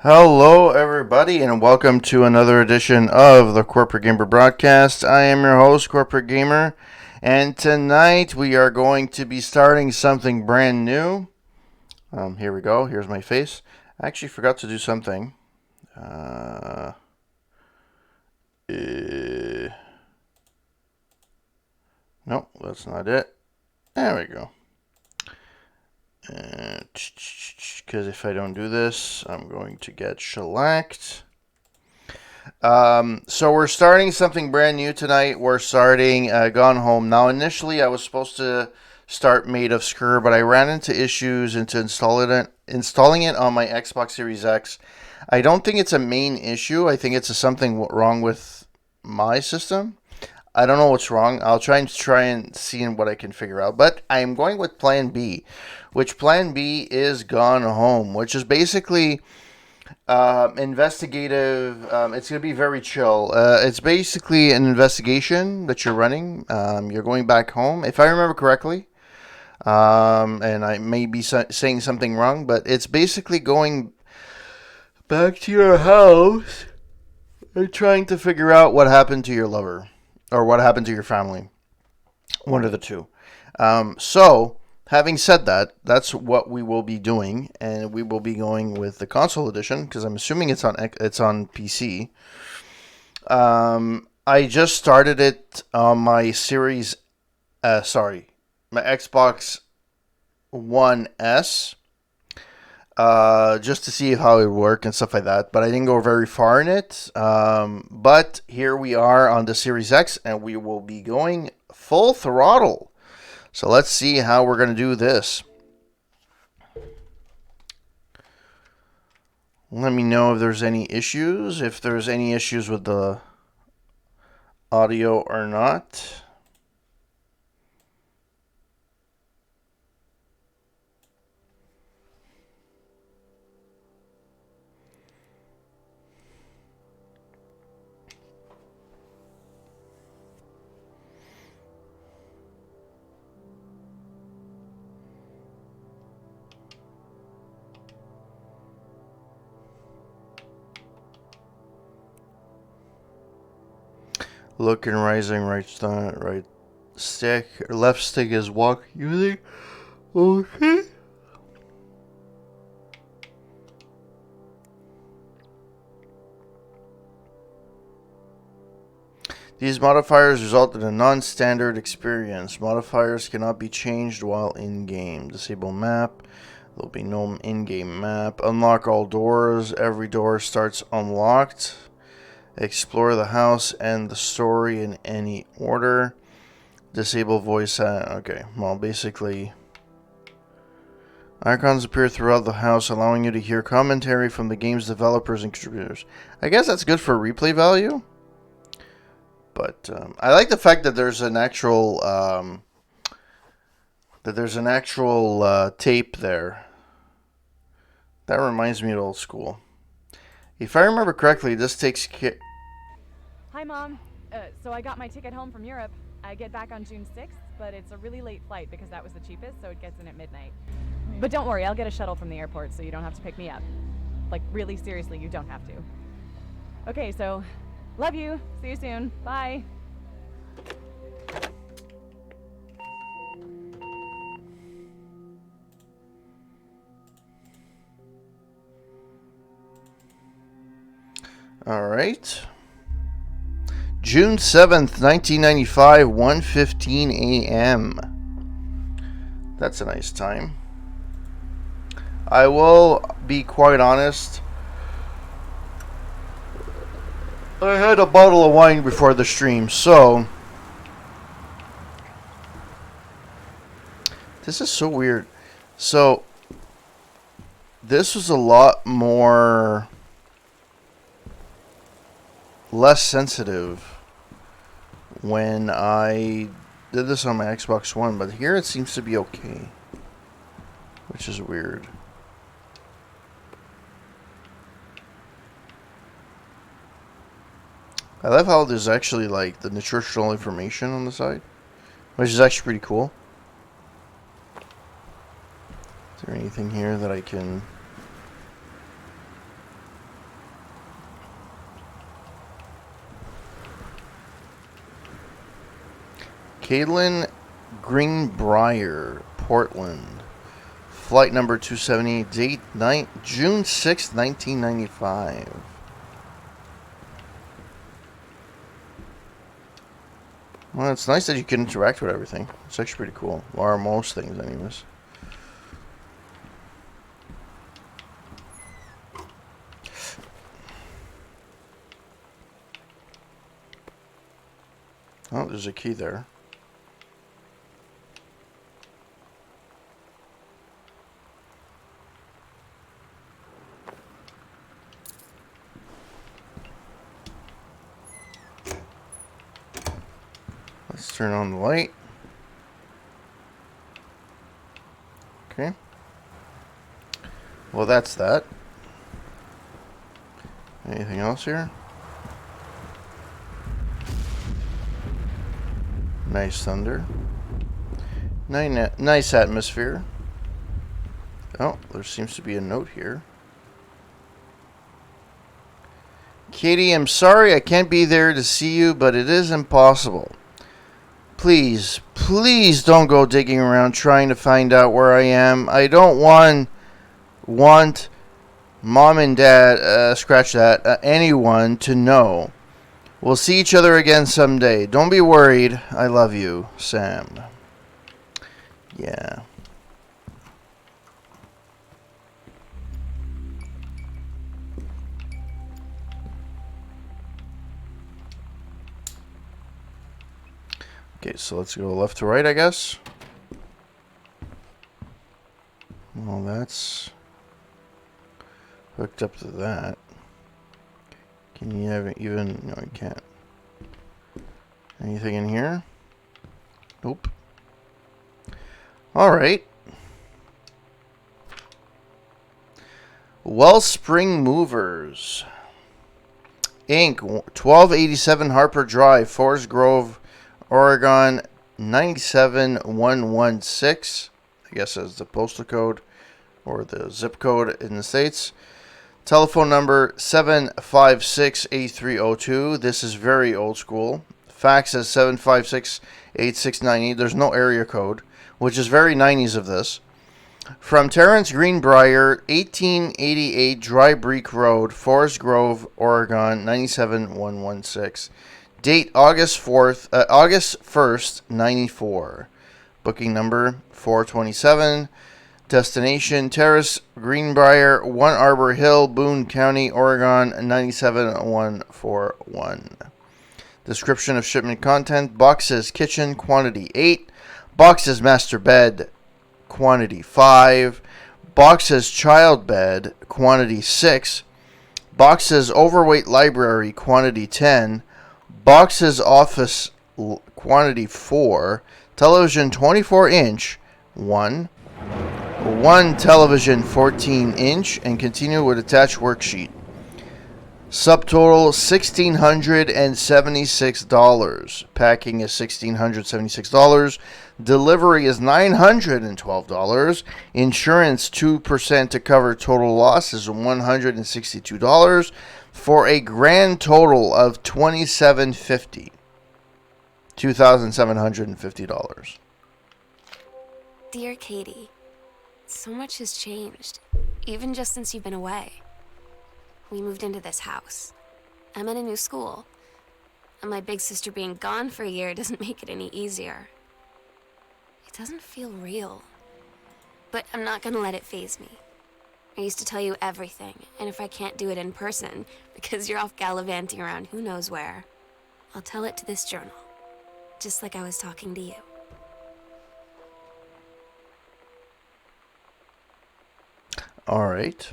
Hello, everybody, and welcome to another edition of the Corporate Gamer Broadcast. I am your host, Corporate Gamer, and tonight we are going to be starting something brand new. Here we go. Here's my face. I actually forgot to do something. No, that's not it. There we go. Because if I don't do this, I'm going to get shellacked. So we're starting something brand new tonight. We're starting Gone Home. Now, initially, I was supposed to start Made of Skur, but I ran into issues into installing it on my Xbox Series X. I don't think it's a main issue. I think it's something wrong with my system. I don't know what's wrong. I'll try and see what I can figure out. But I'm going with Plan B, which Plan B is Gone Home, which is basically investigative. It's going to be very chill. It's basically an investigation that you're running. You're going back home, if I remember correctly. And I may be saying something wrong, but it's basically going back to your house and trying to figure out what happened to your lover or what happened to your family. One of the two. So, having said that, that's what we will be doing, and we will be going with the console edition because I'm assuming it's on PC. I just started it on my Series, my Xbox One S, just to see how it would work and stuff like that. But I didn't go very far in it. But here we are on the Series X, and we will be going full throttle. So let's see how we're going to do this. Let me know if there's any issues, with the audio or not. Look and rising, right stick, left stick is walk using. Okay. These modifiers result in a non-standard experience. Modifiers cannot be changed while in-game. Disable map. There'll be no in-game map. Unlock all doors. Every door starts unlocked. Explore the house and the story in any order. Disable voice. Okay, well, basically, icons appear throughout the house, allowing you to hear commentary from the game's developers and contributors. I guess that's good for replay value. But I like the fact that there's an actual tape there. That reminds me of old school. If I remember correctly, this takes care. Hi, Mom. So I got my ticket home from Europe. I get back on June 6th, but it's a really late flight because that was the cheapest, so it gets in at midnight. But don't worry, I'll get a shuttle from the airport so you don't have to pick me up. Like, really seriously, you don't have to. Okay, so, love you. See you soon. Bye. All right. June 7th, 1995, 1:15 a.m. That's a nice time. I will be quite honest. I had a bottle of wine before the stream, so this is so weird. So this was a lot more less sensitive when I did this on my Xbox One, but here it seems to be okay, which is weird. I love how there's actually like the nutritional information on the side, which is actually pretty cool. Is there anything here that I can... Caitlin Greenbrier, Portland. Flight number 270, date June 6th, 1995. Well, it's nice that you can interact with everything. It's actually pretty cool. Or most things, anyways. Oh, there's a key there. Let's turn on the light. Okay. Well, that's that. Anything else here? Nice thunder. Nice atmosphere. Oh, there seems to be a note here. Katie, I'm sorry I can't be there to see you, but it is impossible. Please, please don't go digging around trying to find out where I am. I don't want mom and dad, scratch that, anyone to know. We'll see each other again someday. Don't be worried. I love you, Sam. Yeah. Okay, so let's go left to right, I guess. Well, that's hooked up to that. Can you have it even? No, you can't. Anything in here? Nope. Alright. Wellspring Movers Inc. 1287 Harper Drive, Forest Grove, Oregon 97116. I guess that's the postal code or the zip code in the States. Telephone number 756-8302. This is very old school. Fax is 756-8698. There's no area code, which is very 90s of this. From Terrence Greenbrier, 1888 Dry Break Road, Forest Grove, Oregon 97116. Date August 1st, 94. Booking number 427. Destination Terrace Greenbrier, 1 Arbor Hill, Boone County, Oregon 97141. Description of shipment content: boxes kitchen quantity 8, boxes master bed quantity 5, boxes child bed quantity 6, boxes overweight library quantity 10, boxes office quantity 4, television 24-inch 1, one television 14-inch, and continue with attached worksheet. Subtotal $1,676. Packing is $1,676. Delivery is $912. Insurance 2% to cover total loss is $162 for a grand total of $2,750. $2,750. Dear Katie, so much has changed, even just since you've been away. We moved into this house. I'm in a new school, and my big sister being gone for a year doesn't make it any easier. It doesn't feel real, but I'm not gonna let it faze me. I used to tell you everything, and if I can't do it in person, because you're off gallivanting around who knows where, I'll tell it to this journal, just like I was talking to you. All right.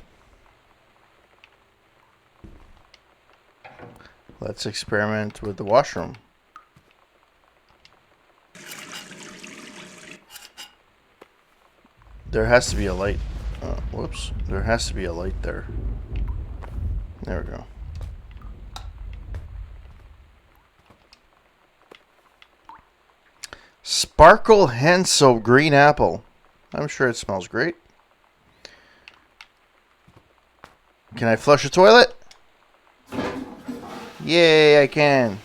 Let's experiment with the washroom. There has to be a light. Whoops. There has to be a light there. There we go. Sparkle hand soap green apple. I'm sure it smells great. Can I flush a toilet? Yay, I can.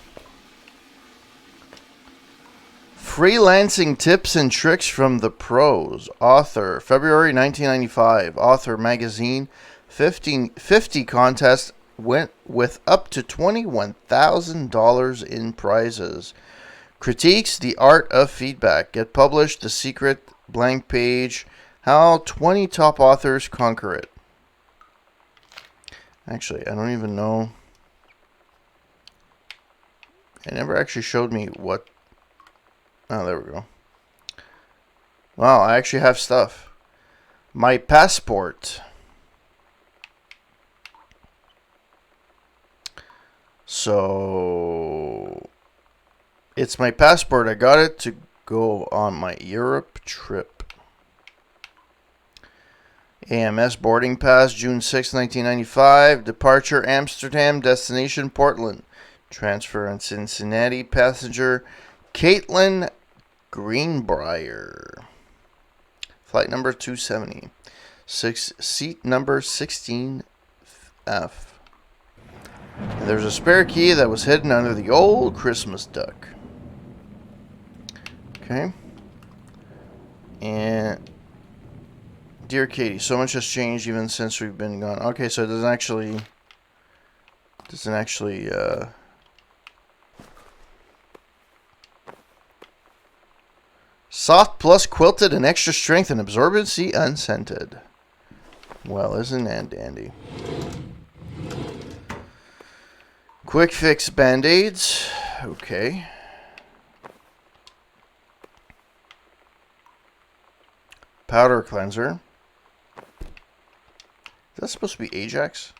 Freelancing tips and tricks from the pros. Author, February 1995. Author magazine, 50 contest went with up to $21,000 in prizes. Critiques the art of feedback. Get published. The secret blank page. How 20 top authors conquer it. Actually, I don't even know. It never actually showed me what. Oh, there we go. Wow, I actually have stuff. My passport. So, it's my passport. I got it to go on my Europe trip. AMS boarding pass, June 6, 1995. Departure, Amsterdam. Destination, Portland. Transfer in Cincinnati. Passenger, Caitlin Greenbrier. Flight number 270. Seat number 16F. And there's a spare key that was hidden under the old Christmas duck. Okay. And dear Katie, so much has changed even since we've been gone. Okay, so it doesn't actually soft plus quilted and extra strength and absorbency unscented. Well, isn't that dandy? Quick fix band-aids. Okay. Powder cleanser. Is that supposed to be Ajax?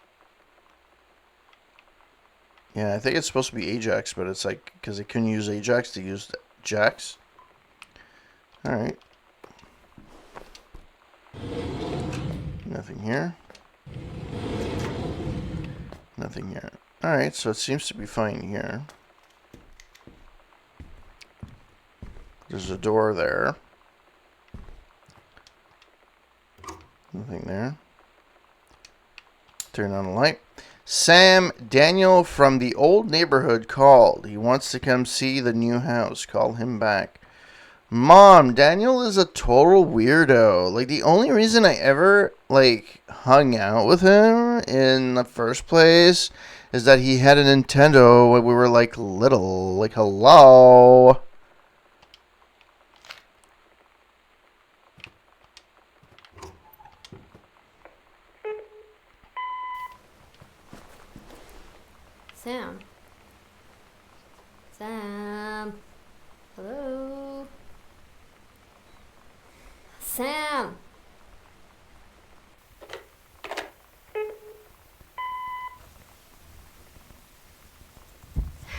Yeah, I think it's supposed to be Ajax, but it's like, because they couldn't use Ajax, they used Jax. Alright. Nothing here. Nothing here. Alright, so it seems to be fine here. There's a door there. Nothing there. Turn on the light. Sam Daniel from the old neighborhood called. He wants to come see the new house. Call him back. Mom, Daniel is a total weirdo. Like, the only reason I ever, like, hung out with him in the first place is that he had a Nintendo when we were, like, little. Like, hello? Sam. Sam. Hello. Sam.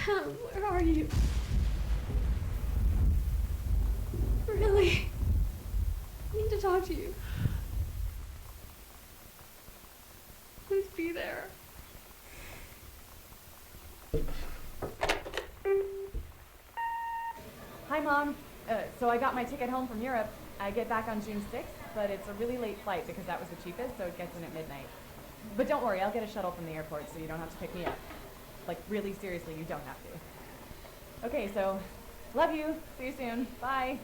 Sam, where are you? Really? I need to talk to you. Please be there. Hi, Mom. So I got my ticket home from Europe. I get back on June 6th, but it's a really late flight because that was the cheapest, so it gets in at midnight. But don't worry, I'll get a shuttle from the airport so you don't have to pick me up. Like, really seriously, you don't have to. Okay, so love you. See you soon. Bye.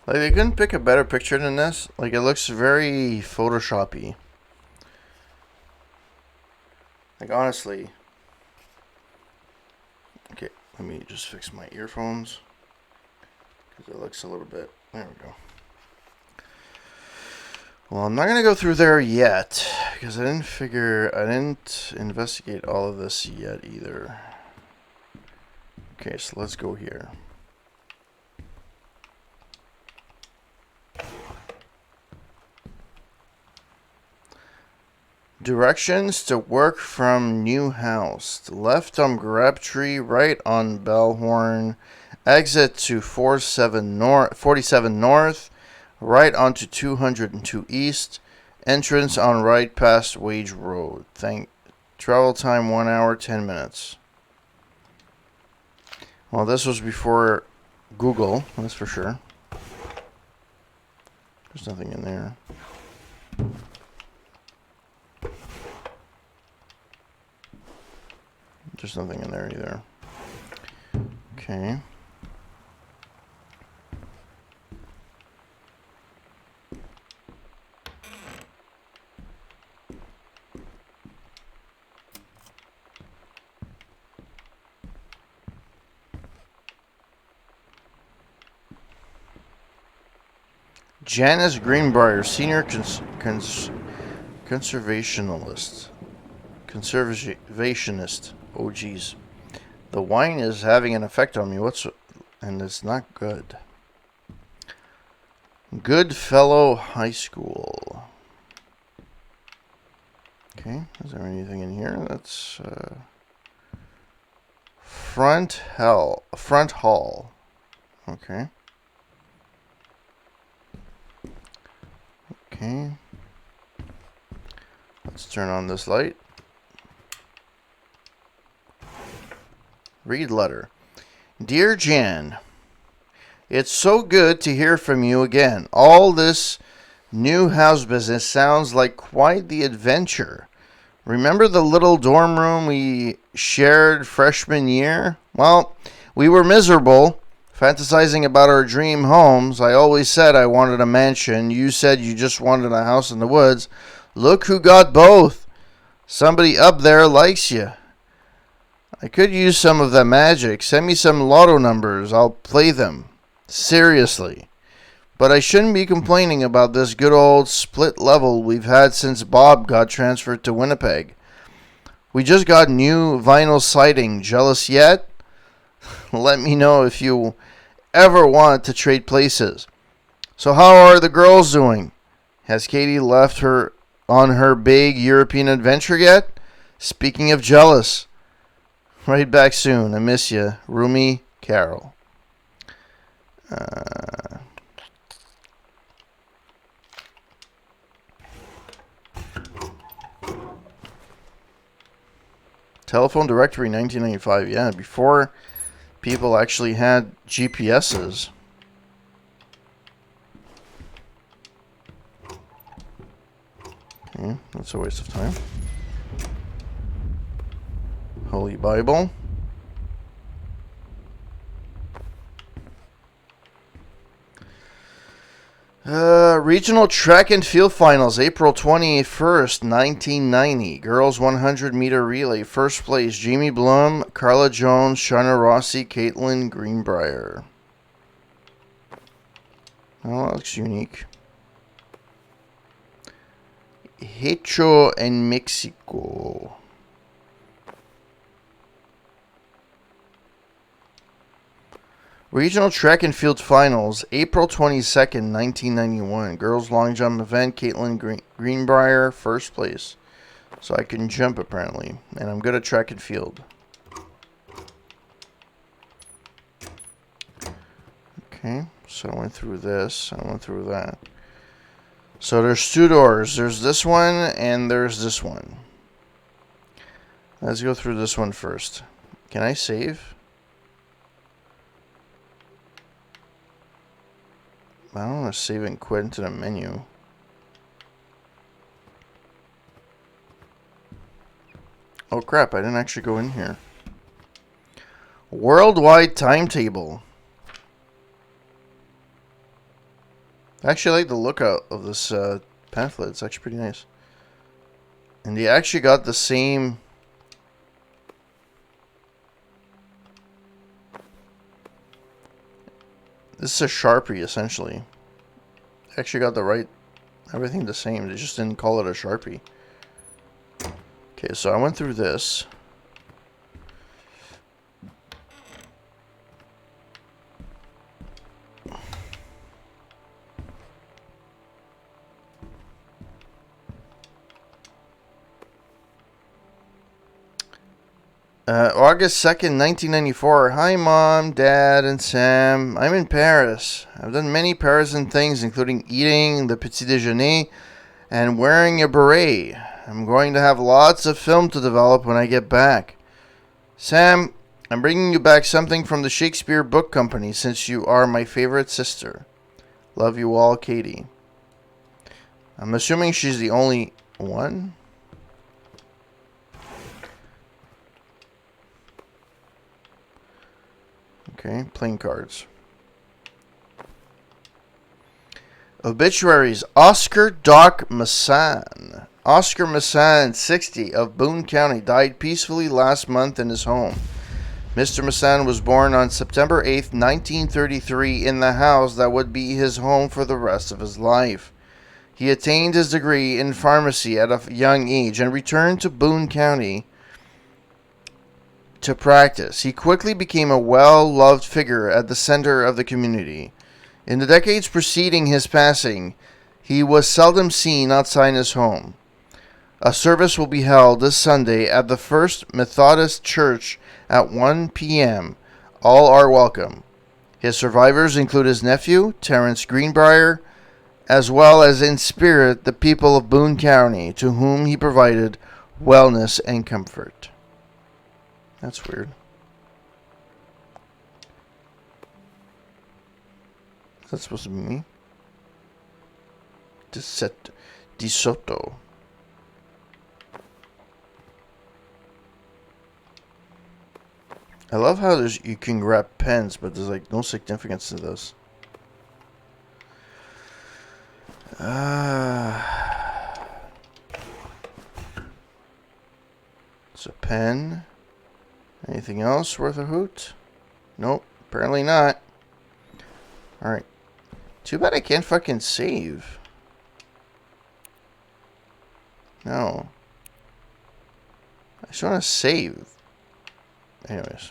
Like, they couldn't pick a better picture than this. Like, it looks very Photoshop-y. Like, honestly. Okay, let me just fix my earphones. Because it looks a little bit... There we go. Well, I'm not going to go through there yet. Because I didn't investigate all of this yet either. Okay, so let's go here. Directions to work from new house. Left on Grabtree, right on Bellhorn. Exit to 47 north. Right onto 202 east. Entrance on right past Wage Road. Travel time 1 hour 10 minutes. Well, this was before Google, that's for sure. There's nothing in there. There's nothing in there either. Okay. Janice Greenbrier, senior conservationalist. Conservationist. Oh, geez. The wine is having an effect on me. And it's not good. Goodfellow High School. Okay. Is there anything in here? That's front hall. Okay. Okay. Let's turn on this light. Read letter. Dear Jan, it's so good to hear from you again. All this new house business sounds like quite the adventure. Remember the little dorm room we shared freshman year? Well, we were miserable, fantasizing about our dream homes. I always said I wanted a mansion. You said you just wanted a house in the woods. Look who got both. Somebody up there likes you. I could use some of that magic. Send me some lotto numbers. I'll play them. Seriously. But I shouldn't be complaining about this good old split level we've had since Bob got transferred to Winnipeg. We just got new vinyl siding. Jealous yet? Let me know if you ever want to trade places. So how are the girls doing? Has Katie left her on her big European adventure yet? Speaking of jealous. Right back soon. I miss you. Rumi Carol. Telephone directory 1995. Yeah, before people actually had GPSs. Okay, that's a waste of time. Holy Bible. Regional track and field finals, April 21st, 1990. Girls 100 meter relay. First place, Jamie Blum, Carla Jones, Shauna Rossi, Caitlin Greenbrier. Oh, that looks unique. Hecho en Mexico. Regional track and field finals, April 22nd, 1991. Girls long jump event, Caitlin Greenbrier, first place. So I can jump apparently, and I'm good at track and field. Okay, so I went through this, I went through that. So there's two doors. There's this one and there's this one. Let's go through this one first. Can I save? I don't want to save and quit into the menu. Oh crap, I didn't actually go in here. Worldwide timetable. I actually like the look of this pamphlet. It's actually pretty nice. And they actually got the same... This is a Sharpie, essentially. Actually got the right... Everything the same. They just didn't call it a Sharpie. Okay, so I went through this. August 2nd, 1994. Hi, Mom, Dad, and Sam. I'm in Paris. I've done many Parisian things, including eating the petit déjeuner and wearing a beret. I'm going to have lots of film to develop when I get back. Sam, I'm bringing you back something from the Shakespeare Book Company since you are my favorite sister. Love you all, Katie. I'm assuming she's the only one. Okay, playing cards. Obituaries. Oscar Doc Massan. Oscar Massan, 60, of Boone County, died peacefully last month in his home. Mr. Massan was born on September 8th, 1933, in the house that would be his home for the rest of his life. He attained his degree in pharmacy at a young age and returned to Boone County to practice. He quickly became a well-loved figure at the center of the community. In the decades preceding his passing, he was seldom seen outside his home. A service will be held this Sunday at the First Methodist Church at 1 p.m. All are welcome. His survivors include his nephew, Terrence Greenbrier, as well as in spirit the people of Boone County, to whom he provided wellness and comfort. That's weird. Is that supposed to be me? DeSoto. I love how you can grab pens, but there's like no significance to this. It's a pen. Anything else worth a hoot? Nope, apparently not. Alright. Too bad I can't fucking save. No. I just want to save. Anyways.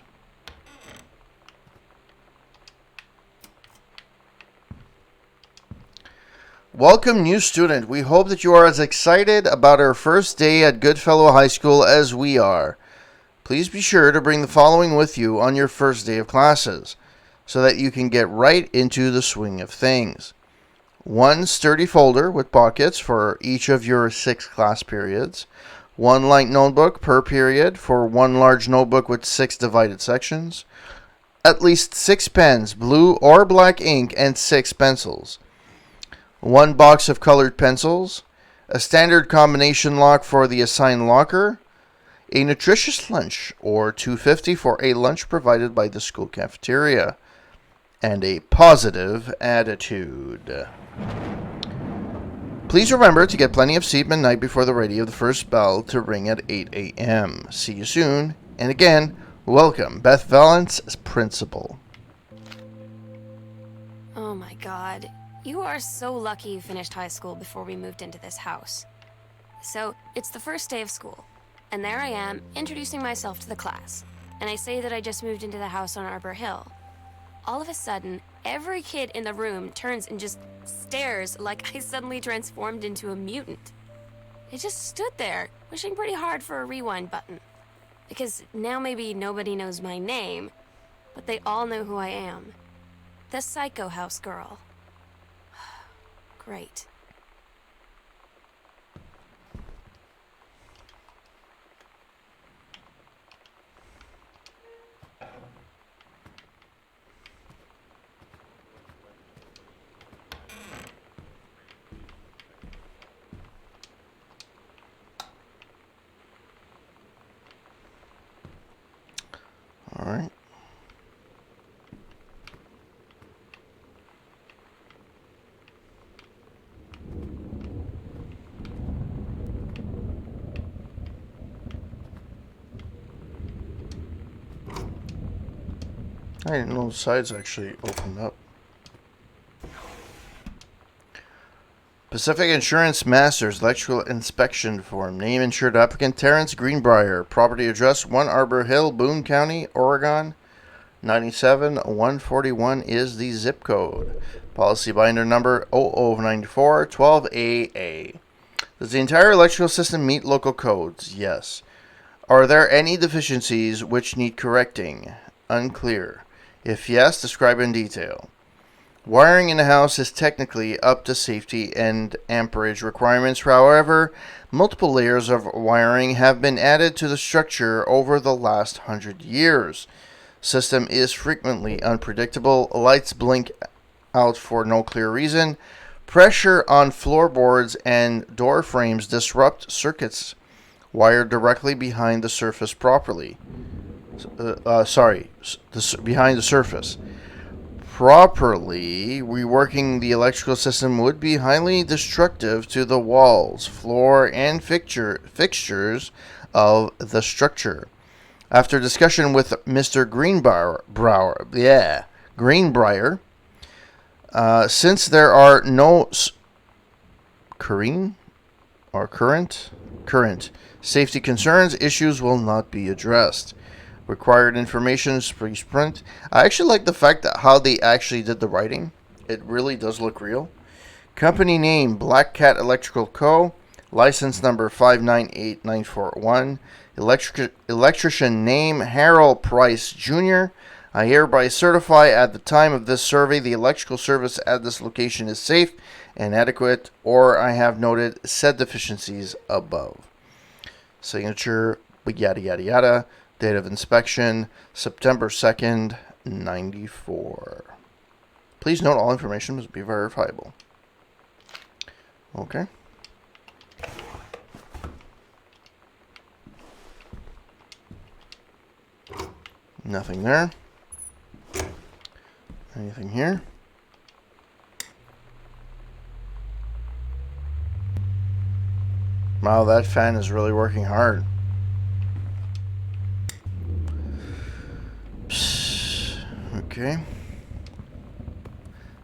Welcome, new student. We hope that you are as excited about our first day at Goodfellow High School as we are. Please be sure to bring the following with you on your first day of classes, so that you can get right into the swing of things. One sturdy folder with pockets for each of your 6 class periods. One light notebook per period for one large notebook with 6 divided sections. At least 6 pens, blue or black ink, and 6 pencils. One box of colored pencils. A standard combination lock for the assigned locker. A nutritious lunch, or $2.50 for a lunch provided by the school cafeteria. And a positive attitude. Please remember to get plenty of sleep at night before the ready of the first bell to ring at 8 a.m. See you soon. And again, welcome, Beth Valance, principal. Oh my god. You are so lucky you finished high school before we moved into this house. So, it's the first day of school. And there I am, introducing myself to the class. And I say that I just moved into the house on Arbor Hill. All of a sudden, every kid in the room turns and just stares like I suddenly transformed into a mutant. I just stood there, wishing pretty hard for a rewind button. Because now maybe nobody knows my name, but they all know who I am. The Psycho House girl. Great. All right. I didn't know the sides actually opened up. Pacific Insurance Masters Electrical Inspection Form. Name insured applicant Terrence Greenbrier. Property address 1 Arbor Hill, Boone County, Oregon. 97141 is the zip code. Policy binder number 009412AA. Does the entire electrical system meet local codes? Yes. Are there any deficiencies which need correcting? Unclear. If yes, describe in detail. Wiring in the house is technically up to safety and amperage requirements. However, multiple layers of wiring have been added to the structure over the last 100 years. System is frequently unpredictable. Lights blink out for no clear reason. Pressure on floorboards and door frames disrupt circuits wired directly behind the surface properly. Behind the surface. Properly reworking the electrical system would be highly destructive to the walls, floor, and fixtures of the structure. After discussion with Mr. Greenbrier, since there are no current safety concerns, issues will not be addressed. Required information is pre-print. I actually like the fact that how they actually did the writing. It really does look real. Company name, Black Cat Electrical Co. License number 598941. Electrician name, Harold Price Jr. I hereby certify at the time of this survey the electrical service at this location is safe and adequate, or I have noted said deficiencies above. Signature, yada yada yada. Date of inspection, September 2nd, 94. Please note all information must be verifiable. Okay. Nothing there. Anything here? Wow, that fan is really working hard. Okay.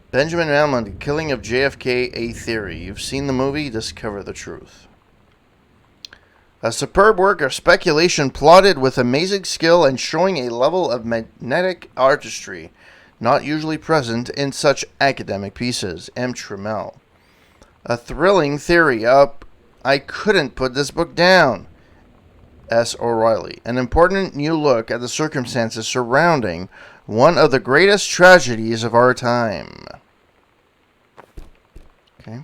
Benjamin Almond, The Killing of JFK, A Theory. You've seen the movie, discover the truth. A superb work of speculation plotted with amazing skill and showing a level of magnetic artistry not usually present in such academic pieces. M. Trammell. A thrilling theory up. I couldn't put this book down. S. O'Reilly. An important new look at the circumstances surrounding one of the greatest tragedies of our time. Okay.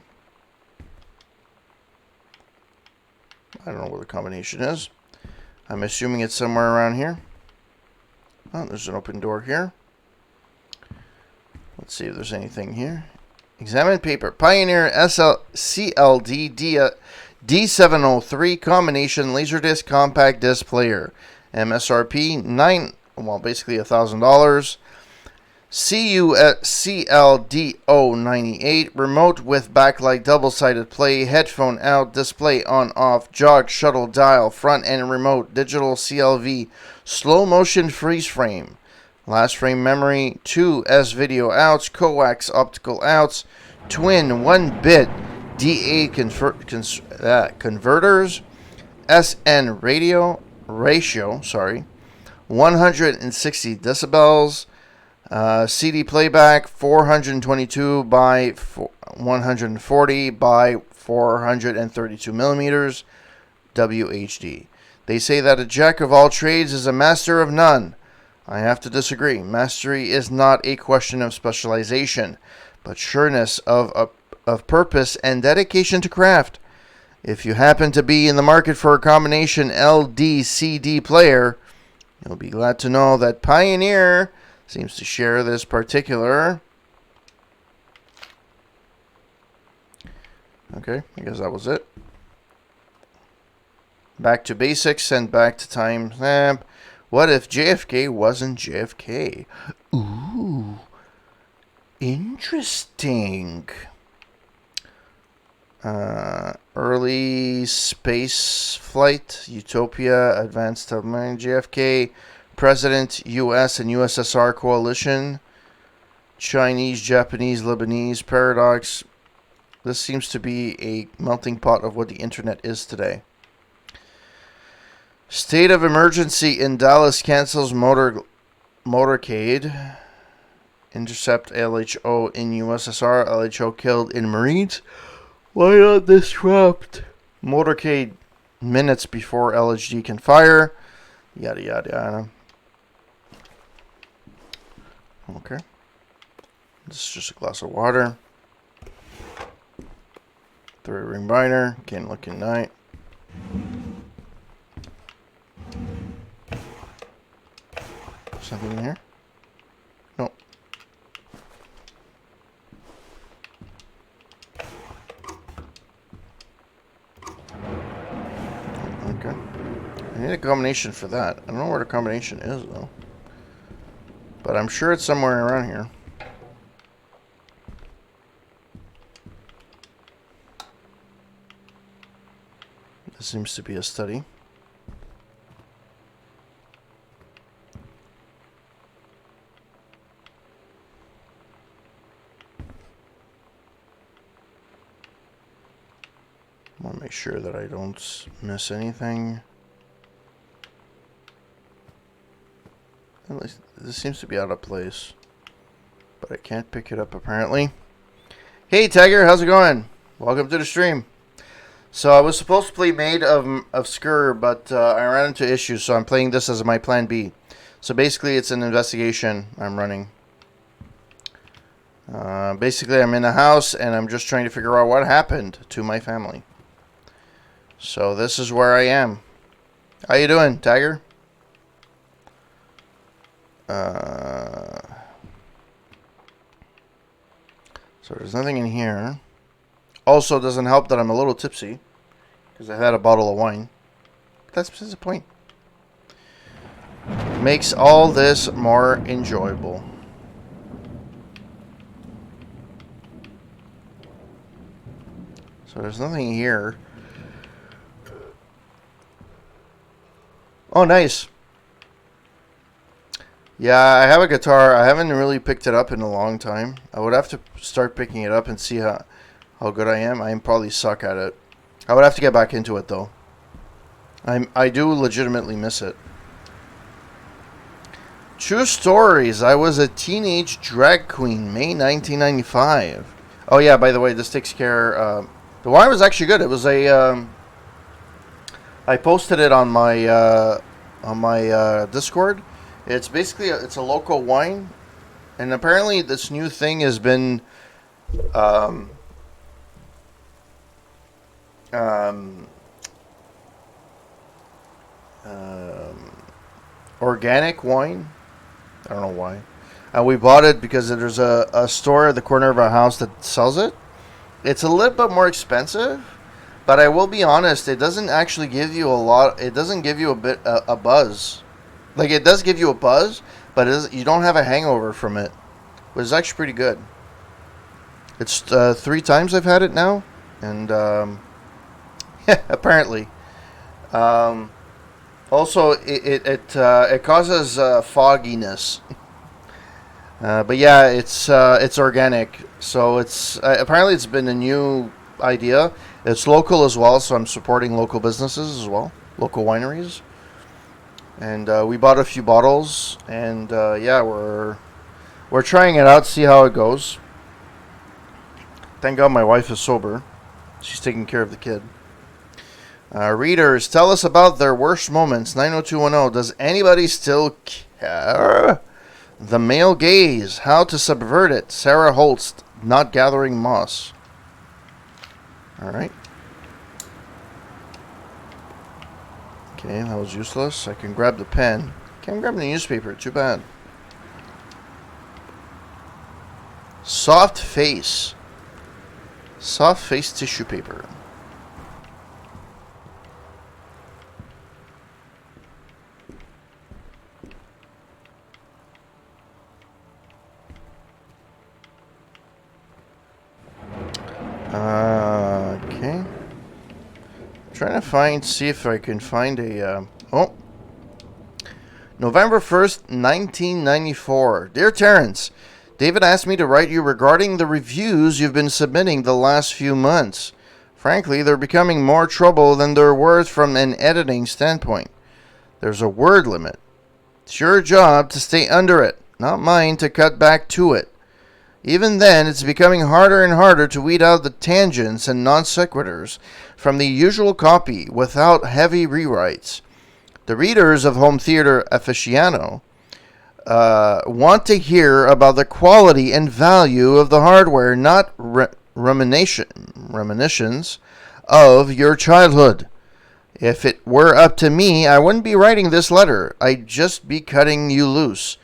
I don't know what the combination is. I'm assuming it's somewhere around here. Oh, there's an open door here. Let's see if there's anything here. Examine paper. Pioneer CLD D703 combination Laserdisc compact disc player. MSRP basically $1,000. CLDO98 remote with backlight double-sided play, headphone out, display on off, jog shuttle dial, front end remote, digital CLV, slow motion freeze frame, last frame memory, 2 S video outs, coax optical outs, twin 1-bit DA converters, SN ratio, 160 decibels, CD playback 422 by 140 by 432 millimeters, WHD. They say that a jack of all trades is a master of none. I have to disagree. Mastery is not a question of specialization, but sureness of purpose and dedication to craft. If you happen to be in the market for a combination LD-CD player, you'll be glad to know that Pioneer seems to share this particular. Okay, I guess that was it. Back to basics and back to time stamp. What if JFK wasn't JFK? Ooh, interesting. Early space flight, Utopia, advanced submarine, JFK, President, U.S. and USSR coalition, Chinese, Japanese, Lebanese, paradox. This seems to be a melting pot of what the internet is today. State of emergency in Dallas cancels motorcade. Intercept LHO in USSR. LHO killed in Marines. Why not disrupt motorcade minutes before LHD can fire? Yada yada yada. Okay. This is just a glass of water. 3-ring binder. Can't look at night. Something in here? Nope. a combination for that. I don't know where the combination is, though. But I'm sure it's somewhere around here. This seems to be a study. I want to make sure that I don't miss anything. At least this seems to be out of place, but I can't pick it up apparently. Hey Tiger, how's it going? Welcome to the stream. So I was supposed to play Maid of Skur, but I ran into issues, so I'm playing this as my plan B. So basically it's an investigation I'm running. Basically I'm in a house and I'm just trying to figure out what happened to my family. So this is where I am. How you doing, Tiger? So there's nothing in here. Also, it doesn't help that I'm a little tipsy because I had a bottle of wine. But that's besides the point. Makes all this more enjoyable. So there's nothing here. Oh, nice. Yeah, I have a guitar. I haven't really picked it up in a long time. I would have to start picking it up and see how good I am. I probably suck at it. I would have to get back into it, though. I do legitimately miss it. True stories. I was a teenage drag queen, May 1995. Oh, yeah, by the way, this takes care... the wine was actually good. It was a... I posted it on my Discord. It's basically it's a local wine, and apparently this new thing has been organic wine. I don't know why. And we bought it because there's a store at the corner of our house that sells it. It's a little bit more expensive, but I will be honest, it doesn't actually give you a lot. It doesn't give you a buzz. Like, it does give you a buzz, but you don't have a hangover from it. But it's actually pretty good. It's 3 times I've had it now, and apparently. Also, it causes fogginess. But yeah, it's organic, so it's apparently it's been a new idea. It's local as well, so I'm supporting local businesses as well, local wineries. And we bought a few bottles, and yeah, we're trying it out, see how it goes. Thank God my wife is sober. She's taking care of the kid. Readers, tell us about their worst moments. 90210. Does anybody still care? The male gaze. How to subvert it. Sarah Holst, not gathering moss. All right. Okay, that was useless. I can grab the pen. Can't grab the newspaper. Too bad. Soft face. Soft face tissue paper. Okay. Trying to see if I can find a, November 1st, 1994. Dear Terrence, David asked me to write you regarding the reviews you've been submitting the last few months. Frankly, they're becoming more trouble than they're worth from an editing standpoint. There's a word limit. It's your job to stay under it, not mine to cut back to it. Even then, it's becoming harder and harder to weed out the tangents and non sequiturs from the usual copy without heavy rewrites. The readers of Home Theater Aficionado want to hear about the quality and value of the hardware, not reminiscence of your childhood. If it were up to me, I wouldn't be writing this letter. I'd just be cutting you loose.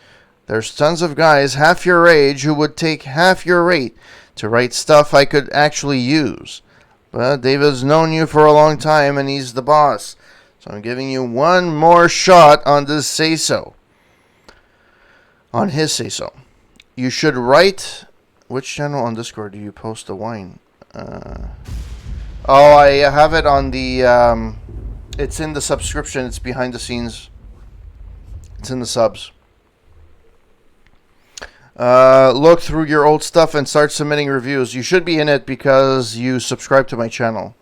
There's tons of guys half your age who would take half your rate to write stuff I could actually use. But David's known you for a long time and he's the boss. So I'm giving you one more shot on this say-so. On his say-so. You should write... Which channel on Discord do you post the wine? Oh, I have it on the... it's in the subscription. It's behind the scenes. It's in the subs. Look through your old stuff and start submitting reviews. You should be in it because you subscribe to my channel.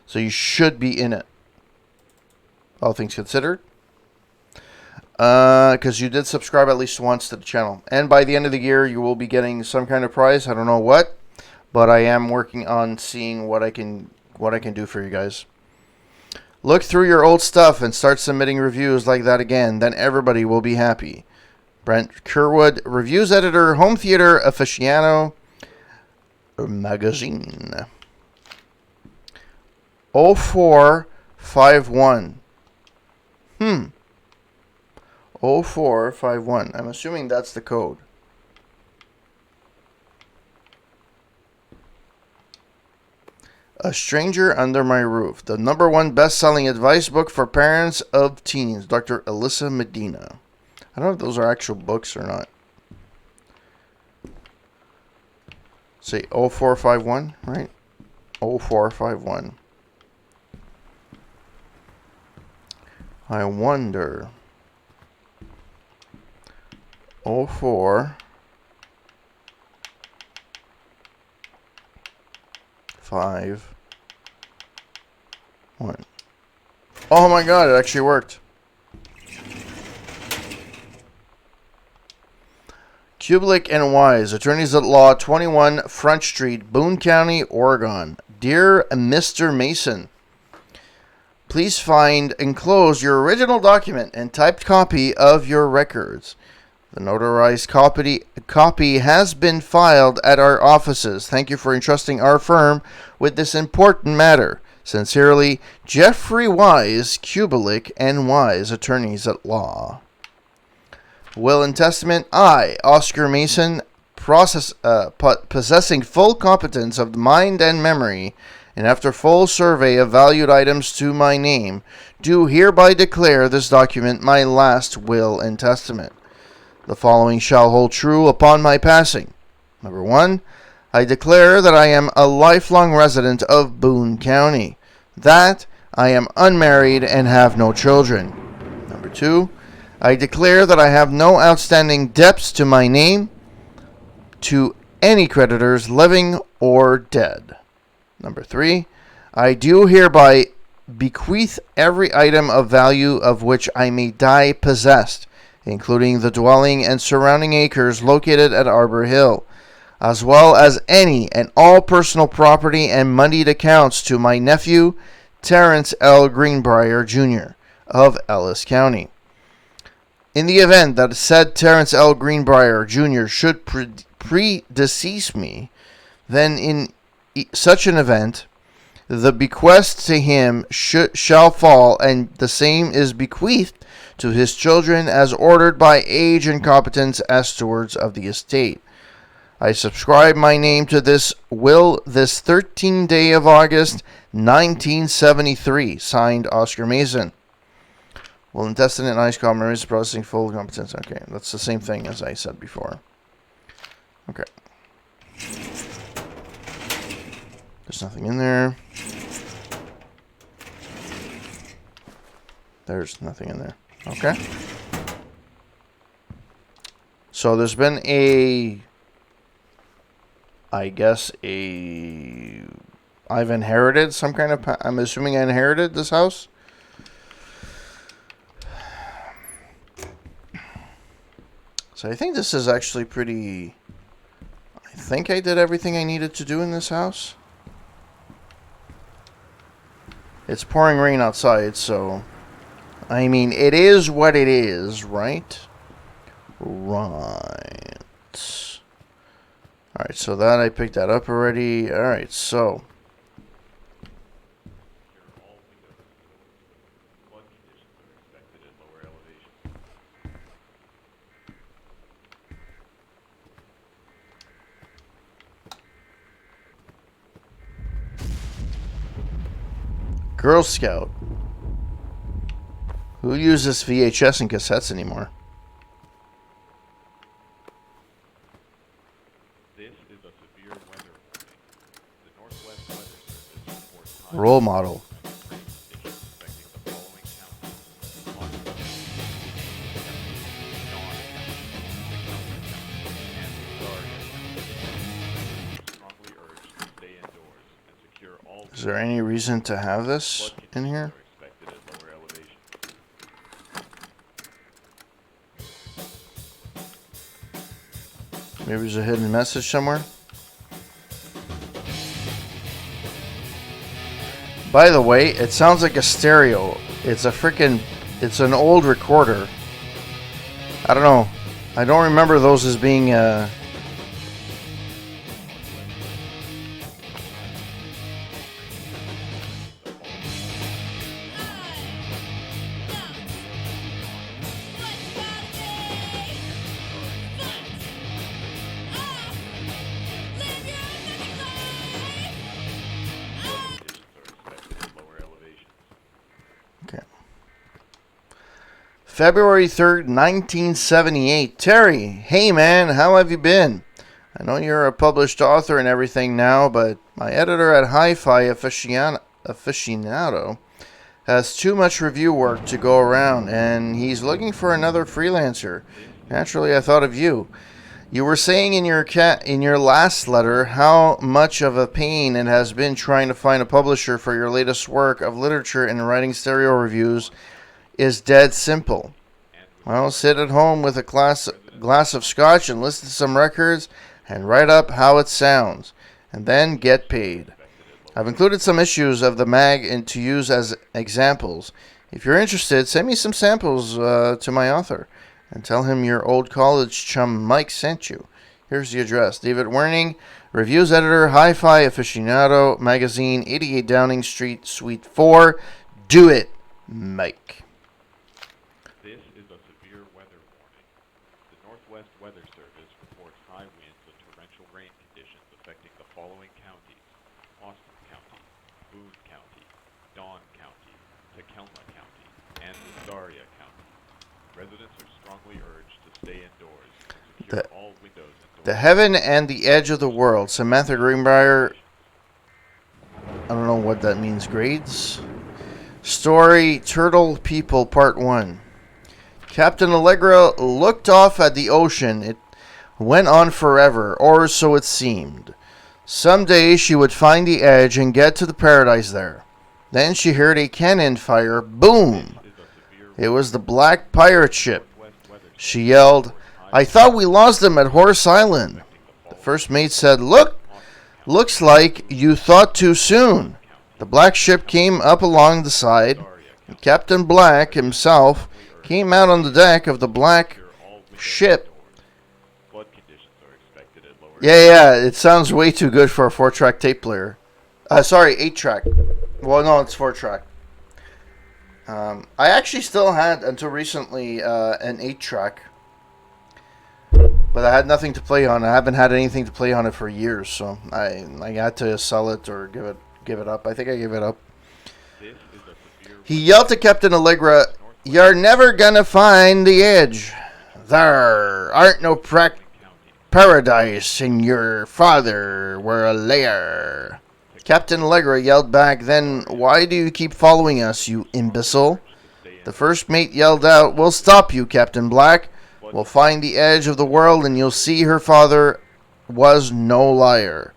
So you should be in it. All things considered. Because you did subscribe at least once to the channel. And by the end of the year, you will be getting some kind of prize. I don't know what. But I am working on seeing what I can do for you guys. Look through your old stuff and start submitting reviews like that again. Then everybody will be happy. Brent Kerwood, reviews editor, Home Theater Aficionado Magazine. 0451. 0451. I'm assuming that's the code. A Stranger Under My Roof, the #1 best-selling advice book for parents of teens, Dr. Alyssa Medina. I don't know if those are actual books or not. Say 0451, right? 0451. I wonder. 0451. Oh my god, it actually worked. Kubelik and Wise, attorneys at law, 21 Front Street, Boone County, Oregon. Dear Mr. Mason, please find enclosed your original document and typed copy of your records. The notarized copy has been filed at our offices. Thank you for entrusting our firm with this important matter. Sincerely, Jeffrey Wise, Kubelik and Wise, attorneys at law. Will and testament, I, Oscar Mason, possessing full competence of the mind and memory, and after full survey of valued items to my name, do hereby declare this document my last will and testament. The following shall hold true upon my passing. 1, I declare that I am a lifelong resident of Boone County, that I am unmarried and have no children. 2, I declare that I have no outstanding debts to my name to any creditors living or dead. 3, I do hereby bequeath every item of value of which I may die possessed, including the dwelling and surrounding acres located at Arbor Hill, as well as any and all personal property and moneyed accounts to my nephew, Terrence L. Greenbrier, Jr., of Ellis County. In the event that said Terrence L. Greenbrier, Jr. should predecease me, then in such an event, the bequest to him shall fall, and the same is bequeathed to his children as ordered by age and competence as stewards of the estate. I subscribe my name to this will this 13th day of August, 1973. Signed, Oscar Mason. Will and testament, nice comments, processing full competence. Okay, that's the same thing as I said before. Okay. There's nothing in there. There's nothing in there. Okay. So there's been I've inherited some kind of, I'm assuming I inherited this house. So I think this is actually pretty, I think I did everything I needed to do in this house. It's pouring rain outside, so, I mean, it is what it is, right? Right. Alright, so that, I picked that up already. Alright, so. Girl Scout. Who uses VHS and cassettes anymore? This is a severe weather warning. The Northwest Weather Service reports high Role model. rain conditions affecting the following counties: Austin County, Dawn County, and Azaria County. Strongly urged to stay indoors and secure all Is there any reason to have this flood in here? conditions are expected at lower elevations. Maybe there's a hidden message somewhere. By the way, it sounds like a stereo. It's an old recorder. I don't know. I don't remember those as being Conditions are expected at lower elevations. Okay. February 3rd, 1978. Terry, hey man, how have you been? I know you're a published author and everything now, but my editor at Hi-Fi Aficionado has too much review work to go around, and he's looking for another freelancer. Naturally, I thought of you. You were saying in your last letter how much of a pain it has been trying to find a publisher for your latest work of literature and writing stereo reviews is dead simple. Well, sit at home with a glass of scotch and listen to some records and write up how it sounds, and then get paid. I've included some issues of the mag to use as examples. If you're interested, send me some samples to my author, and tell him your old college chum Mike sent you. Here's the address. David Werning, Reviews Editor, Hi-Fi Aficionado Magazine, 88 Downing Street, Suite 4. Do it, Mike. This is a severe weather warning. The Northwest Weather Service reports high winds and torrential rain conditions affecting the following counties: Austin County, Boone County, Dawn County, Tacoma County, and Azaria County. Residents are strongly urged to stay indoors and secure all windows and doors. The Heaven and the Edge of the World. Samantha Greenbrier. I don't know what that means. Grades. Story Turtle People Part 1. Captain Allegra looked off at the ocean. It went on forever, or so it seemed. Someday she would find the edge and get to the paradise there. Then she heard a cannon fire. Boom! It was the black pirate ship. She yelled, "I thought we lost them at Horse Island." The first mate said, looks like you thought too soon." The black ship came up along the side, and Captain Black himself came out on the deck of the black ship. Flood conditions are expected at lower Yeah, it sounds way too good for a 4-track tape player. Sorry, 8-track. Well, no, it's 4-track. I actually still had, until recently, an 8-track. But I had nothing to play on. I haven't had anything to play on it for years, so I had to sell it or give it up. I think I gave it up. This is a severe He yelled to Captain Allegra, "You're never gonna find the edge. There aren't no paradise, and your father were a liar." Captain Allegra yelled back, "Then why do you keep following us, you imbecile?" The first mate yelled out, "We'll stop you, Captain Black. We'll find the edge of the world, and you'll see her father was no liar."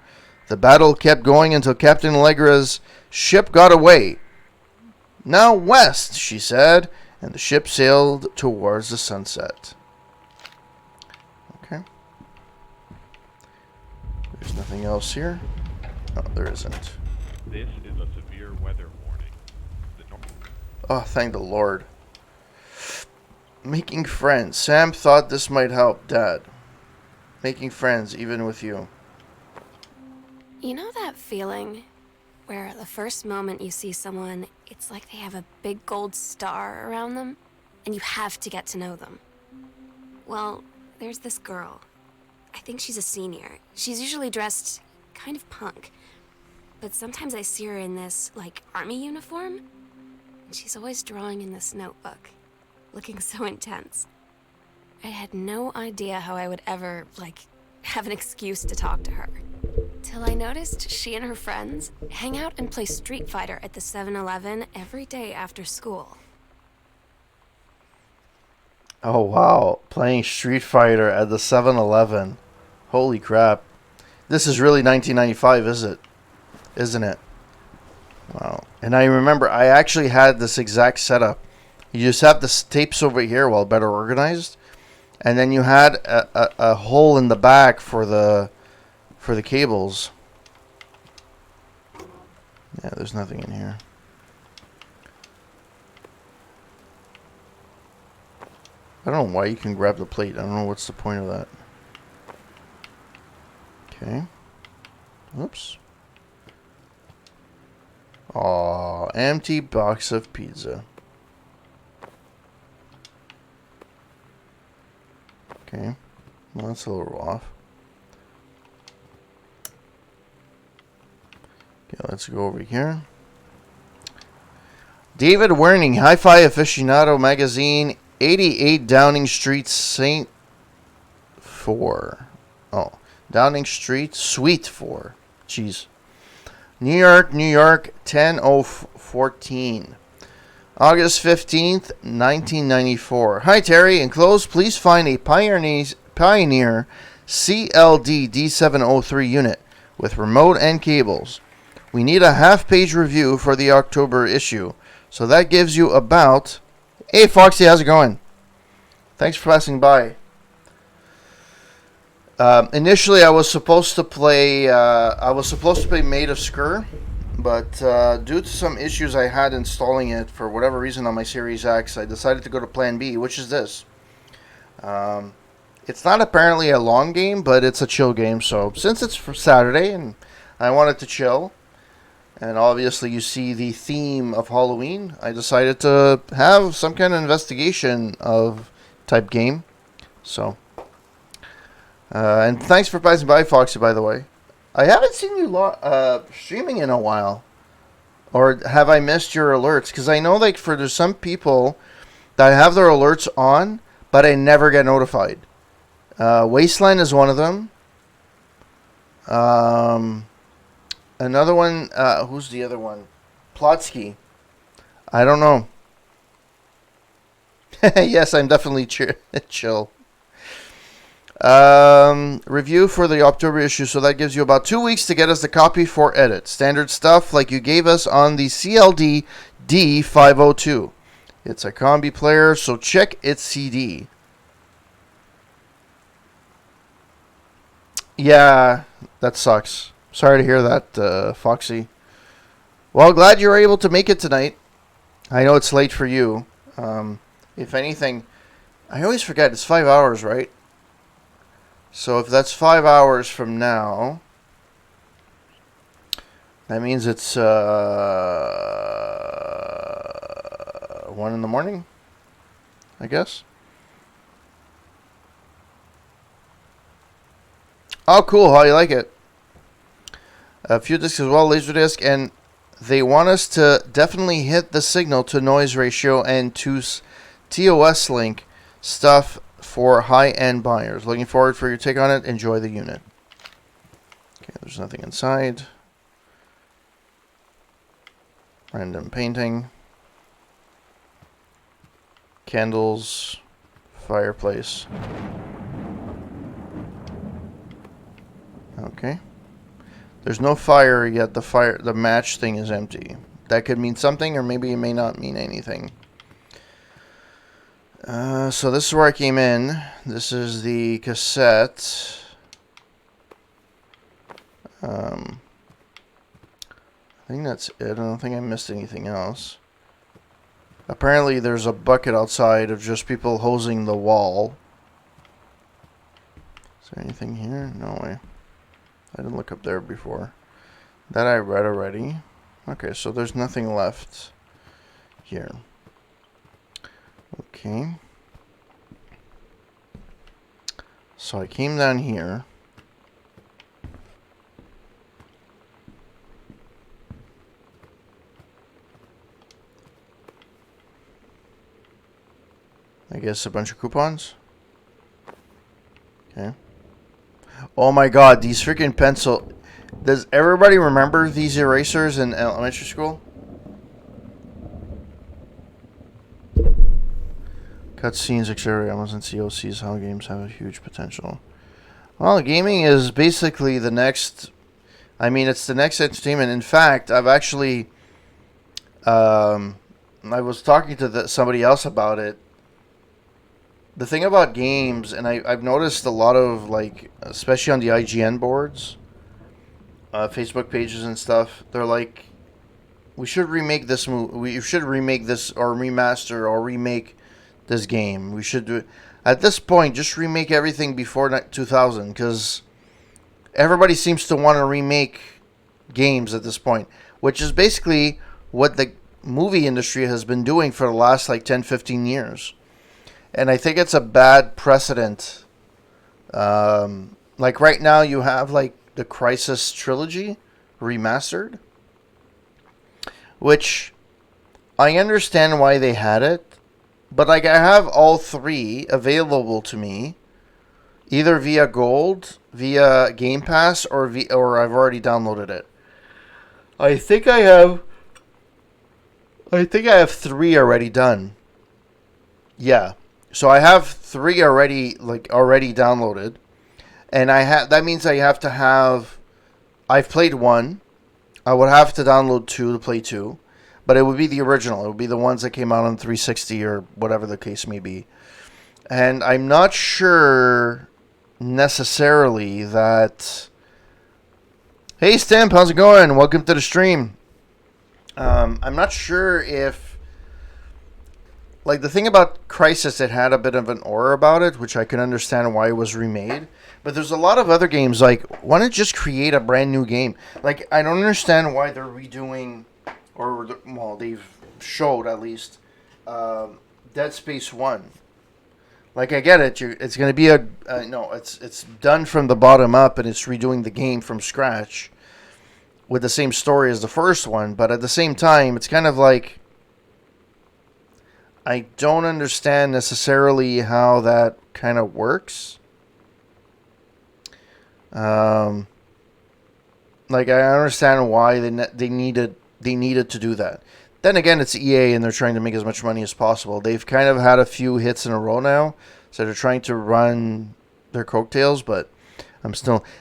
The battle kept going until Captain Allegra's ship got away. "Now west," she said, and the ship sailed towards the sunset. Okay. There's nothing else here. No, there isn't. This is a severe weather warning. The Oh, thank the Lord. Making friends. Sam thought this might help, Dad. Making friends, even with you. You know that feeling where the first moment you see someone, it's like they have a big gold star around them, and you have to get to know them? Well, there's this girl. I think she's a senior. She's usually dressed kind of punk, but sometimes I see her in this, like, army uniform. and she's always drawing in this notebook, looking so intense. I had no idea how I would ever, have an excuse to talk to her. Till I noticed she and her friends hang out and play Street Fighter at the 7-Eleven every day after school. Oh, wow. Playing Street Fighter at the 7-Eleven. Holy crap. This is really 1995, isn't it? Wow. And I remember I actually had this exact setup. You just have the tapes over here, well, better organized. And then you had a hole in the back for the cables. Yeah, there's nothing in here. I don't know why you can grab the plate. I don't know what's the point of that. Okay. Oops. Aw, empty box of pizza. Okay. Well, that's a little off. Okay, let's go over here. David Werning, Hi-Fi Aficionado Magazine, 88 Downing Street, St. 4. Oh, Downing Street, Suite 4. Jeez. New York, New York, 10014. August 15th, 1994. Hi, Terry. Enclosed, please find a Pioneer CLD D703 unit with remote and cables. We need a half-page review for the October issue. So that gives you about... Hey, Foxy, how's it going? Thanks for passing by. Initially, I was supposed to play Maid of Sker, but due to some issues I had installing it for whatever reason on my Series X, I decided to go to Plan B, which is this. It's not apparently a long game, but it's a chill game. So since it's for Saturday and I wanted to chill, and obviously you see the theme of Halloween, I decided to have some kind of investigation of type game. So, and thanks for passing by, Foxy, by the way. I haven't seen you streaming in a while. Or have I missed your alerts? Because I know there's some people that have their alerts on, but I never get notified. Wasteland is one of them. Another one, who's the other one? Plotsky. I don't know. Yes, I'm definitely chill. Review for the October issue, so that gives you about 2 weeks to get us the copy for edit. Standard stuff like you gave us on the CLD D502. It's a combi player, so check its CD. Yeah, that sucks. Sorry to hear that, Foxy. Well, glad you were able to make it tonight. I know it's late for you. If anything, I always forget, it's 5 hours, right? So if that's 5 hours from now, that means it's 1 in the morning, I guess. Oh, cool. How you like it? A few discs as well, Laserdisc, and they want us to definitely hit the signal to noise ratio and to TOS link stuff for high-end buyers. Looking forward for your take on it. Enjoy the unit. Okay, there's nothing inside. Random painting. Candles. Fireplace. Okay. There's no fire yet. The match thing is empty. That could mean something, or maybe it may not mean anything. So this is where I came in. This is the cassette. I think that's it. I don't think I missed anything else. Apparently there's a bucket outside of just people hosing the wall. Is there anything here? No way. I didn't look up there before. That I read already. Okay, so there's nothing left here. Okay. So I came down here. I guess a bunch of coupons. Okay. Oh my god, these freaking pencil... Does everybody remember these erasers in elementary school? Cutscenes, etc. Amazon COCs, how games have a huge potential. Well, gaming is basically the next... I mean, it's the next entertainment. In fact, I've actually... I was talking to somebody else about it. The thing about games, and I've noticed a lot of, like, especially on the IGN boards, Facebook pages and stuff, they're like, we should remake this movie, we should remake this, or remaster, or remake this game. We should do it. At this point, just remake everything before 2000, because everybody seems to want to remake games at this point, which is basically what the movie industry has been doing for the last, like, 10, 15 years. And I think it's a bad precedent. Like right now you have like the Crysis trilogy remastered, which I understand why they had it, but like I have all three available to me, either via Gold, via Game Pass, or I've already downloaded it. I think I have three already done. Yeah. So I have three already downloaded, and that means I have to have. I've played one. I would have to download two to play two, but it would be the original. It would be the ones that came out on 360 or whatever the case may be. And I'm not sure necessarily that. Hey Stamp, how's it going? Welcome to the stream. I'm not sure if. Like, the thing about Crysis, it had a bit of an aura about it, which I can understand why it was remade. But there's a lot of other games, like, why not just create a brand new game? Like, I don't understand why they're redoing, well, they've showed, at least, Dead Space 1. Like, I get it, it's going to be it's done from the bottom up, and it's redoing the game from scratch with the same story as the first one. But at the same time, it's kind of like... I don't understand necessarily how that kind of works. Like, I understand why they needed to do that. Then again, it's EA and they're trying to make as much money as possible. They've kind of had a few hits in a row now, so they're trying to run their coattails. But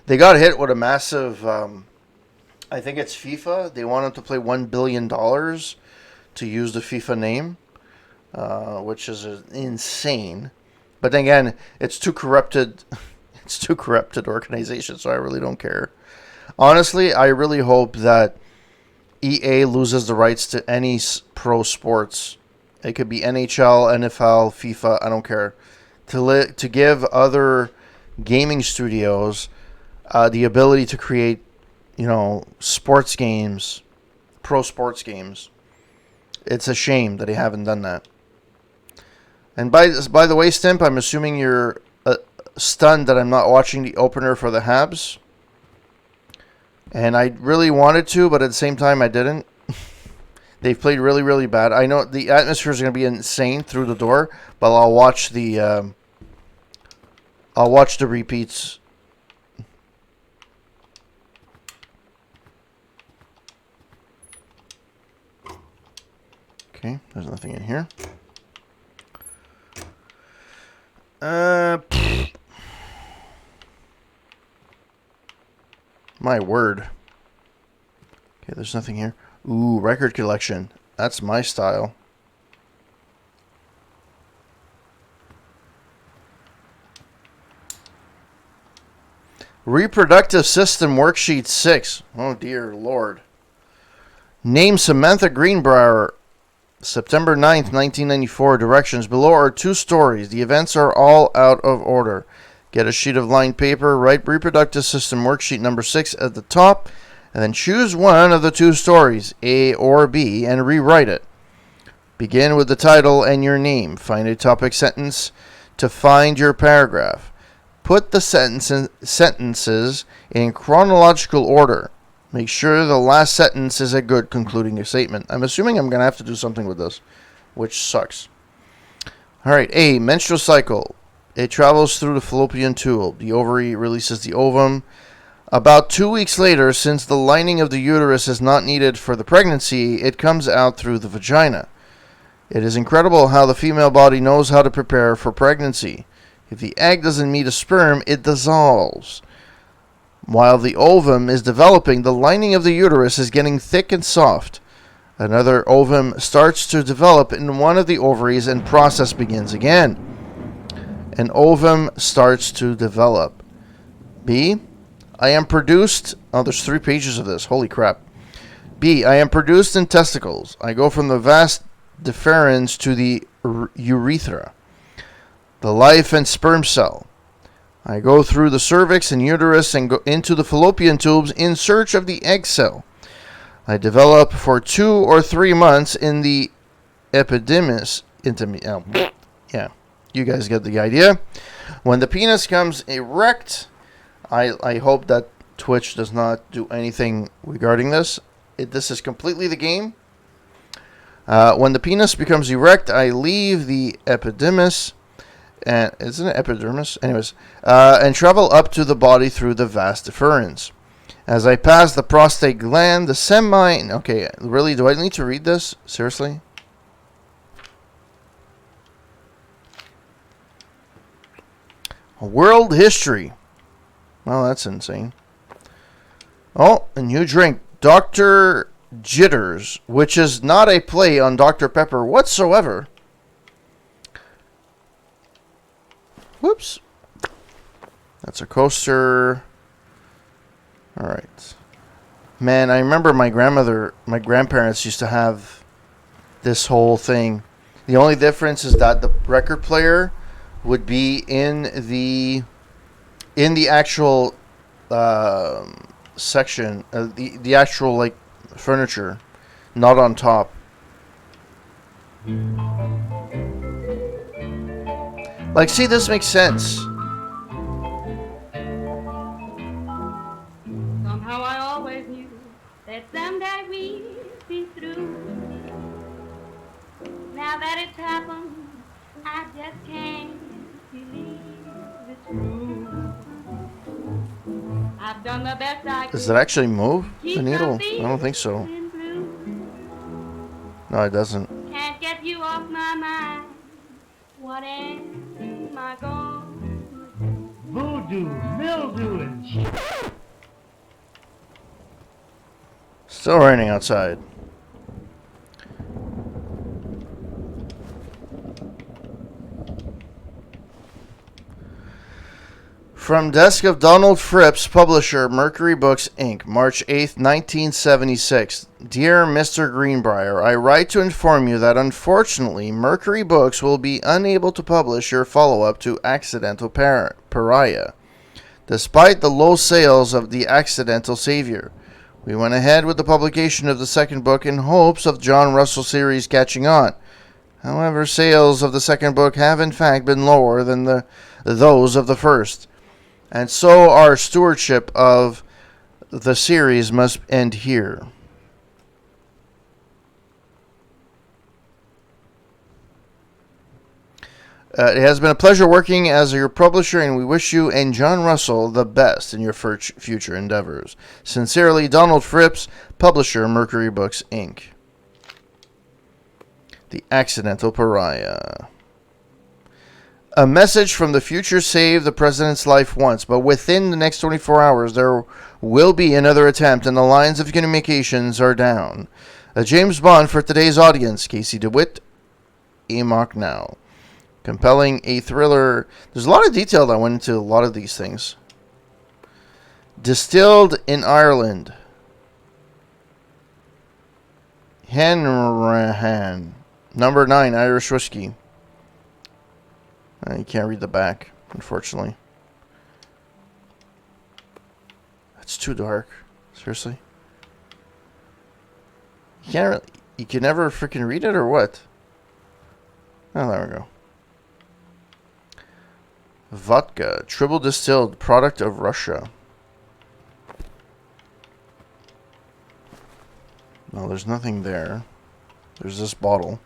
they got hit with a massive. I think it's FIFA. They wanted to play $1 billion to use the FIFA name. Which is insane, but then again, it's too corrupted. It's too corrupted organization, so I really don't care. Honestly, I really hope that EA loses the rights to any pro sports. It could be NHL, NFL, FIFA. I don't care. To give other gaming studios the ability to create, sports games, pro sports games. It's a shame that they haven't done that. And by the way, Stimp, I'm assuming you're stunned that I'm not watching the opener for the Habs. And I really wanted to, but at the same time, I didn't. They've played really, really bad. I know the atmosphere is going to be insane through the door, but I'll watch the repeats. Okay, there's nothing in here. My word. Okay, there's nothing here. Ooh, record collection. That's my style. Reproductive System Worksheet 6. Oh, dear Lord. Name Samantha Greenbrier. September 9th, 1994. Directions. Below are 2 stories. The events are all out of order. Get a sheet of lined paper. Write Reproductive System Worksheet number 6 at the top. And then choose one of the 2 stories, A or B, and rewrite it. Begin with the title and your name. Find a topic sentence to find your paragraph. Put the sentences in chronological order. Make sure the last sentence is a good concluding statement. I'm assuming I'm going to have to do something with this, which sucks. Alright, A. Menstrual cycle. It travels through the fallopian tube. The ovary releases the ovum. About 2 weeks later, since the lining of the uterus is not needed for the pregnancy, it comes out through the vagina. It is incredible how the female body knows how to prepare for pregnancy. If the egg doesn't meet a sperm, it dissolves. While the ovum is developing, the lining of the uterus is getting thick and soft. Another ovum starts to develop in one of the ovaries and process begins again. An ovum starts to develop. B. I am produced... Oh, there's 3 pages of this. Holy crap. B. I am produced in testicles. I go from the vas deferens to the urethra, the life and sperm cell. I go through the cervix and uterus and go into the fallopian tubes in search of the egg cell. I develop for 2 or 3 months in the epididymis. Yeah, you guys get the idea. When the penis comes erect, I hope that Twitch does not do anything regarding this. This is completely the game. When the penis becomes erect, I leave the epididymis. And isn't it epidermis? Anyways, and travel up to the body through the vas deferens. As I pass the prostate gland, the semi... Okay, really, do I need to read this? Seriously? World history. Well, that's insane. Oh, a new drink. Dr. Jitters, which is not a play on Dr. Pepper whatsoever. Whoops. That's a coaster. Alright. Man, I remember my grandparents used to have this whole thing. The only difference is that the record player would be in the actual section, the actual like furniture, not on top. Like, see, this makes sense. Somehow I always knew that someday we'd be through. Now that it's happened, I just can't believe it's true. I've done the best I could. Does it actually move the Keep needle? from I don't think so. feeling blue. No, it doesn't. Can't get you off my mind. What am I gonna do? Voodoo, mildew, and shit. Still raining outside. From desk of Donald Phipps, publisher, Mercury Books, Inc., March 8th, 1976. Dear Mr. Greenbrier, I write to inform you that unfortunately Mercury Books will be unable to publish your follow-up to Accidental Pariah, despite the low sales of The Accidental Savior. We went ahead with the publication of the second book in hopes of John Russell series catching on. However, sales of the second book have in fact been lower than those of the first. And so our stewardship of the series must end here. It has been a pleasure working as your publisher, and we wish you and John Russell the best in your future endeavors. Sincerely, Donald Phipps, publisher, Mercury Books, Inc. The Accidental Pariah. A message from the future saved the president's life once, but within the next 24 hours there will be another attempt and the lines of communications are down. A James Bond for today's audience. Casey DeWitt, Amok Now. Compelling, a thriller. There's a lot of detail that went into a lot of these things. Distilled in Ireland. Hanrahan. Number 9, Irish whiskey. You can't read the back, unfortunately. It's too dark. Seriously? You can't really, you can never freaking read it, or what? Oh, there we go. Vodka, triple distilled, product of Russia. No, there's nothing there. There's this bottle.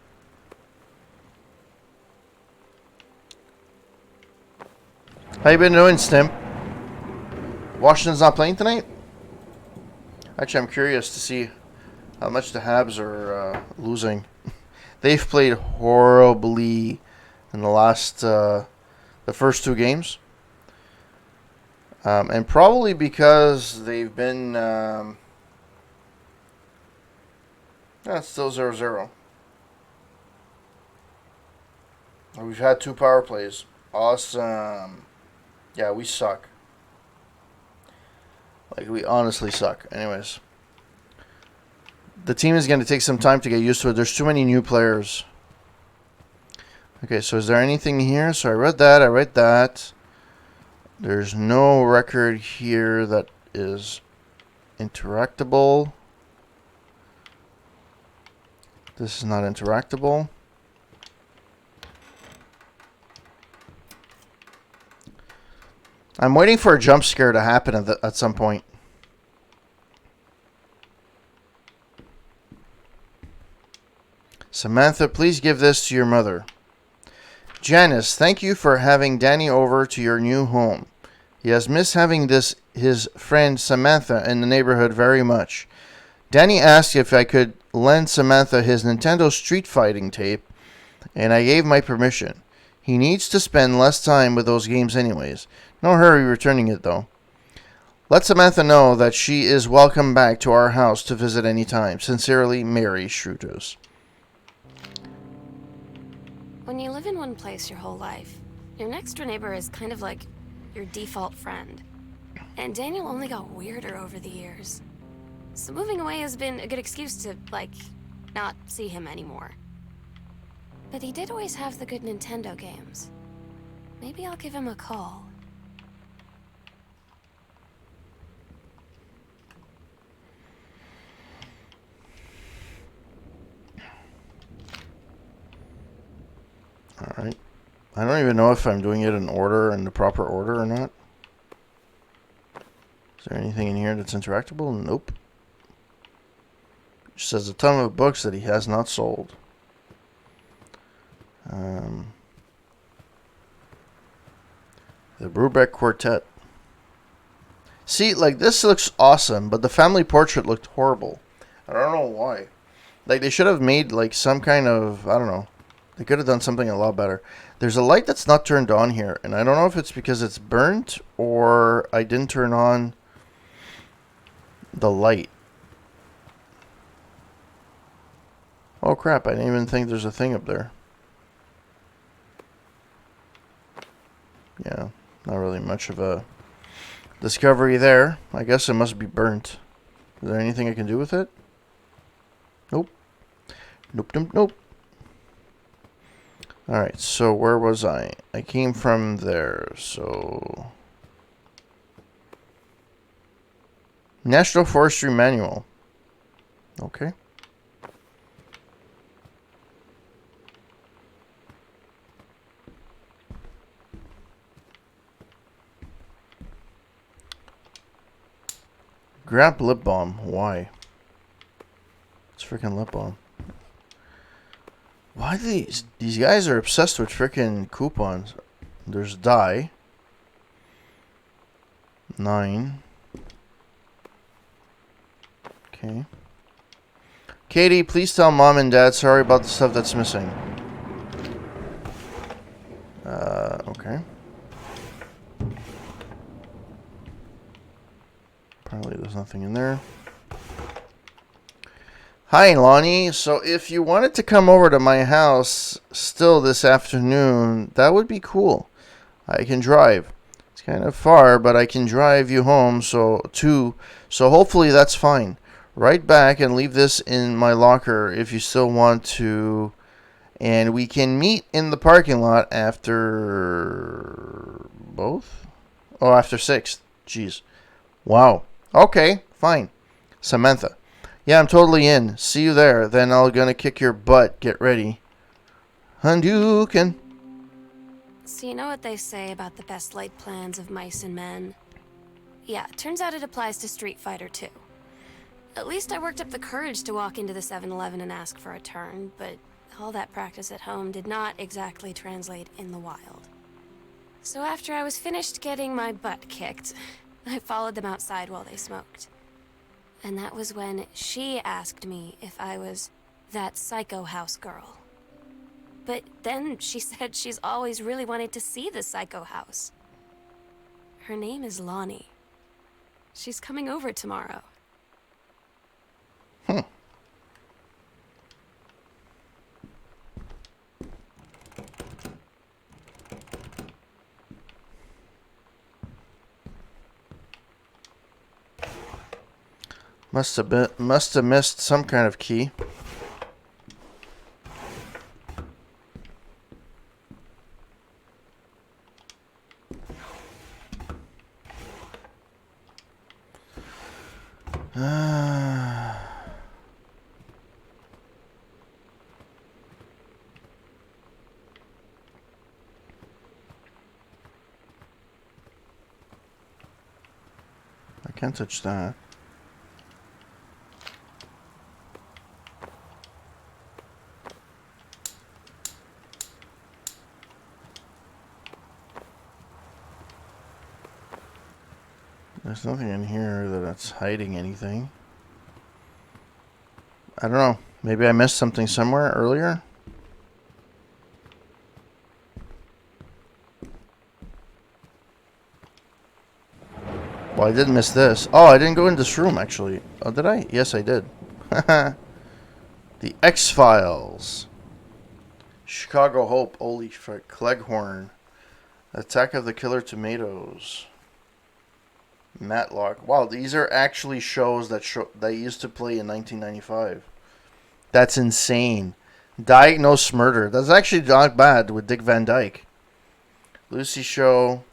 How you been doing, Stim? Washington's not playing tonight? Actually, I'm curious to see how much the Habs are losing. They've played horribly in the last, the first two games. And probably because they've been, it's still 0-0. We've had 2 power plays. Awesome. Yeah, we suck. Like, we honestly suck. Anyways. The team is going to take some time to get used to it. There's too many new players. Okay, so is there anything here? So I read that. I read that. There's no record here that is interactable. This is not interactable. I'm waiting for a jump scare to happen at some point. Samantha, please give this to your mother. Janice, thank you for having Danny over to your new home. He has missed having his friend Samantha in the neighborhood very much. Danny asked if I could lend Samantha his Nintendo Street Fighting tape, and I gave my permission. He needs to spend less time with those games anyways. No hurry returning it, though. Let Samantha know that she is welcome back to our house to visit any time. Sincerely, Mary Schroeters. When you live in one place your whole life, your next door neighbor is kind of like your default friend. And Daniel only got weirder over the years. So moving away has been a good excuse to, like, not see him anymore. But he did always have the good Nintendo games. Maybe I'll give him a call. Alright. I don't even know if I'm doing it in order, in the proper order or not. Is there anything in here that's interactable? Nope. Just says a ton of books that he has not sold. The Brubeck Quartet. See, like, this looks awesome, but the family portrait looked horrible. I don't know why. Like, they should have made, like, some kind of, I don't know. They could have done something a lot better. There's a light that's not turned on here, and I don't know if it's because it's burnt or I didn't turn on the light. Oh crap, I didn't even think there's a thing up there. Yeah, not really much of a discovery there. I guess it must be burnt. Is there anything I can do with it? Nope. Nope, nope, nope. Alright, so where was I? I came from there, so... National Forestry Manual. Okay. Grab lip balm. Why? It's freaking lip balm. Why do these guys are obsessed with freaking coupons? There's dye. 9. Okay. Katie, please tell mom and dad sorry about the stuff that's missing. Okay. Apparently there's nothing in there. Hi, Lonnie. So if you wanted to come over to my house still this afternoon, that would be cool. I can drive. It's kind of far, but I can drive you home, so hopefully that's fine. Right back and leave this in my locker if you still want to, and we can meet in the parking lot after both? Oh, after 6. Jeez. Wow. Okay, fine. Samantha. Yeah, I'm totally in. See you there. Then I'm gonna kick your butt. Get ready. Hadouken. So you know what they say about the best laid plans of mice and men? Yeah, turns out it applies to Street Fighter too. At least I worked up the courage to walk into the 7-Eleven and ask for a turn, but all that practice at home did not exactly translate in the wild. So after I was finished getting my butt kicked, I followed them outside while they smoked. And that was when she asked me if I was that psycho house girl. But then she said she's always really wanted to see the psycho house. Her name is Lonnie. She's coming over tomorrow. Must have missed some kind of key. I can't touch that. There's nothing in here that's hiding anything. I don't know. Maybe I missed something somewhere earlier. Well, I did miss this. Oh, I didn't go in this room, actually. Oh, did I? Yes, I did. The X-Files. Chicago Hope. Holy frick. Cleghorn. Attack of the Killer Tomatoes. Matlock. Wow, these are actually shows that used to play in 1995. That's insane. Diagnosed Murder. That's actually not bad with Dick Van Dyke. Lucy Show.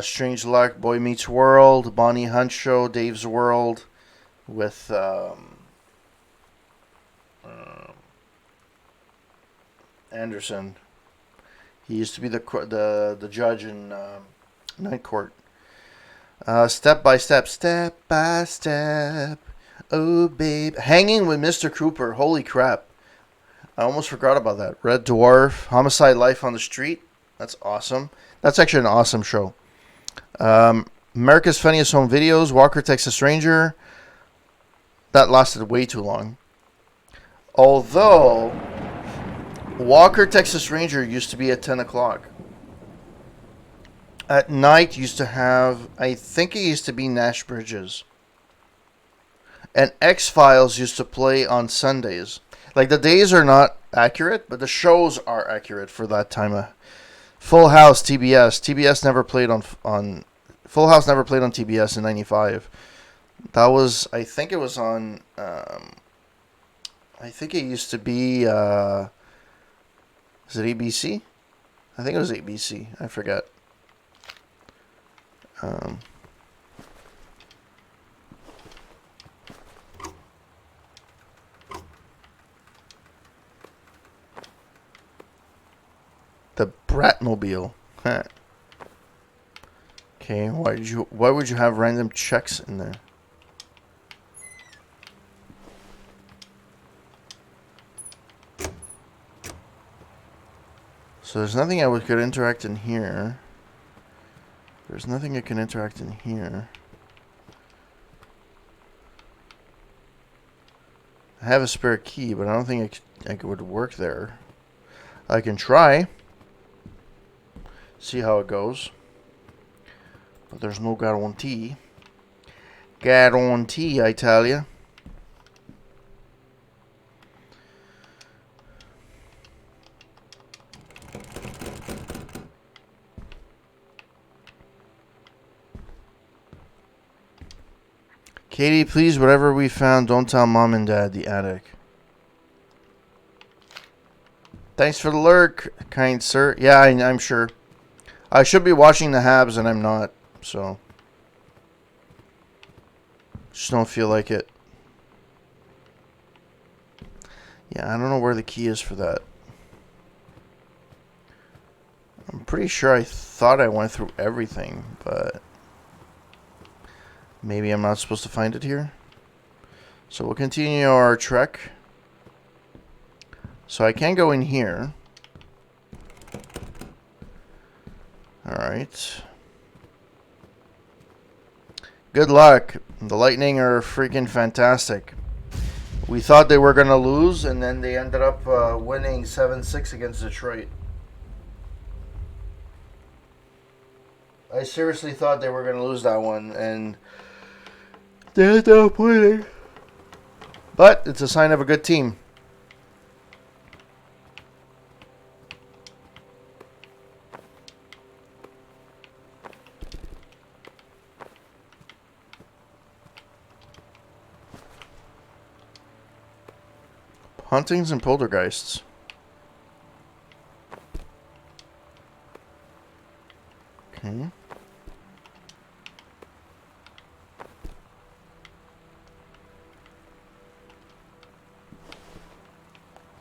Strange Luck. Boy Meets World. Bonnie Hunt Show. Dave's World. With Anderson. He used to be the judge in Night Court. Step by step, step by step. Oh, babe. Hanging with Mr. Cooper. Holy crap. I almost forgot about that. Red Dwarf. Homicide Life on the Street. That's awesome. That's actually an awesome show. America's Funniest Home Videos. Walker, Texas Ranger. That lasted way too long. Although, Walker, Texas Ranger used to be at 10 o'clock. At night, used to have, I think it used to be Nash Bridges. And X-Files used to play on Sundays. Like, the days are not accurate, but the shows are accurate for that time. Full House, TBS. TBS never played on Full House never played on TBS in 95. That was, I think it was on, I think it used to be, is it ABC? I think it was ABC. I forget. The Bratmobile. Huh. Okay, why would you have random checks in there? So there's nothing I could interact in here. There's nothing I can interact in here. I have a spare key, but I don't think I would work there. I can try. See how it goes. But there's no guarantee. Guarantee, I tell ya. Katie, please, whatever we found, don't tell Mom and Dad. The attic. Thanks for the lurk, kind sir. Yeah, I'm sure. I should be watching the Habs, and I'm not. So. Just don't feel like it. Yeah, I don't know where the key is for that. I'm pretty sure I thought I went through everything, but maybe I'm not supposed to find it here. So we'll continue our trek. So I can go in here. Alright. Good luck. The Lightning are freaking fantastic. We thought they were going to lose, and then they ended up winning 7-6 against Detroit. I seriously thought they were going to lose that one, and they ended up winning. But it's a sign of a good team. Hauntings and poltergeists. Okay.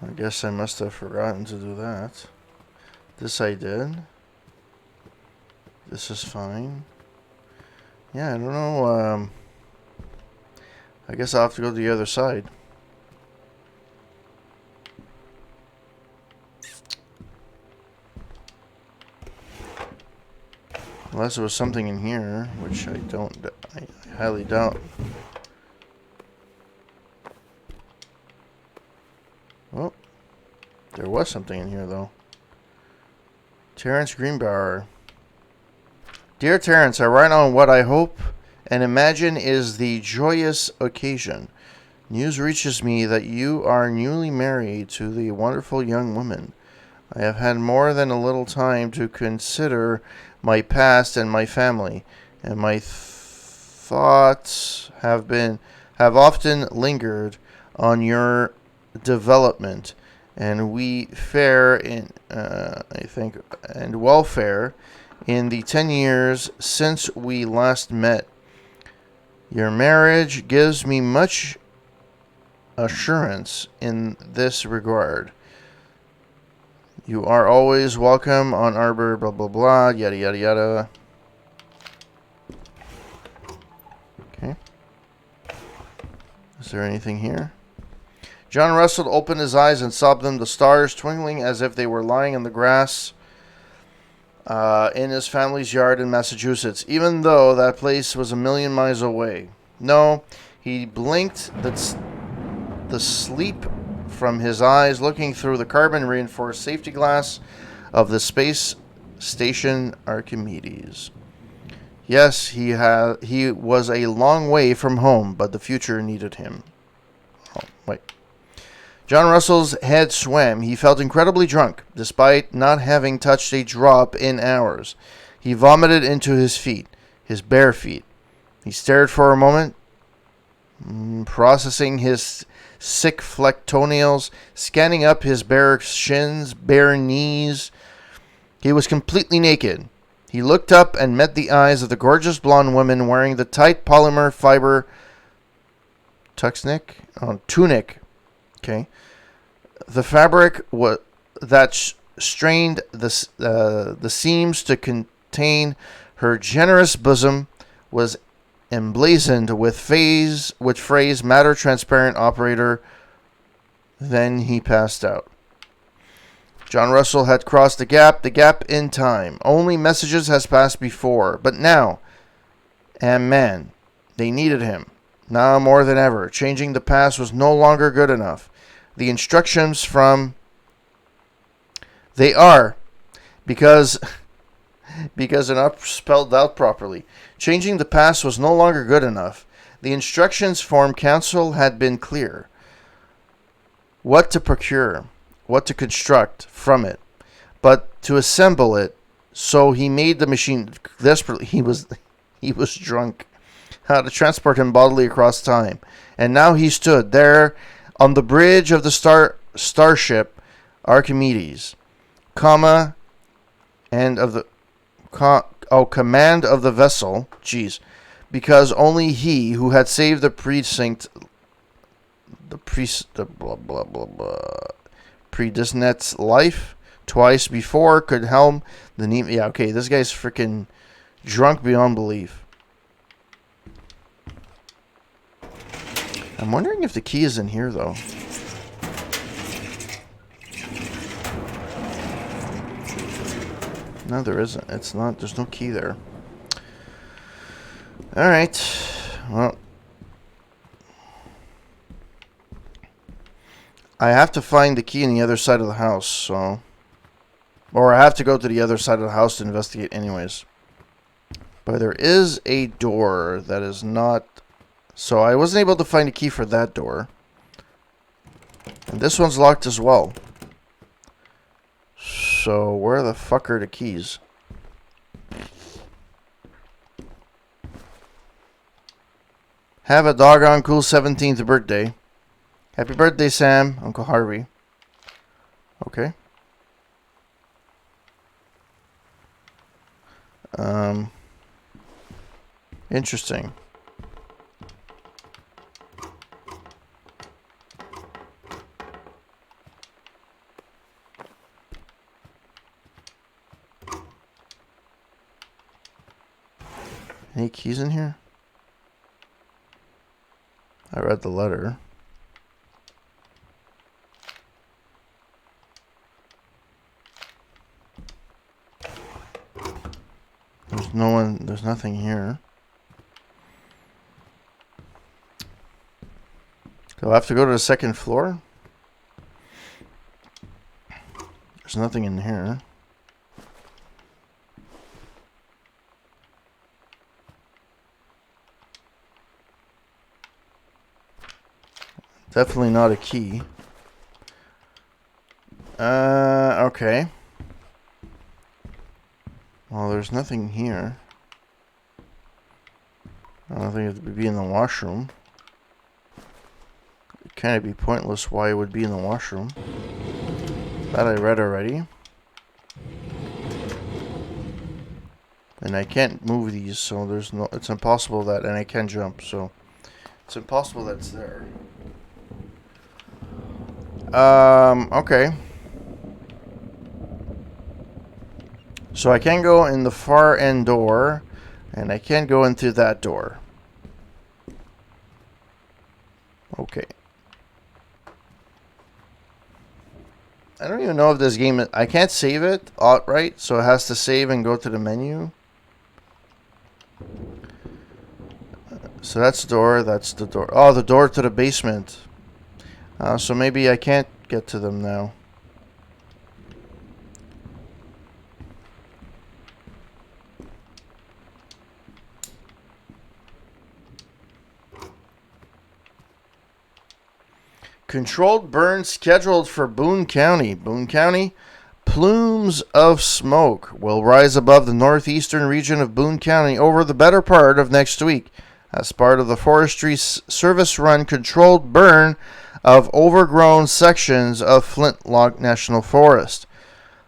I guess I must have forgotten to do that. This I did. This is fine. Yeah, I don't know. I guess I'll have to go to the other side. Unless there was something in here, which I highly doubt. Well, there was something in here, though. Terrence Greenbauer. Dear Terrence, I write on what I hope and imagine is the joyous occasion. News reaches me that you are newly married to the wonderful young woman. I have had more than a little time to consider my past and my family, and my thoughts have often lingered on your development and welfare in the 10 years since we last met. Your marriage gives me much assurance in this regard. You are always welcome on Arbor, blah, blah, blah, yada, yada, yada. Okay. Is there anything here? John Russell opened his eyes and saw them, the stars twinkling as if they were lying in the grass in his family's yard in Massachusetts, even though that place was a million miles away. No, he blinked the sleep from his eyes, looking through the carbon-reinforced safety glass of the space station Archimedes. Yes, he was a long way from home, but the future needed him. Oh, wait. John Russell's head swam. He felt incredibly drunk, despite not having touched a drop in hours. He vomited into his feet, his bare feet. He stared for a moment, processing his sick flecked toenails, scanning up his bare shins, bare knees. He was completely naked. He looked up and met the eyes of the gorgeous blonde woman wearing the tight polymer fiber tunic. Okay. The fabric that strained the seams to contain her generous bosom was emblazoned with phrase matter transparent operator. Then he passed out. John Russell had crossed the gap in time. Only messages has passed before, but now, and man, they needed him. Now more than ever, changing the past was no longer good enough. The instructions from because they're not spelled out properly. Changing the past was no longer good enough. The instructions from council had been clear. What to procure, what to construct from it, but to assemble it. So he made the machine desperately. He was drunk. How to transport him bodily across time, and now he stood there on the bridge of the starship Archimedes, and of the command of the vessel. Because only he who had saved the predestined's life twice before could helm the name. Yeah, okay, this guy's freaking drunk beyond belief. I'm wondering if the key is in here, though. No, there isn't. It's not. There's no key there. Alright. Well. I have to find the key on the other side of the house, so... Or I have to go to the other side of the house to investigate anyways. But there is a door that is not... So I wasn't able to find a key for that door. And this one's locked as well. So where the fuck are the keys? Have a doggone cool 17th birthday. Happy birthday, Sam. Uncle Harvey. Okay. Interesting. Any keys in here? I read the letter. There's no one, there's nothing here. Do I have to go to the second floor? There's nothing in here. Definitely not a key. Okay. Well, there's nothing here. I don't think it would be in the washroom. It kind be pointless why it would be in the washroom. That I read already. And I can't move these, so there's no... It's impossible that... And I can't jump, so... It's impossible that it's there. Okay. So I can go in the far end door, and I can go into that door. Okay. I don't even know if this game... I can't save it outright, so it has to save and go to the menu. So that's the door, that's the door. Oh, the door to the basement. So maybe I can't get to them now. Controlled burn scheduled for Boone County. Boone County, plumes of smoke will rise above the northeastern region of Boone County over the better part of next week as part of the Forestry Service run controlled burn of overgrown sections of Flintlock National Forest.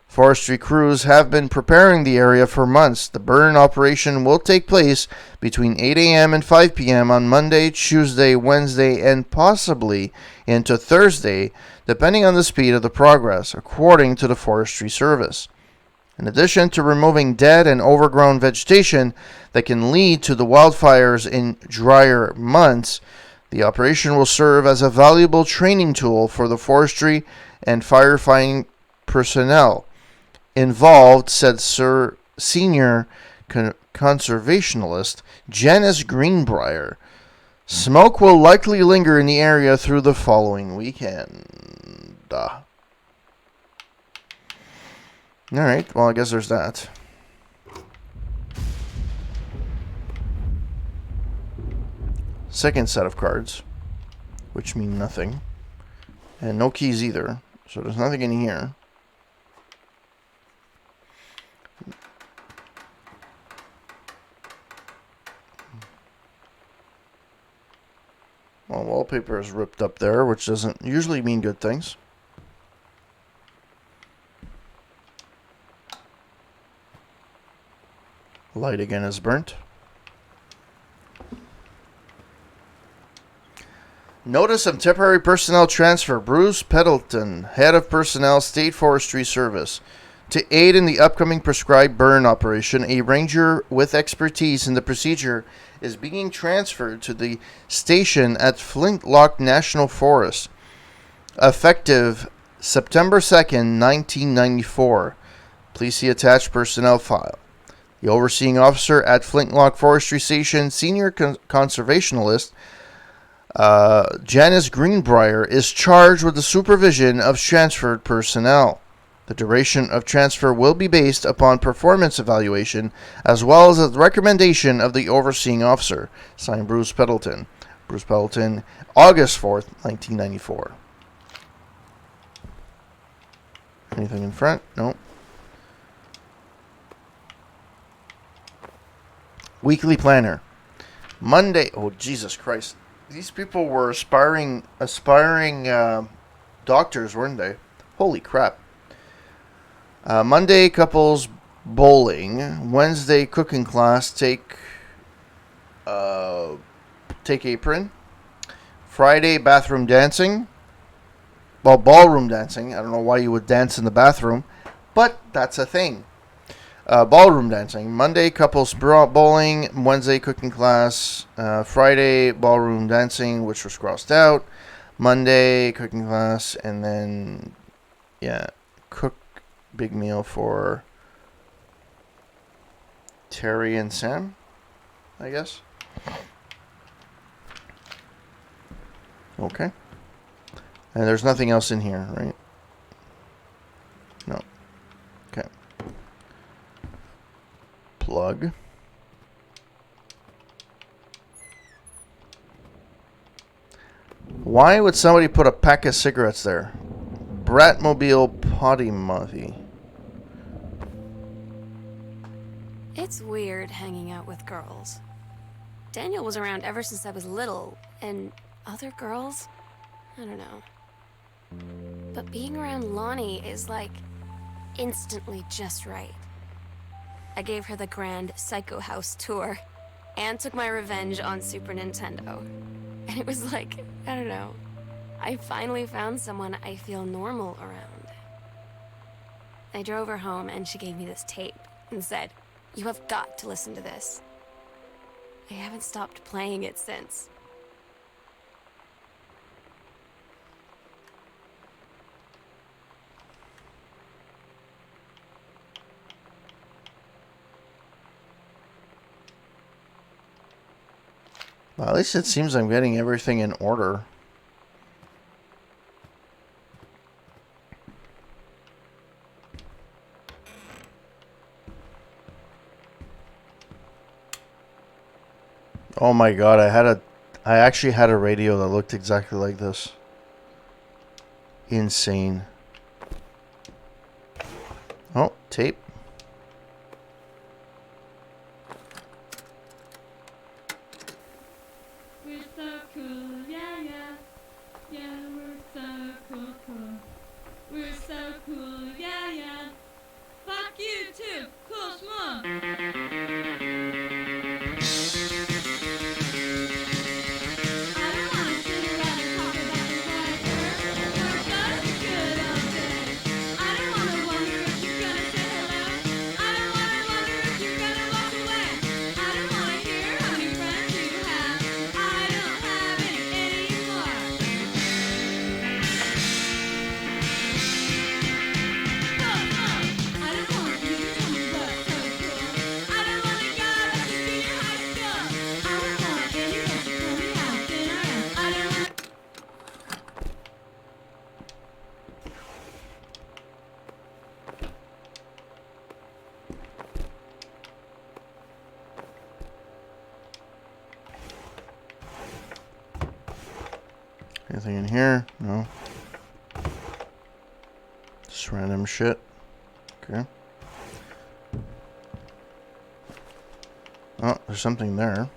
Forestry crews have been preparing the area for months. The burn operation will take place between 8 a.m. and 5 p.m. on Monday, Tuesday, Wednesday, and possibly into Thursday, depending on the speed of the progress, according to the Forestry Service. In addition to removing dead and overgrown vegetation that can lead to the wildfires in drier months, the operation will serve as a valuable training tool for the forestry and firefighting personnel involved, said senior conservationist Janice Greenbrier. Smoke will likely linger in the area through the following weekend. Alright, well, I guess there's that. Second set of cards, which mean nothing. And no keys either, so there's nothing in here. Well, wallpaper is ripped up there, which doesn't usually mean good things. Light again is burnt. Notice of temporary personnel transfer. Bruce Pendleton, head of personnel, State Forestry Service. To aid in the upcoming prescribed burn operation, a ranger with expertise in the procedure is being transferred to the station at Flintlock National Forest, effective September 2nd, 1994. Please see attached personnel file. The overseeing officer at Flintlock Forestry Station, senior conservationalist Janice Greenbrier, is charged with the supervision of transferred personnel. The duration of transfer will be based upon performance evaluation as well as the recommendation of the overseeing officer. Signed, Bruce Pendleton. Bruce Pendleton, August 4th, 1994. Anything in front? No. Weekly planner. Monday. Oh, Jesus Christ. These people were aspiring doctors, weren't they? Holy crap. Monday, couples bowling. Wednesday, cooking class. Take apron. Friday, bathroom dancing. Well, ballroom dancing. I don't know why you would dance in the bathroom, but that's a thing. Ballroom dancing. Monday, couples bowling. Wednesday, cooking class. Friday, ballroom dancing, which was crossed out. Monday, cooking class, and then, yeah, cook big meal for Terry and Sam, I guess. Okay. And there's nothing else in here, right? No. Okay. Plug. Why would somebody put a pack of cigarettes there? Bratmobile Potty Muffy. It's weird hanging out with girls. Daniel was around ever since I was little, and other girls? I don't know. But being around Lonnie is like instantly just right. I gave her the grand Psycho House tour and took my revenge on Super Nintendo. And it was like, I don't know, I finally found someone I feel normal around. I drove her home and she gave me this tape and said, "You have got to listen to this." I haven't stopped playing it since. Well, at least it seems I'm getting everything in order. Oh my god, I actually had a radio that looked exactly like this. Insane. Oh, tape. We're so cool, yeah, yeah. Yeah, we're so cool, cool. We're so cool, yeah, yeah. Fuck you too, cool schmuck. I don't wanna sit around and talk about the boys' work. Work does a good all day. I don't wanna wonder if you're gonna say hello. I don't wanna wonder if you're gonna walk away. I don't wanna hear how many friends you have. I don't have any anymore. I don't want you to tell me what's so cool. I don't wanna go back to senior high school. I don't want anyone to tell me how thin I am. I don't want. Anything in here? No. Just random shit. Okay. Oh, there's something there.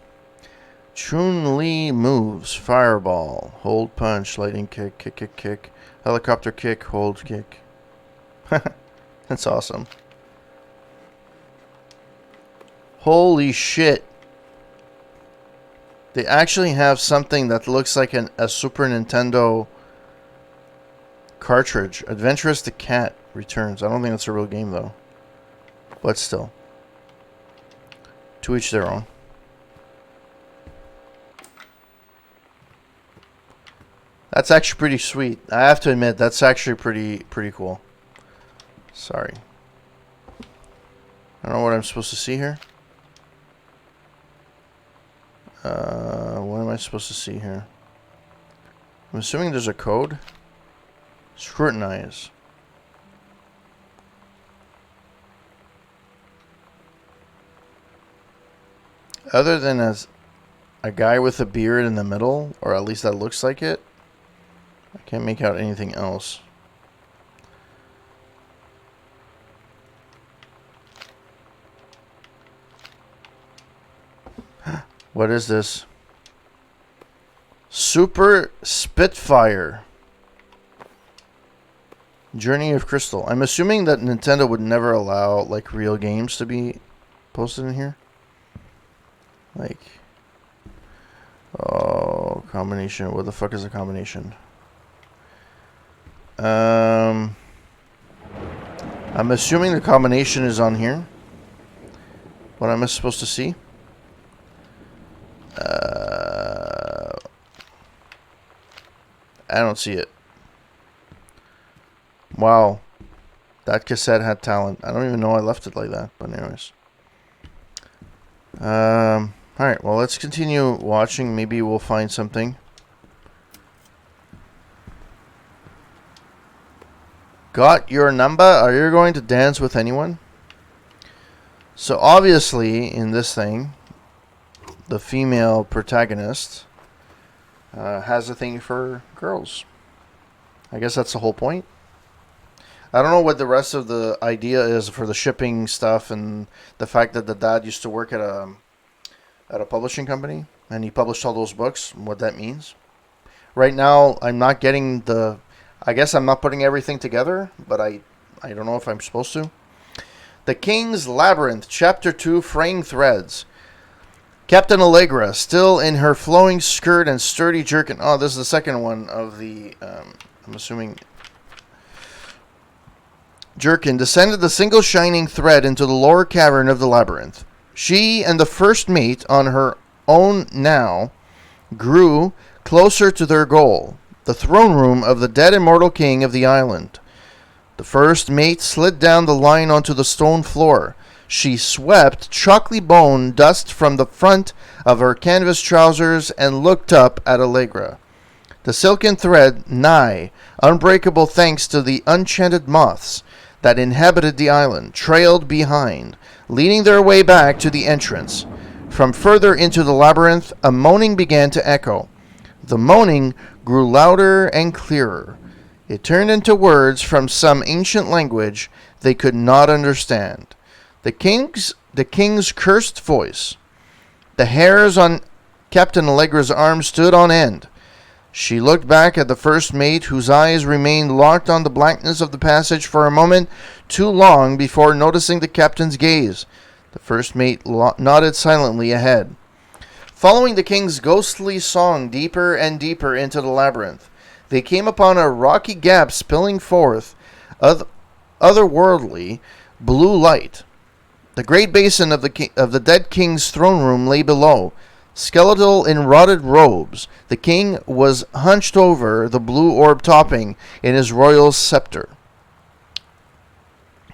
Chun-Li moves. Fireball. Hold punch. Lightning kick. Kick, kick, kick. Helicopter kick. Hold kick. That's awesome. Holy shit. They actually have something that looks like a Super Nintendo cartridge. Adventurous the Cat returns. I don't think that's a real game though. But still. To each their own. That's actually pretty sweet. I have to admit, that's actually pretty cool. Sorry. I don't know what I'm supposed to see here. What am I supposed to see here? I'm assuming there's a code. Scrutinize. Other than as a guy with a beard in the middle, or at least that looks like it, I can't make out anything else. What is this? Super Spitfire. Journey of Crystal. I'm assuming that Nintendo would never allow like real games to be posted in here. Like, oh, combination. What the fuck is a combination? I'm assuming the combination is on here. What am I supposed to see? I don't see it. Wow. That cassette had talent. I don't even know I left it like that. But anyways. Alright, well, let's continue watching. Maybe we'll find something. Got your number? Are you going to dance with anyone? So obviously, in this thing, the female protagonist has a thing for girls. I guess that's the whole point. I don't know what the rest of the idea is for the shipping stuff and the fact that the dad used to work at a publishing company and he published all those books, what that means. Right now, I'm not getting the... I guess I'm not putting everything together, but I don't know if I'm supposed to. The King's Labyrinth, Chapter 2, Fraying Threads. Captain Allegra, still in her flowing skirt and sturdy jerkin. Oh, this is the second one of the, I'm assuming, jerkin, descended the single shining thread into the lower cavern of the labyrinth. She and the first mate, on her own now, grew closer to their goal, the throne room of the dead immortal king of the island. The first mate slid down the line onto the stone floor. She swept chalky bone dust from the front of her canvas trousers and looked up at Allegra. The silken thread, nigh unbreakable thanks to the enchanted moths that inhabited the island, trailed behind, leading their way back to the entrance. From further into the labyrinth, a moaning began to echo. The moaning grew louder and clearer. It turned into words from some ancient language they could not understand. The king's cursed voice. The hairs on Captain Allegra's arm stood on end. She looked back at the first mate, whose eyes remained locked on the blackness of the passage for a moment too long before noticing the captain's gaze. The first mate nodded silently ahead. Following the king's ghostly song deeper and deeper into the labyrinth, they came upon a rocky gap spilling forth otherworldly blue light. The great basin of the dead king's throne room lay below. Skeletal in rotted robes, the king was hunched over the blue orb topping in his royal scepter.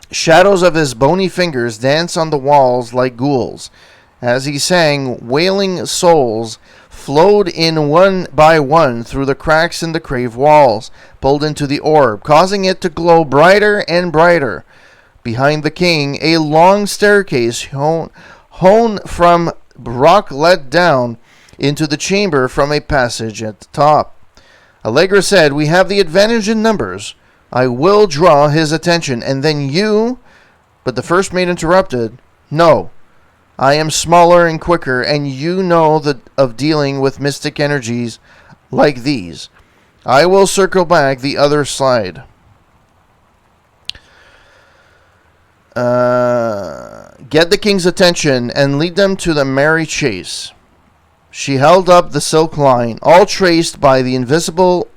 Shadows of his bony fingers danced on the walls like ghouls. As he sang, wailing souls flowed in one by one through the cracks in the cave walls, pulled into the orb, causing it to glow brighter and brighter. Behind the king, a long staircase hewn from rock led down into the chamber from a passage at the top. Allegra said, "We have the advantage in numbers. I will draw his attention, and then you..." But the first mate interrupted. "No. I am smaller and quicker, and you know of dealing with mystic energies like these. I will circle back the other side." Get the king's attention and lead them to the merry chase. She held up the silk line, all traced by the invincible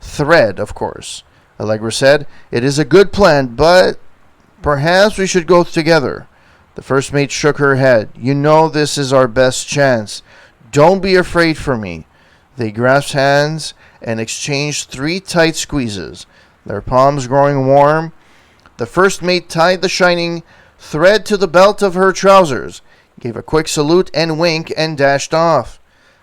thread, of course. Allegra said, "It is a good plan, but perhaps we should go together." The first mate shook her head. "You know this is our best chance. Don't be afraid for me." They grasped hands and exchanged 3 tight squeezes, their palms growing warm The first mate tied the shining thread to the belt of her trousers, gave a quick salute and wink, and dashed off.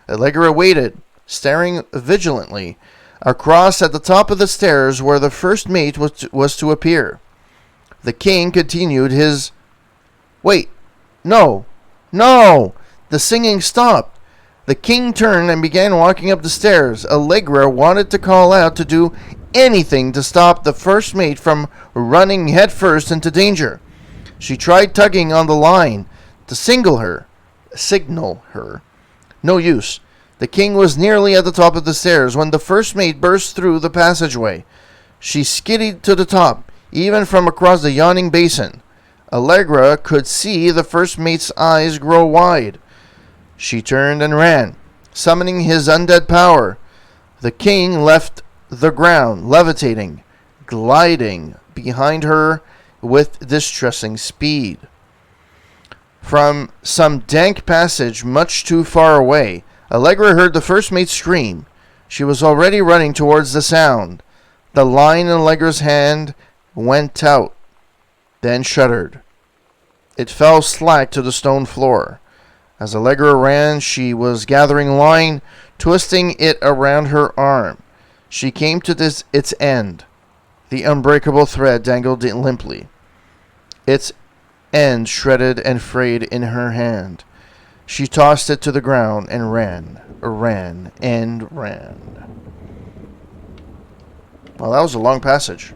Allegra waited, staring vigilantly, across at the top of the stairs where the first mate was to appear. The king continued his... Wait. No. No! The singing stopped. The king turned and began walking up the stairs. Allegra wanted to call out to do anything to stop the first mate from running headfirst into danger. She tried tugging on the line to signal her. No use. The king was nearly at the top of the stairs when the first mate burst through the passageway. She skidded to the top, even from across the yawning basin. Allegra could see the first mate's eyes grow wide. She turned and ran, summoning his undead power. The king left the ground, levitating, gliding behind her with distressing speed. From some dank passage much too far away, Allegra heard the first mate scream. She was already running towards the sound. The line in Allegra's hand went out, then shuddered. It fell slack to the stone floor. As Allegra ran, she was gathering line, twisting it around her arm. She came to its end. The unbreakable thread dangled limply, its end shredded and frayed in her hand. She tossed it to the ground and ran. Well, that was a long passage.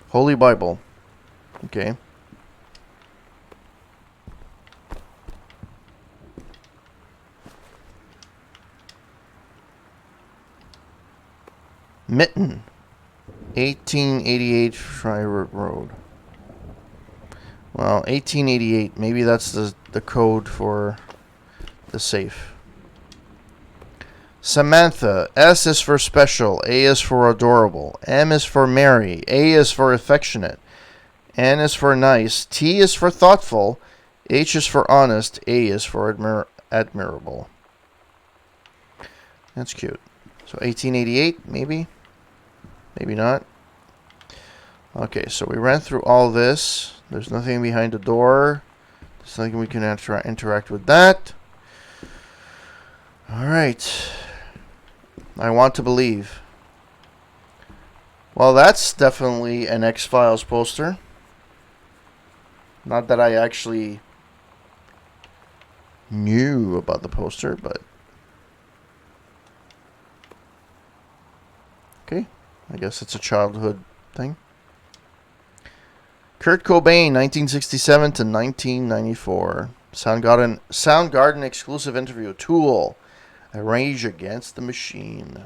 Holy Bible. Okay. Mitten. 1888 Friar Road. Well, 1888. Maybe that's the code for the safe. Samantha. S is for special. A is for adorable. M is for merry. A is for affectionate. N is for nice. T is for thoughtful. H is for honest. A is for admirable. That's cute. So 1888, maybe? Maybe not. Okay, so we ran through all this. There's nothing behind the door. There's nothing we can interact with that. Alright. I want to believe. Well, that's definitely an X-Files poster. Not that I actually knew about the poster, but... Okay, I guess it's a childhood thing. Kurt Cobain, 1967 to 1994. Soundgarden exclusive interview. Tool. A Rage Against the Machine.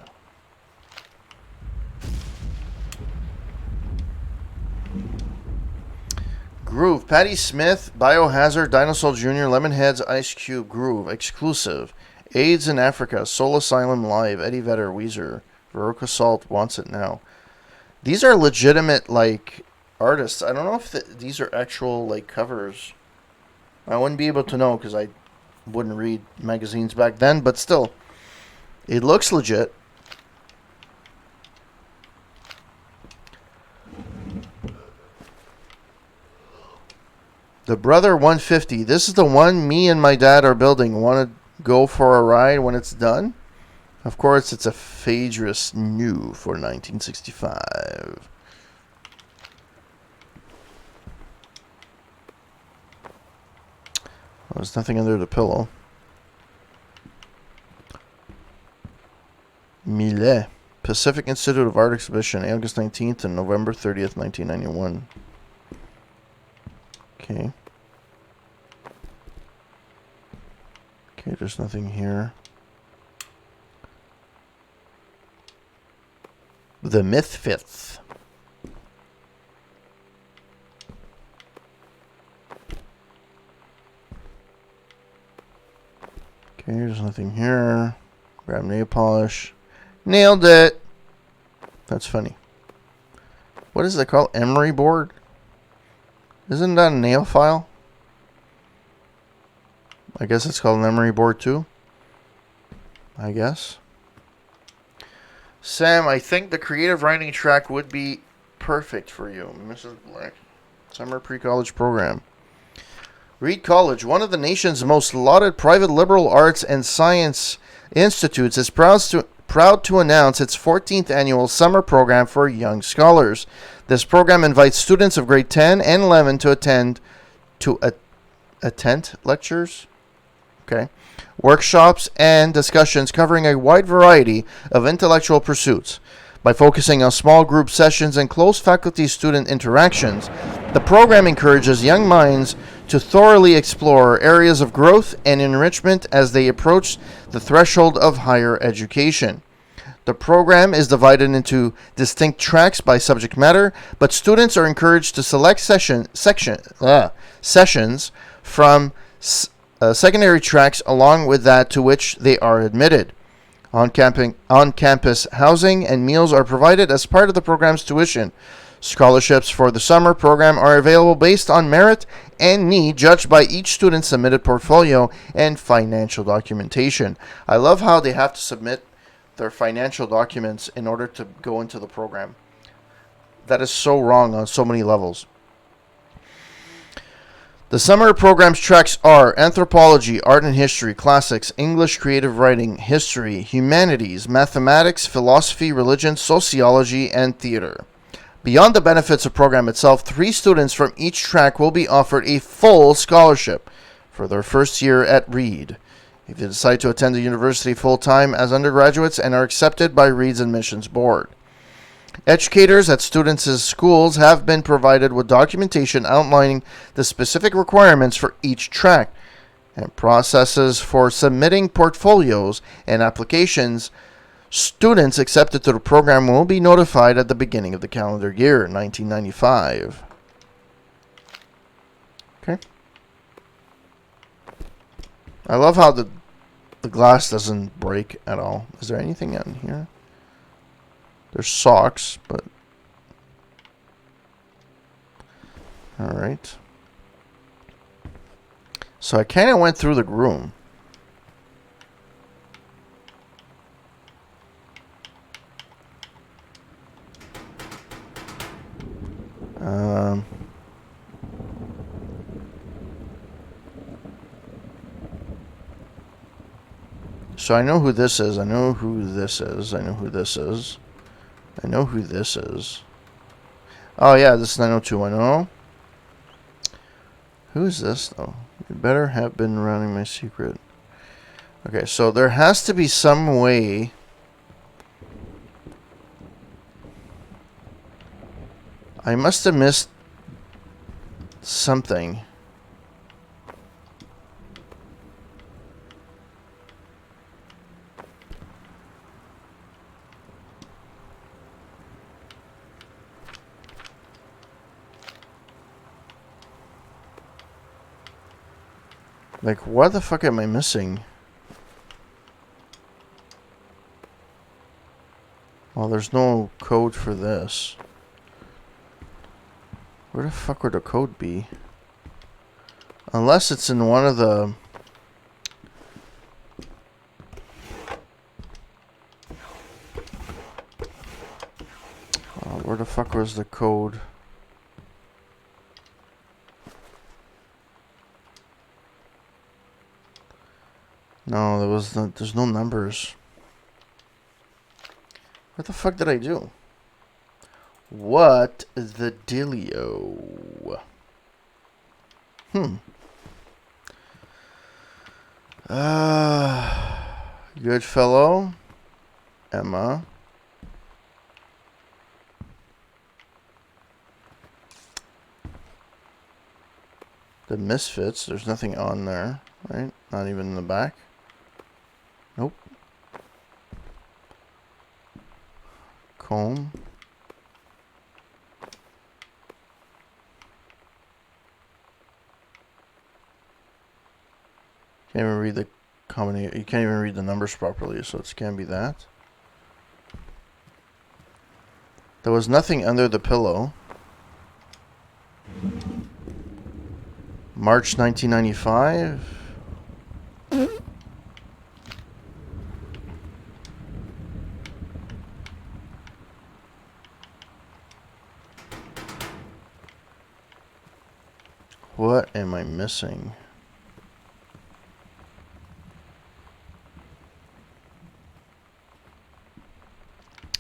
Groove. Patti Smith, Biohazard, Dinosaur Jr., Lemonheads, Ice Cube, Groove. Exclusive. AIDS in Africa, Soul Asylum Live, Eddie Vedder, Weezer, Veruca Salt, Wants It Now. These are legitimate, like, artists. I don't know if these are actual, like, covers. I wouldn't be able to know because I wouldn't read magazines back then, but still, it looks legit. The Brother 150. This is the one me and my dad are building. Want to go for a ride when it's done? Of course, it's a Phaedrus new for 1965. There's nothing under the pillow. Millet. Pacific Institute of Art exhibition, August 19th and November 30th, 1991. Okay. Okay, there's nothing here. The Mythfifth. Okay, there's nothing here. Grab nail polish. Nailed it! That's funny. What is it called? Emery board? Isn't that a nail file? I guess it's called an emery board too. I guess. Sam, I think the creative writing track would be perfect for you, Mrs. Black. Summer pre-college program. Reed College, one of the nation's most lauded private liberal arts and science institutes, is proud to announce its 14th annual summer program for young scholars. This program invites students of grade 10 and 11 to attend lectures, workshops, and discussions covering a wide variety of intellectual pursuits. By focusing on small group sessions and close faculty-student interactions, the program encourages young minds to thoroughly explore areas of growth and enrichment as they approach the threshold of higher education. The program is divided into distinct tracks by subject matter, but students are encouraged to select sessions from secondary tracks along with that to which they are admitted. On-campus housing and meals are provided as part of the program's tuition. Scholarships for the summer program are available based on merit and need, judged by each student's submitted portfolio and financial documentation. I love how they have to submit their financial documents in order to go into the program. That is so wrong on so many levels. The summer program's tracks are anthropology, art and history, classics, English creative writing, history, humanities, mathematics, philosophy, religion, sociology, and theater. Beyond the benefits of the program itself, 3 students from each track will be offered a full scholarship for their first year at Reed, if they decide to attend the university full-time as undergraduates and are accepted by Reed's admissions board. Educators at students' schools have been provided with documentation outlining the specific requirements for each track and processes for submitting portfolios and applications. Students accepted to the program will be notified at the beginning of the calendar year, 1995. Okay. I love how the glass doesn't break at all. Is there anything in here? There's socks, but... Alright. So I kind of went through the room. So I know who this is. I know who this is. I know who this is. I know who this is. Oh yeah, this is 90210. Who is this though? You better have been running my secret. Okay, so there has to be some way. I must have missed something. Like, what the fuck am I missing? Well, there's no code for this. Where the fuck would the code be? Unless it's in one of the... where the fuck was the code? No, there's no numbers. What the fuck did I do? What the dealio? Goodfellow. Emma. The Misfits. There's nothing on there, right? Not even in the back. Nope. Comb. Can't even read the combination. You can't even read the numbers properly, so it can't be that. There was nothing under the pillow. March 1995. What am I missing?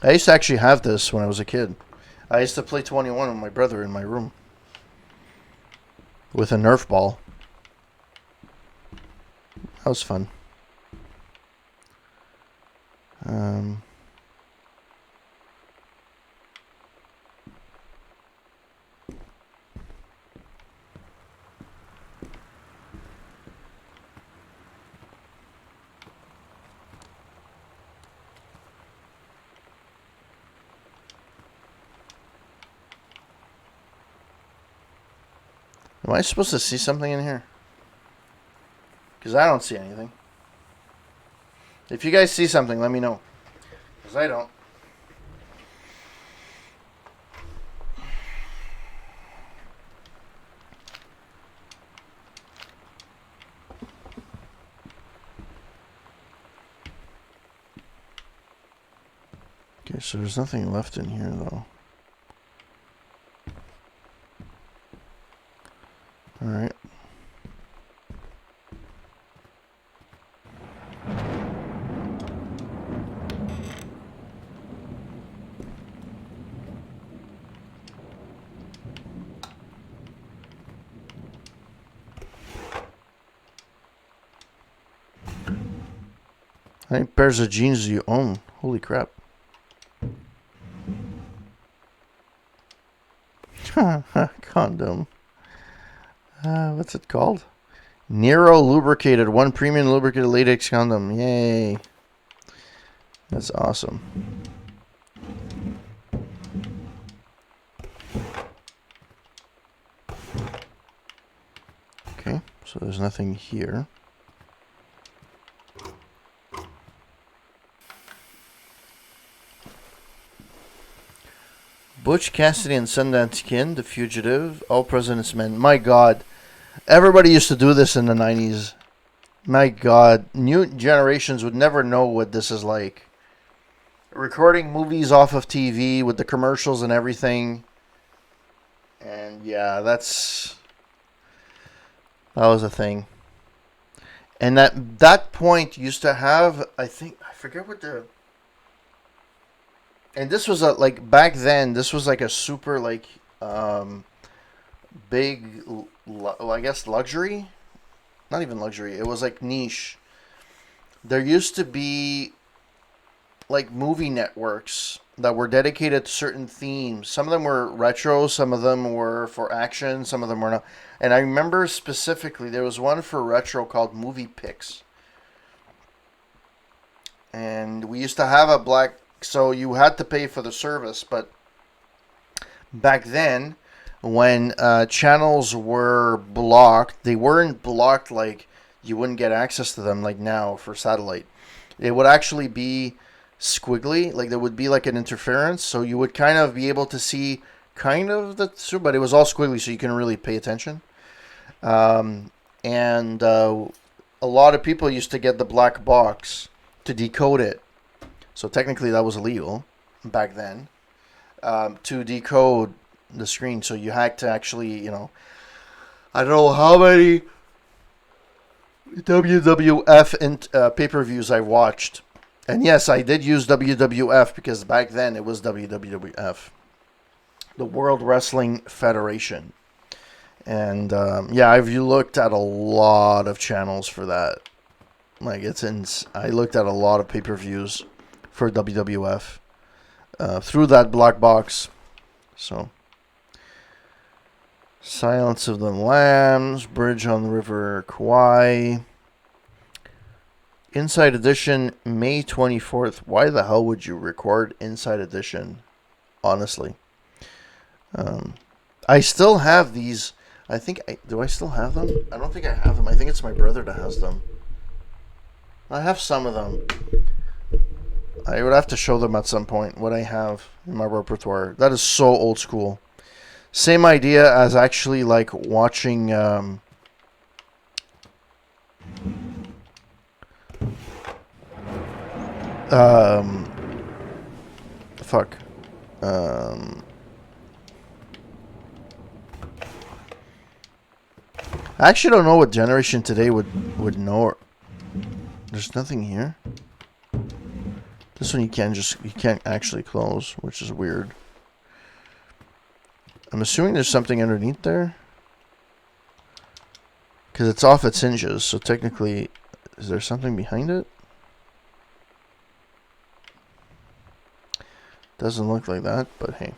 I used to actually have this when I was a kid. I used to play 21 with my brother in my room. With a Nerf ball. That was fun. Am I supposed to see something in here? Because I don't see anything. If you guys see something, let me know. Because I don't. Okay, so there's nothing left in here, though. Alright. How many pairs of jeans do you own? Holy crap. Condom. What's it called? Nero lubricated. One premium lubricated latex condom. Yay. That's awesome. Okay, so there's nothing here. Butch Cassidy and Sundance Kid, The Fugitive, All President's Men. My God. Everybody used to do this in the 90s. My God. New generations would never know what this is like. Recording movies off of TV with the commercials and everything. And yeah, that was a thing. And that point used to have, I forget what the... And this was like back then. This was like a super big, I guess luxury. Not even luxury. It was like niche. There used to be like movie networks that were dedicated to certain themes. Some of them were retro. Some of them were for action. Some of them were not. And I remember specifically there was one for retro called Movie Picks. And we used to have a black. So you had to pay for the service, but back then, when channels were blocked, they weren't blocked like you wouldn't get access to them like now for satellite. It would actually be squiggly, like there would be like an interference, so you would kind of be able to see kind of but it was all squiggly, so you couldn't really pay attention. And a lot of people used to get the black box to decode it. So technically that was illegal back then, to decode the screen. So you had to actually, I don't know how many WWF pay-per-views I watched. And yes, I did use WWF because back then it was WWF, the World Wrestling Federation. And yeah, I've looked at a lot of channels for that. Like I looked at a lot of pay-per-views for WWF through that black box. So Silence of the Lambs, Bridge on the River Kwai, Inside Edition, May 24th. Why the hell would you record Inside Edition? Honestly, I still have these. Do I still have them? I don't think I have them. I think it's my brother that has them. I have some of them. I would have to show them at some point what I have in my repertoire. That is so old school. Same idea as actually like watching fuck. I actually don't know what generation today would know. There's nothing here. This one you can't actually close, which is weird. I'm assuming there's something underneath there. Because it's off its hinges, so technically, is there something behind it? Doesn't look like that, but hey.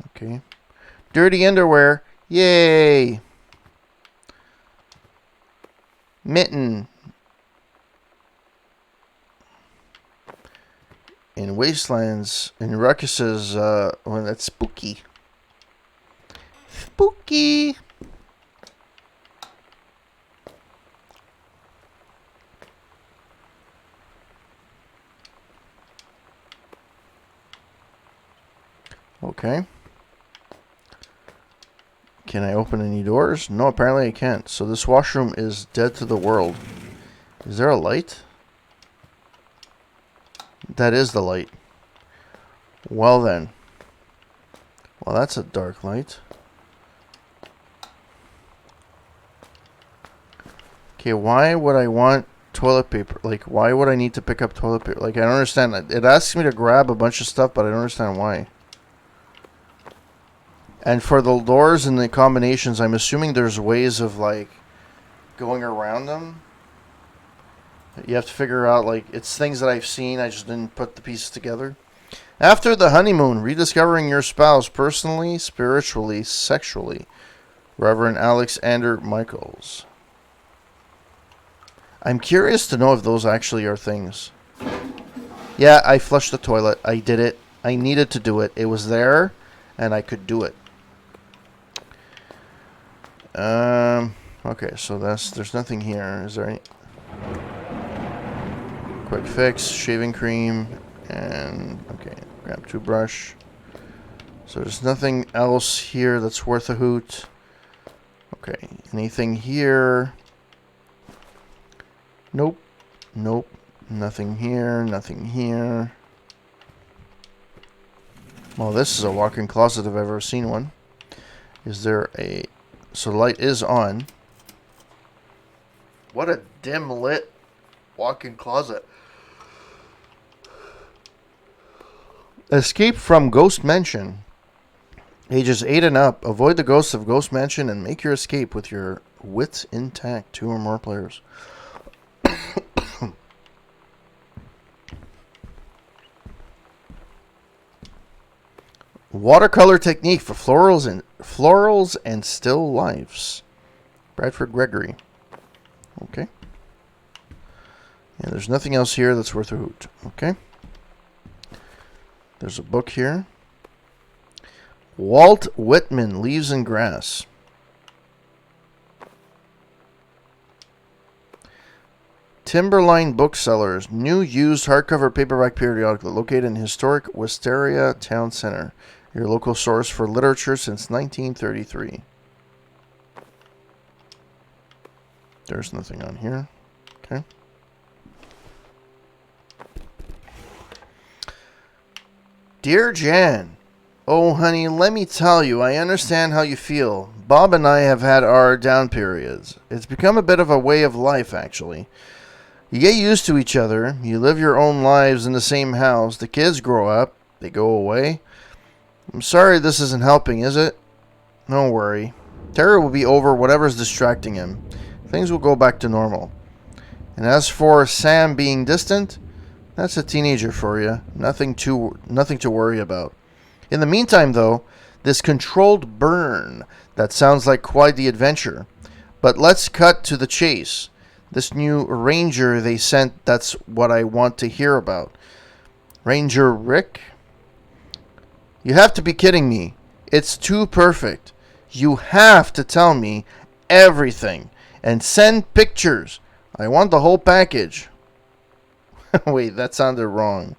Okay. Dirty underwear. Yay! Mitten. In wastelands, in ruckuses, well, that's spooky. Spooky! Okay. Can I open any doors? No, apparently I can't. So this washroom is dead to the world. Is there a light? That is the light. Well then. Well, that's a dark light. Okay, why would I want toilet paper? Like, why would I need to pick up toilet paper? Like, I don't understand. It asks me to grab a bunch of stuff, but I don't understand why. And for the doors and the combinations, I'm assuming there's ways of, like, going around them. You have to figure out, like, it's things that I've seen. I just didn't put the pieces together. After the honeymoon, rediscovering your spouse personally, spiritually, sexually. Reverend Alexander Michaels. I'm curious to know if those actually are things. Yeah, I flushed the toilet. I did it. I needed to do it. It was there, and I could do it. Okay, so there's nothing here. Is there any... Quick fix, shaving cream, and... Okay, grab toothbrush. So there's nothing else here that's worth a hoot. Okay, anything here? Nope. Nope. Nothing here, nothing here. Well, this is a walk-in closet if I've ever seen one. Is there a... So the light is on. What a dim lit walk-in closet. Escape from Ghost Mansion. Ages 8 and up. Avoid the ghosts of Ghost Mansion and make your escape with your wits intact. 2 or more players. Watercolor technique for florals and still lifes. Bradford Gregory. Okay. And there's nothing else here that's worth a hoot. Okay. There's a book here. Walt Whitman, Leaves and Grass. Timberline Booksellers, new used hardcover paperback periodical located in historic Wisteria Town Center. Your local source for literature since 1933. There's nothing on here. Okay. Dear Jan, oh honey, let me tell you, I understand how you feel. Bob and I have had our down periods. It's become a bit of a way of life, actually. You get used to each other. You live your own lives in the same house. The kids grow up. They go away. I'm sorry this isn't helping, is it? Don't worry. Terry will be over whatever's distracting him. Things will go back to normal. And as for Sam being distant, that's a teenager for you. Nothing to worry about. In the meantime, though, this controlled burn, that sounds like quite the adventure. But let's cut to the chase. This new ranger they sent, that's what I want to hear about. Ranger Rick? You have to be kidding me. It's too perfect. You have to tell me everything. And send pictures. I want the whole package. Wait, that sounded wrong.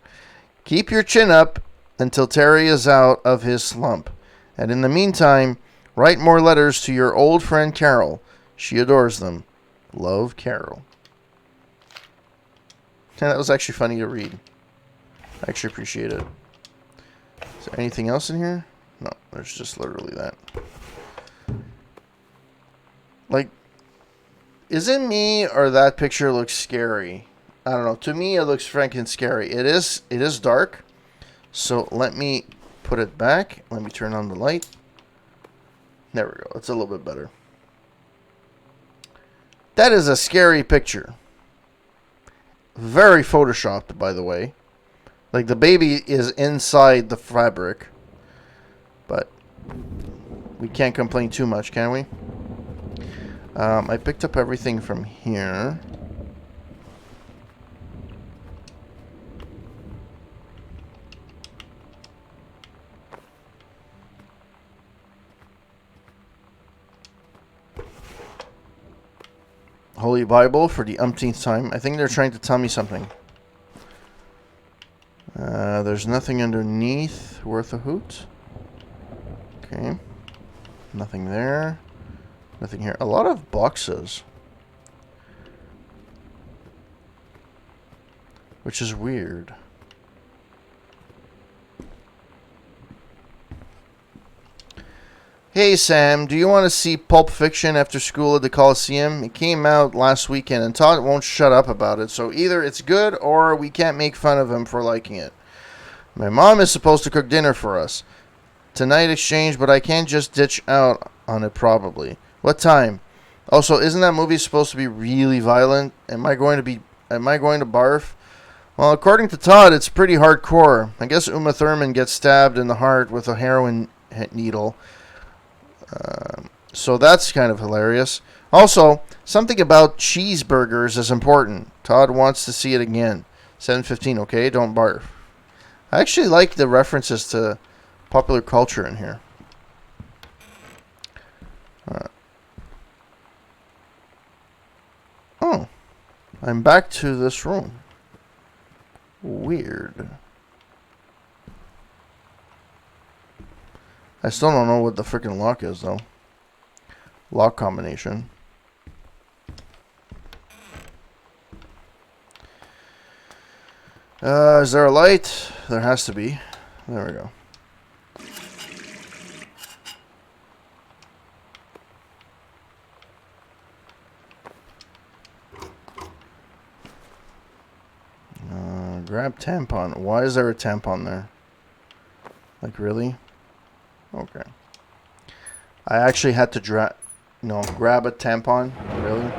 Keep your chin up until Terry is out of his slump. And in the meantime, write more letters to your old friend Carol. She adores them. Love, Carol. Yeah, that was actually funny to read. I actually appreciate it. Is there anything else in here? No, there's just literally that. Like, is it me or that picture looks scary? I don't know. To me, it looks franken scary. It is dark. So let me put it back. Let me turn on the light. There we go. It's a little bit better. That is a scary picture. Very photoshopped, by the way. Like, the baby is inside the fabric. But we can't complain too much, can we? I picked up everything from here. Holy Bible for the umpteenth time. I think they're trying to tell me something. There's nothing underneath worth a hoot. Okay. Nothing there. Nothing here. A lot of boxes. Which is weird. Hey Sam, do you want to see Pulp Fiction after school at the Coliseum? It came out last weekend and Todd won't shut up about it, so either it's good or we can't make fun of him for liking it. My mom is supposed to cook dinner for us. Tonight exchange, but I can't just ditch out on it probably. What time? Also, isn't that movie supposed to be really violent? Am I going to barf? Well, according to Todd, it's pretty hardcore. I guess Uma Thurman gets stabbed in the heart with a heroin needle. So that's kind of hilarious. Also, something about cheeseburgers is important. Todd wants to see it again. 7:15, okay? Don't barf. I actually like the references to popular culture in here. Oh, I'm back to this room. Weird. I still don't know what the freaking lock is, though. Lock combination. Is there a light? There has to be. There we go. Grab tampon. Why is there a tampon there? Like, really? Okay. I actually had to grab a tampon. Really?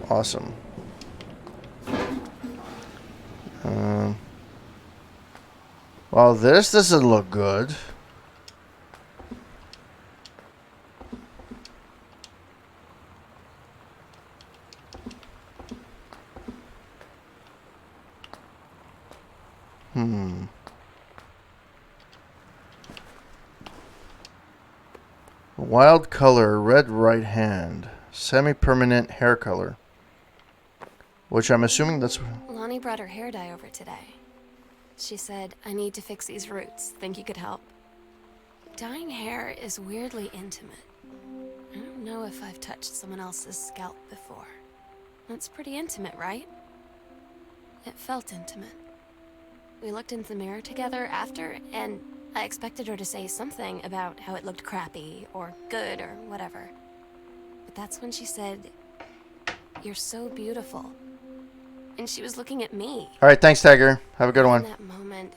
Awesome. Well, this doesn't look good. Wild color, red right hand. Semi-permanent hair color. Which I'm assuming that's... Lonnie brought her hair dye over today. She said, I need to fix these roots. Think you could help? Dyeing hair is weirdly intimate. I don't know if I've touched someone else's scalp before. It's pretty intimate, right? It felt intimate. We looked into the mirror together after, and I expected her to say something about how it looked crappy, or good, or whatever. But that's when she said, "You're so beautiful." And she was looking at me. Alright, thanks, Tiger. Have a good one. In that moment,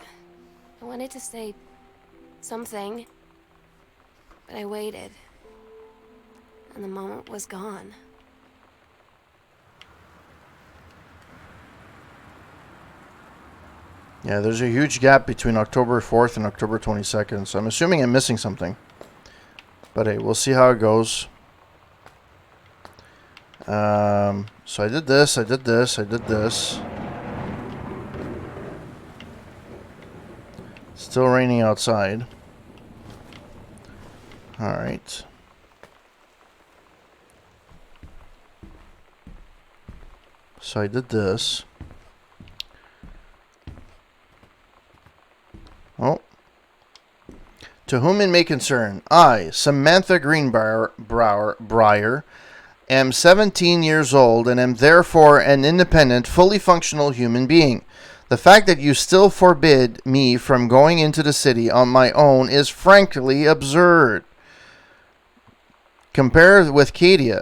I wanted to say something, but I waited. And the moment was gone. Yeah, there's a huge gap between October 4th and October 22nd, so I'm assuming I'm missing something. But hey, we'll see how it goes. So I did this, I did this, I did this. Still raining outside. Alright. So I did this. Oh. To whom it may concern, I, Samantha Greenbrier, am 17 years old and am therefore an independent, fully functional human being. The fact that you still forbid me from going into the city on my own is frankly absurd. Compare with Katie,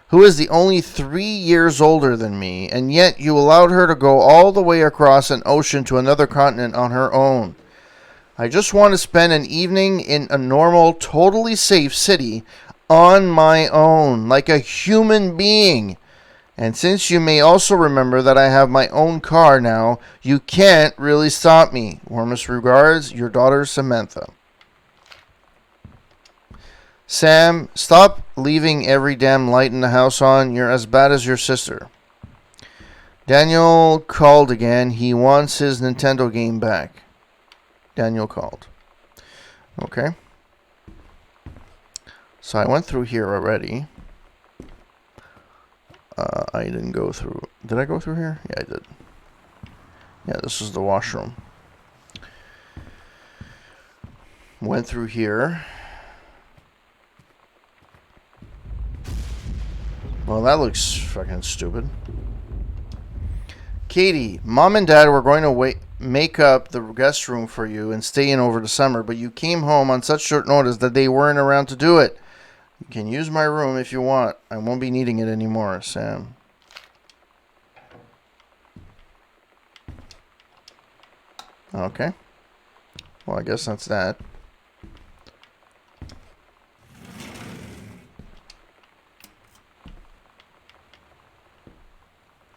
who is the only 3 years older than me, and yet you allowed her to go all the way across an ocean to another continent on her own. I just want to spend an evening in a normal, totally safe city on my own, like a human being. And since you may also remember that I have my own car now, you can't really stop me. Warmest regards, your daughter Samantha. Sam, stop leaving every damn light in the house on. You're as bad as your sister. Daniel called again. He wants his Nintendo game back. Daniel called. Okay. So I went through here already. I didn't go through. Did I go through here? Yeah, I did. Yeah, this is the washroom. Went through here. Well, that looks fucking stupid. Katie, Mom and Dad were going to make up the guest room for you and stay in over the summer, but you came home on such short notice that they weren't around to do it. You can use my room if you want. I won't be needing it anymore, Sam. Okay. Well, I guess that's that.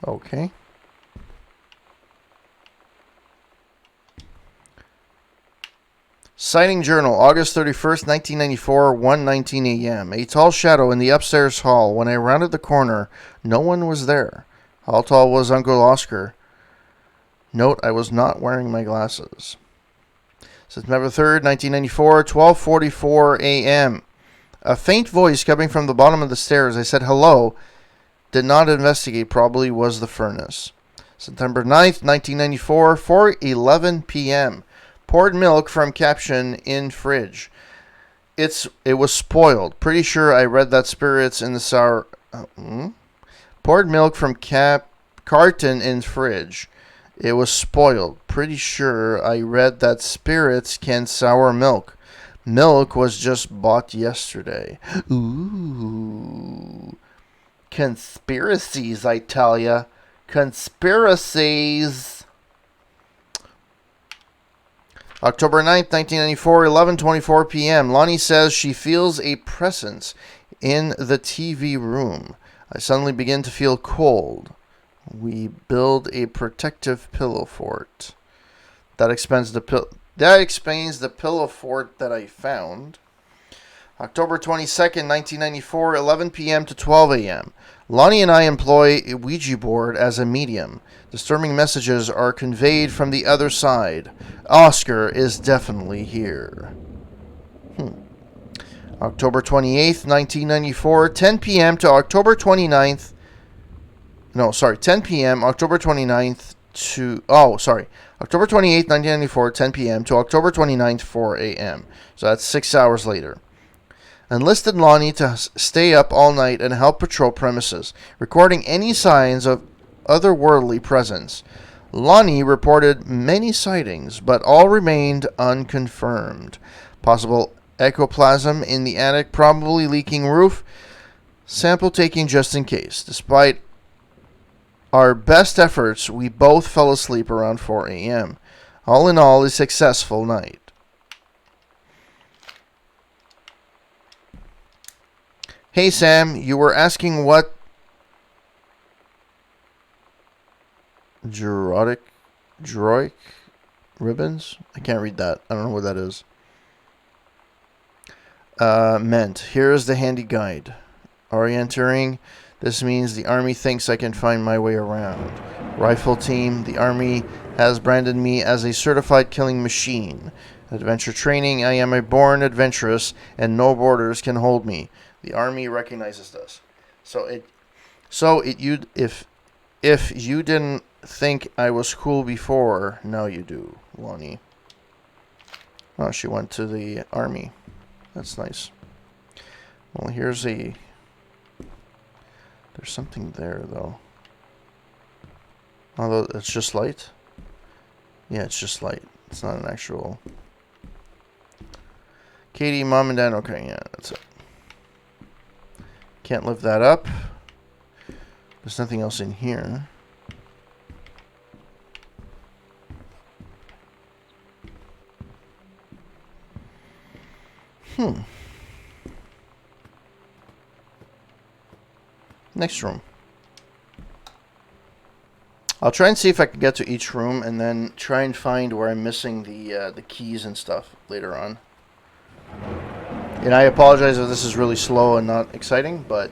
Okay. Sighting Journal, August 31st, 1994, 1:19 a.m. A tall shadow in the upstairs hall. When I rounded the corner, no one was there. How tall was Uncle Oscar? Note, I was not wearing my glasses. September 3rd, 1994, 12:44 a.m. A faint voice coming from the bottom of the stairs. I said hello. Did not investigate. Probably was the furnace. September 9th, 1994, 4:11 p.m. Poured milk from caption in fridge. It was spoiled. Pretty sure I read that spirits in the sour... Poured milk from carton in fridge. It was spoiled. Pretty sure I read that spirits can sour milk. Milk was just bought yesterday. Ooh. Conspiracies, I tell ya. Conspiracies. October 9th, 1994, 11:24 p.m. Lonnie says she feels a presence in the TV room. I suddenly begin to feel cold. We build a protective pillow fort. That explains the pillow fort that I found. October 22nd, 1994, 11 p.m. to 12 a.m. Lonnie and I employ a Ouija board as a medium. Disturbing messages are conveyed from the other side. Oscar is definitely here. October 28th, 1994, 10 p.m. to October 29th. 10 p.m. October 29th to... October 28th, 1994, 10 p.m. to October 29th, 4 a.m. So that's 6 hours later. Enlisted Lonnie to stay up all night and help patrol premises, recording any signs of otherworldly presence. Lonnie reported many sightings, but all remained unconfirmed. Possible ectoplasm in the attic, probably leaking roof. Sample taking just in case. Despite our best efforts, we both fell asleep around 4 a.m. All in all, a successful night. Hey Sam, you were asking what Droic ribbons? I can't read that. I don't know what that is. Meant. Here is the handy guide. Orienteering. This means the Army thinks I can find my way around. Rifle team. The Army has branded me as a certified killing machine. Adventure training. I am a born adventurous and no borders can hold me. The Army recognizes this. If you didn't think I was cool before, now you do, Lonnie. Oh, she went to the Army. That's nice. Well, there's something there, though. Although, it's just light? Yeah, it's just light. It's not an actual... Katie, mom and dad. Okay, yeah, that's it. Can't lift that up. There's nothing else in here. Next room. I'll try and see if I can get to each room and then try and find where I'm missing the keys and stuff later on. And I apologize if this is really slow and not exciting, but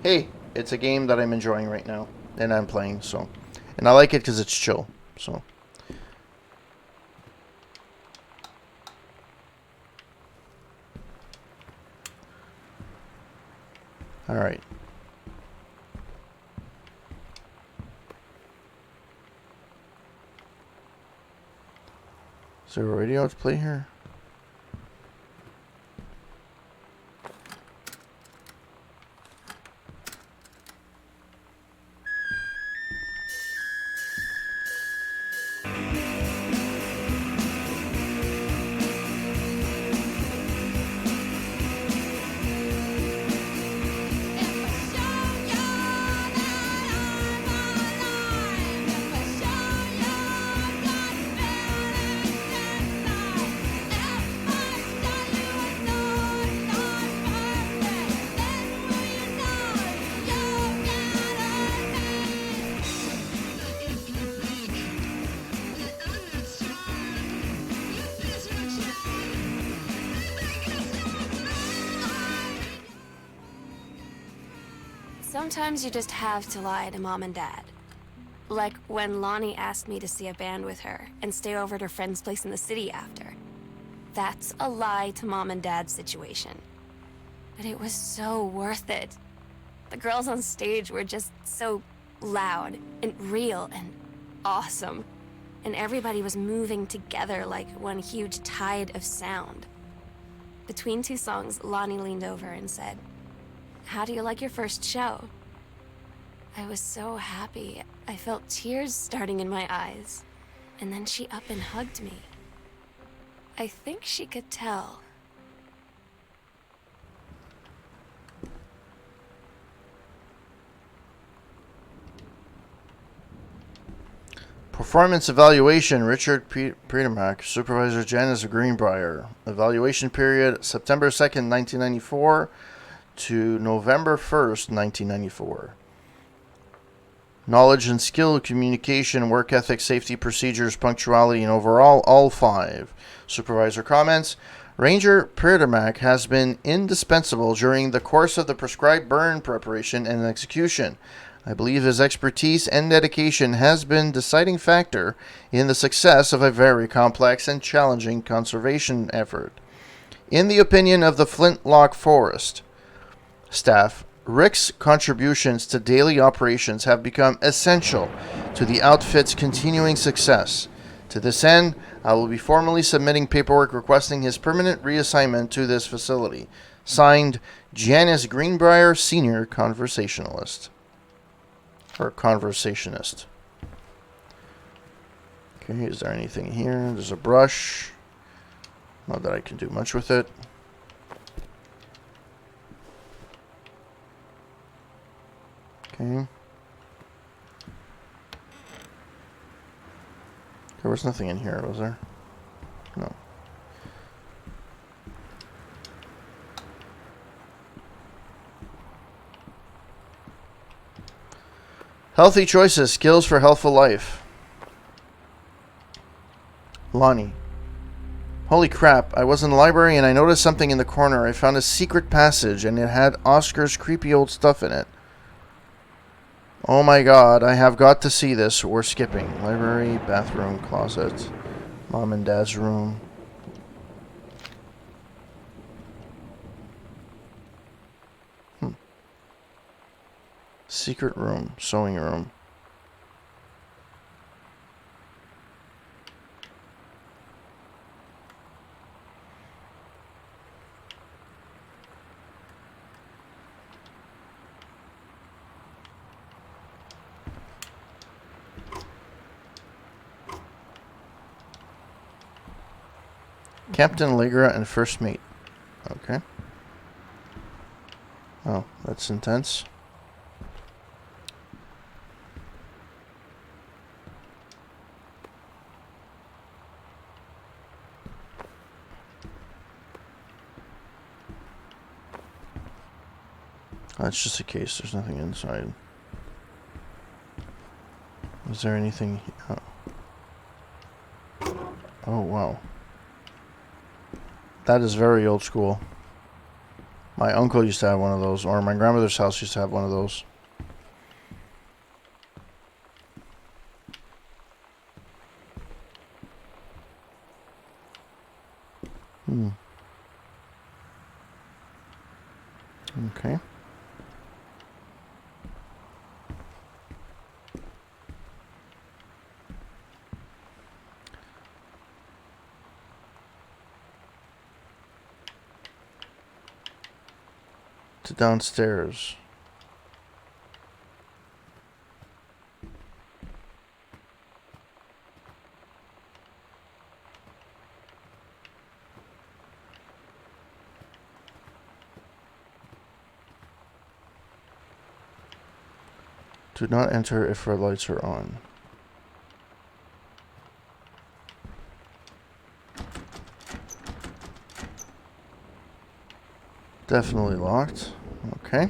hey, it's a game that I'm enjoying right now and I'm playing, so. And I like it because it's chill, so. Alright. Is there a radio to play here? Sometimes you just have to lie to mom and dad. Like when Lonnie asked me to see a band with her and stay over at her friend's place in the city after. That's a lie to mom and dad's situation. But it was so worth it. The girls on stage were just so loud and real and awesome. And everybody was moving together like one huge tide of sound. Between two songs, Lonnie leaned over and said, "How do you like your first show?" I was so happy. I felt tears starting in my eyes. And then she up and hugged me. I think she could tell. Performance evaluation, Richard Priedemark, Supervisor Janice Greenbrier. Evaluation period, September 2nd, 1994 to November 1st, 1994. Knowledge and skill, communication, work ethic, safety procedures, punctuality, and overall, all 5. Supervisor comments. Ranger Priedemark has been indispensable during the course of the prescribed burn preparation and execution. I believe his expertise and dedication has been deciding factor in the success of a very complex and challenging conservation effort. In the opinion of the Flintlock Forest staff, Rick's contributions to daily operations have become essential to the outfit's continuing success. To this end, I will be formally submitting paperwork requesting his permanent reassignment to this facility. Signed, Janice Greenbrier, Senior Conversationalist. Or Conversationist. Okay, is there anything here? There's a brush. Not that I can do much with it. Okay. There was nothing in here, was there? No. Healthy choices, skills for healthful life. Lonnie. Holy crap, I was in the library and I noticed something in the corner. I found a secret passage and it had Oscar's creepy old stuff in it. Oh my god, I have got to see this. We're skipping. Library, bathroom, closet, mom and dad's room. Secret room, sewing room. Captain Allegra and First Mate. Okay. Oh, that's intense. Oh, it's just a case. There's nothing inside. Is there anything? Oh, wow. That is very old school. My uncle used to have one of those, or my grandmother's house used to have one of those. Hmm. Okay. To downstairs. Do not enter if red lights are on. Definitely locked. Okay.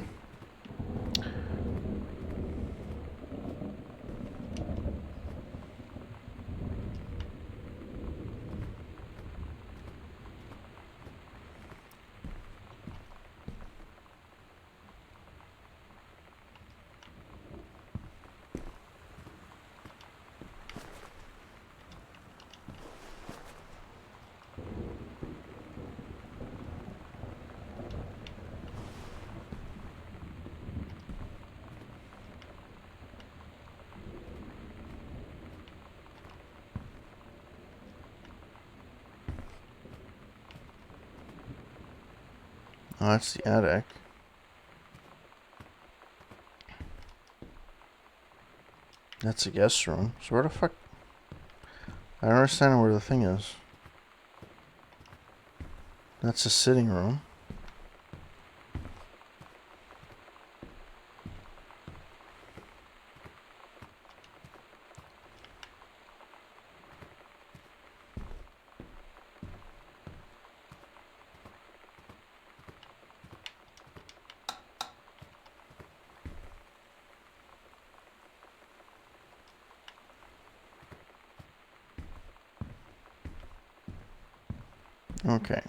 Oh, that's the attic. That's a guest room. So where the fuck? I don't understand where the thing is. That's a sitting room. Okay.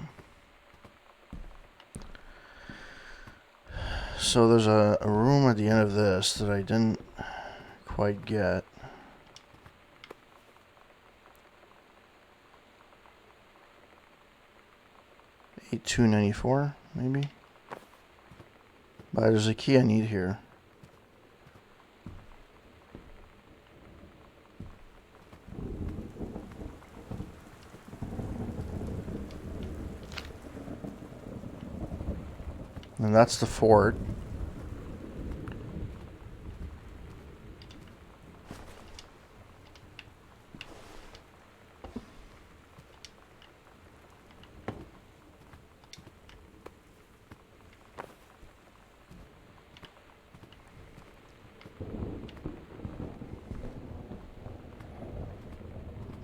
So there's a room at the end of this that I didn't quite get. $82.94, maybe? But there's a key I need here. And that's the fort.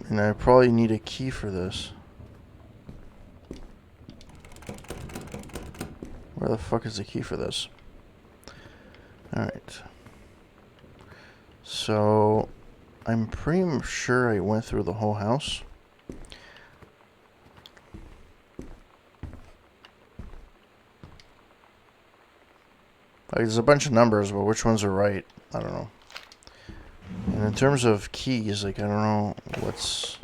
And I probably need a key for this. Where the fuck is the key for this? Alright. So, I'm pretty sure I went through the whole house. Like, there's a bunch of numbers, but which ones are right? I don't know. And in terms of keys, like, I don't know what's...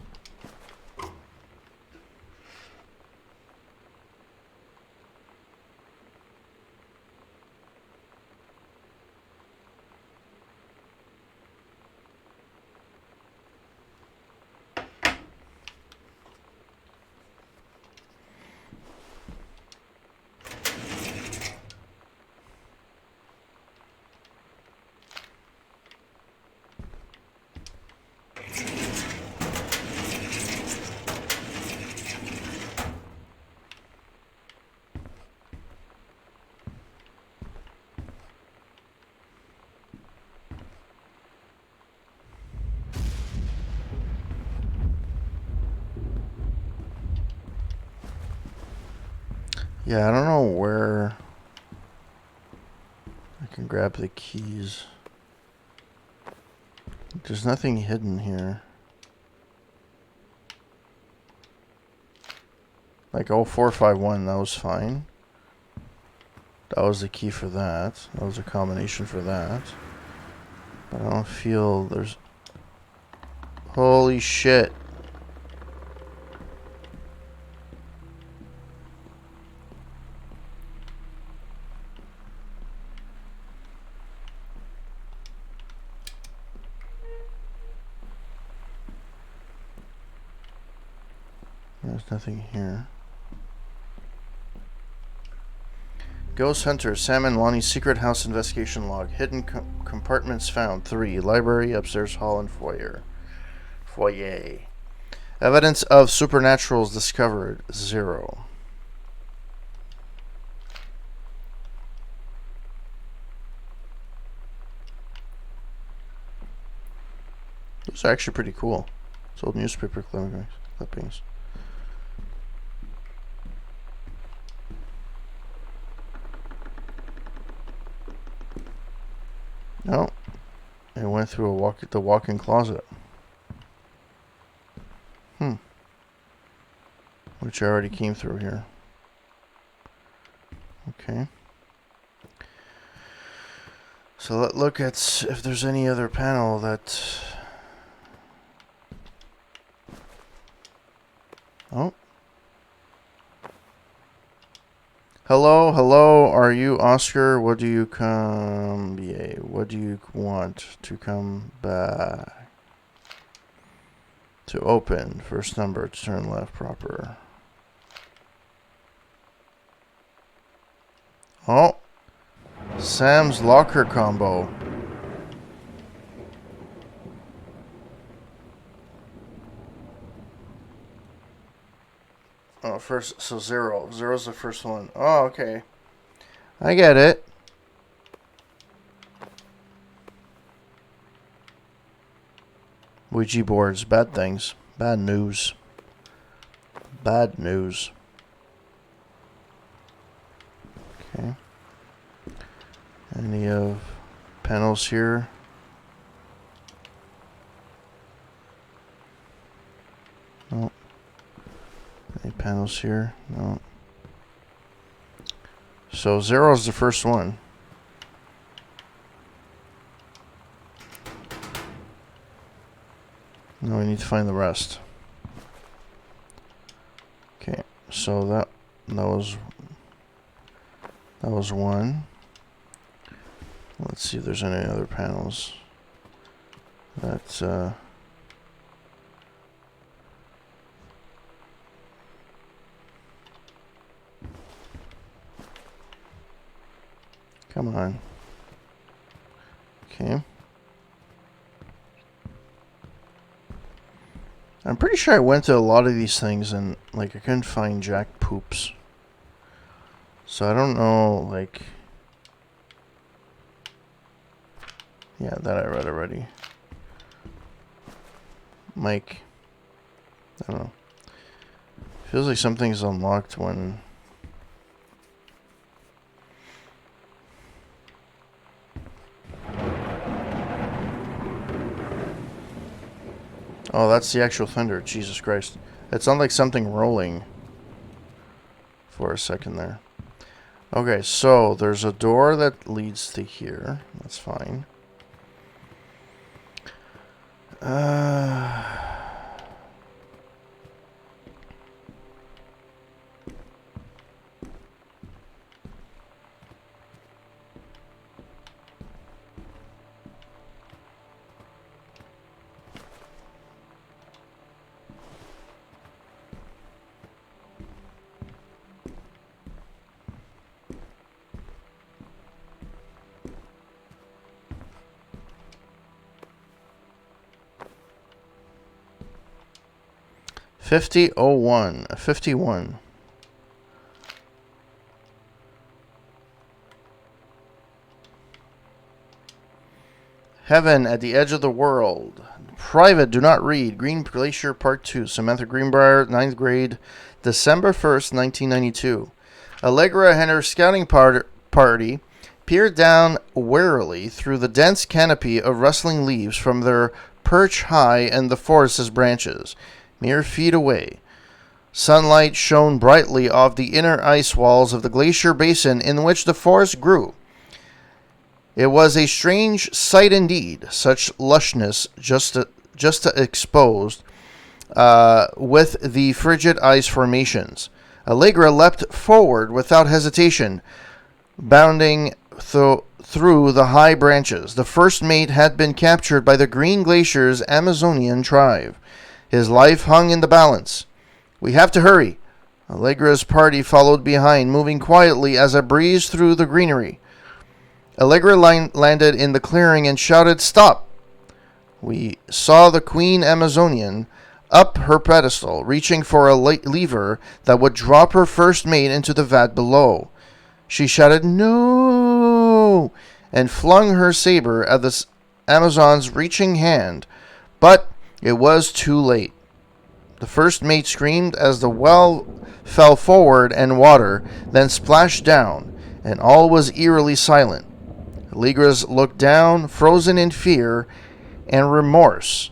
Yeah, I don't know where I can grab the keys. There's nothing hidden here. Like 0451, that was fine. That was the key for that. That was a combination for that. But I don't feel there's... Holy shit. There's nothing here. Ghost Hunter, Sam and Lonnie's secret house investigation log. Hidden compartments found. 3. Library, upstairs hall, and foyer. Foyer. Evidence of supernaturals discovered. 0. Those are actually pretty cool. It's old newspaper clippings. No, it went through the walk-in closet. Which I already came through here. Okay. So let's look at if there's any other panel that... Oh. Hello, are you Oscar? What do you come... Yeah, what do you want to come back? To open. First number, to turn left proper. Oh. Sam's locker combo. Oh, first, so 0. 0's the first one. Oh, okay. I get it. Ouija boards, bad things. Bad news. Bad news. Okay. Any of panels here? No. Any panels here? No. So 0 is the first one. Now we need to find the rest. Okay, so that was 1. Let's see if there's any other panels. That's come on. Okay. I'm pretty sure I went to a lot of these things and like I couldn't find jack poops. So I don't know, like... Yeah, that I read already. Mike. I don't know. Feels like something's unlocked when... Oh, that's the actual thunder. Jesus Christ. It sounded like something rolling for a second there. Okay, so there's a door that leads to here. That's fine. $50.01. 51. Heaven at the Edge of the World. Private, do not read. Green Glacier Part 2. Samantha Greenbrier, 9th grade, December 1st, 1992. Allegra and her scouting party peered down warily through the dense canopy of rustling leaves from their perch high in the forest's branches, mere feet away. Sunlight shone brightly off the inner ice walls of the glacier basin in which the forest grew. It was a strange sight indeed, such lushness just exposed with the frigid ice formations. Allegra leapt forward without hesitation, bounding through the high branches. The first mate had been captured by the Green Glacier's Amazonian tribe. His life hung in the balance. "We have to hurry." Allegra's party followed behind, moving quietly as a breeze through the greenery. Allegra landed in the clearing and shouted, "Stop!" We saw the Queen Amazonian up her pedestal, reaching for a lever that would drop her first mate into the vat below. She shouted, "No!" and flung her saber at the Amazon's reaching hand, but it was too late. The first mate screamed as the well fell forward and water then splashed down, and all was eerily silent. Allegra looked down, frozen in fear and remorse.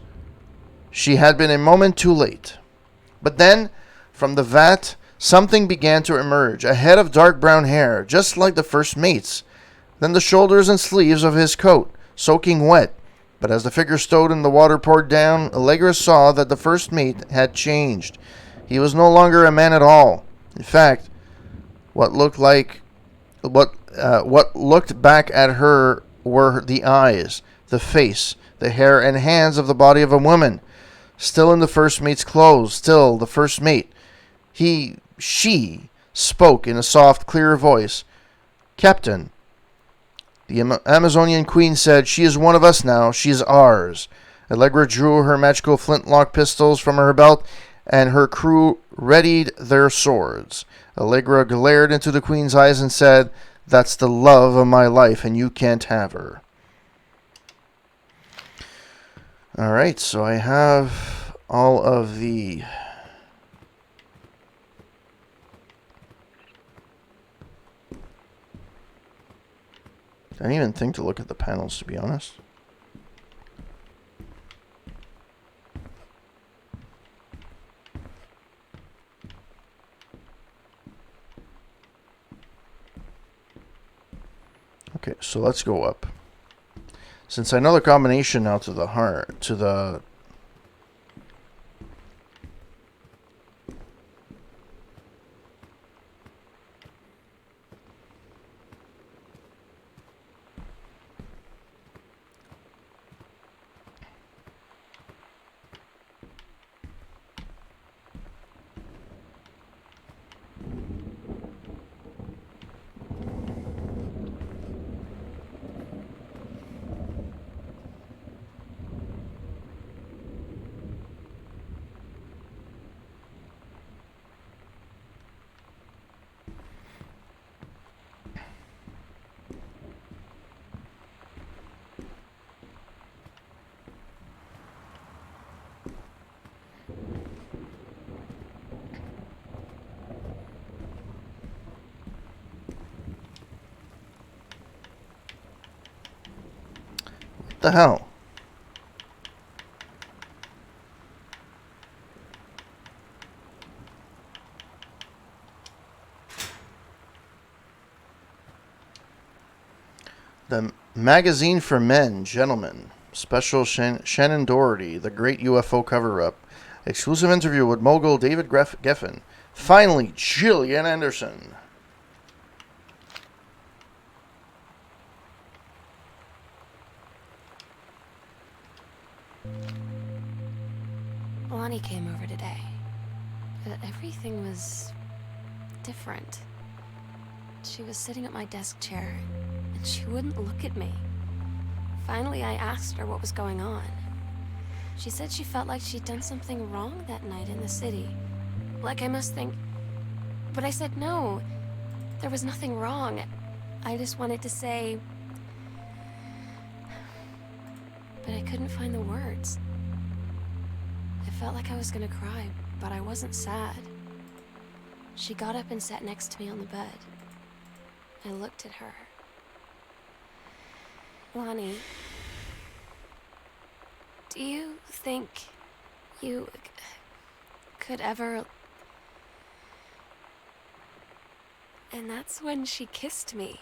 She had been a moment too late. But then, from the vat, something began to emerge, a head of dark brown hair, just like the first mate's. Then the shoulders and sleeves of his coat, soaking wet. But as the figure stowed and the water poured down, Allegra saw that the first mate had changed. He was no longer a man at all. In fact, what looked back at her were the eyes, the face, the hair and hands of the body of a woman, still in the first mate's clothes, still the first mate. She spoke in a soft, clear voice. "Captain," the Amazonian queen said, "she is one of us now. She is ours." Allegra drew her magical flintlock pistols from her belt, and her crew readied their swords. Allegra glared into the queen's eyes and said, "That's the love of my life, and you can't have her." Alright, so I have all of the... I didn't even think to look at the panels, to be honest. Okay, so let's go up. Since I know the combination now to the heart, to the... What the hell? The Magazine for Men, Gentlemen. Special Shannon Doherty, the Great UFO Cover-Up. Exclusive interview with mogul David Geffen. Finally, Gillian Anderson. Lonnie came over today. But everything was different. She was sitting at my desk chair, and she wouldn't look at me. Finally, I asked her what was going on. She said she felt like she'd done something wrong that night in the city. Like I must think... But I said no. There was nothing wrong. I just wanted to say... But I couldn't find the words. I felt like I was gonna cry, but I wasn't sad. She got up and sat next to me on the bed. I looked at her. Lonnie, do you think you could ever... And that's when she kissed me.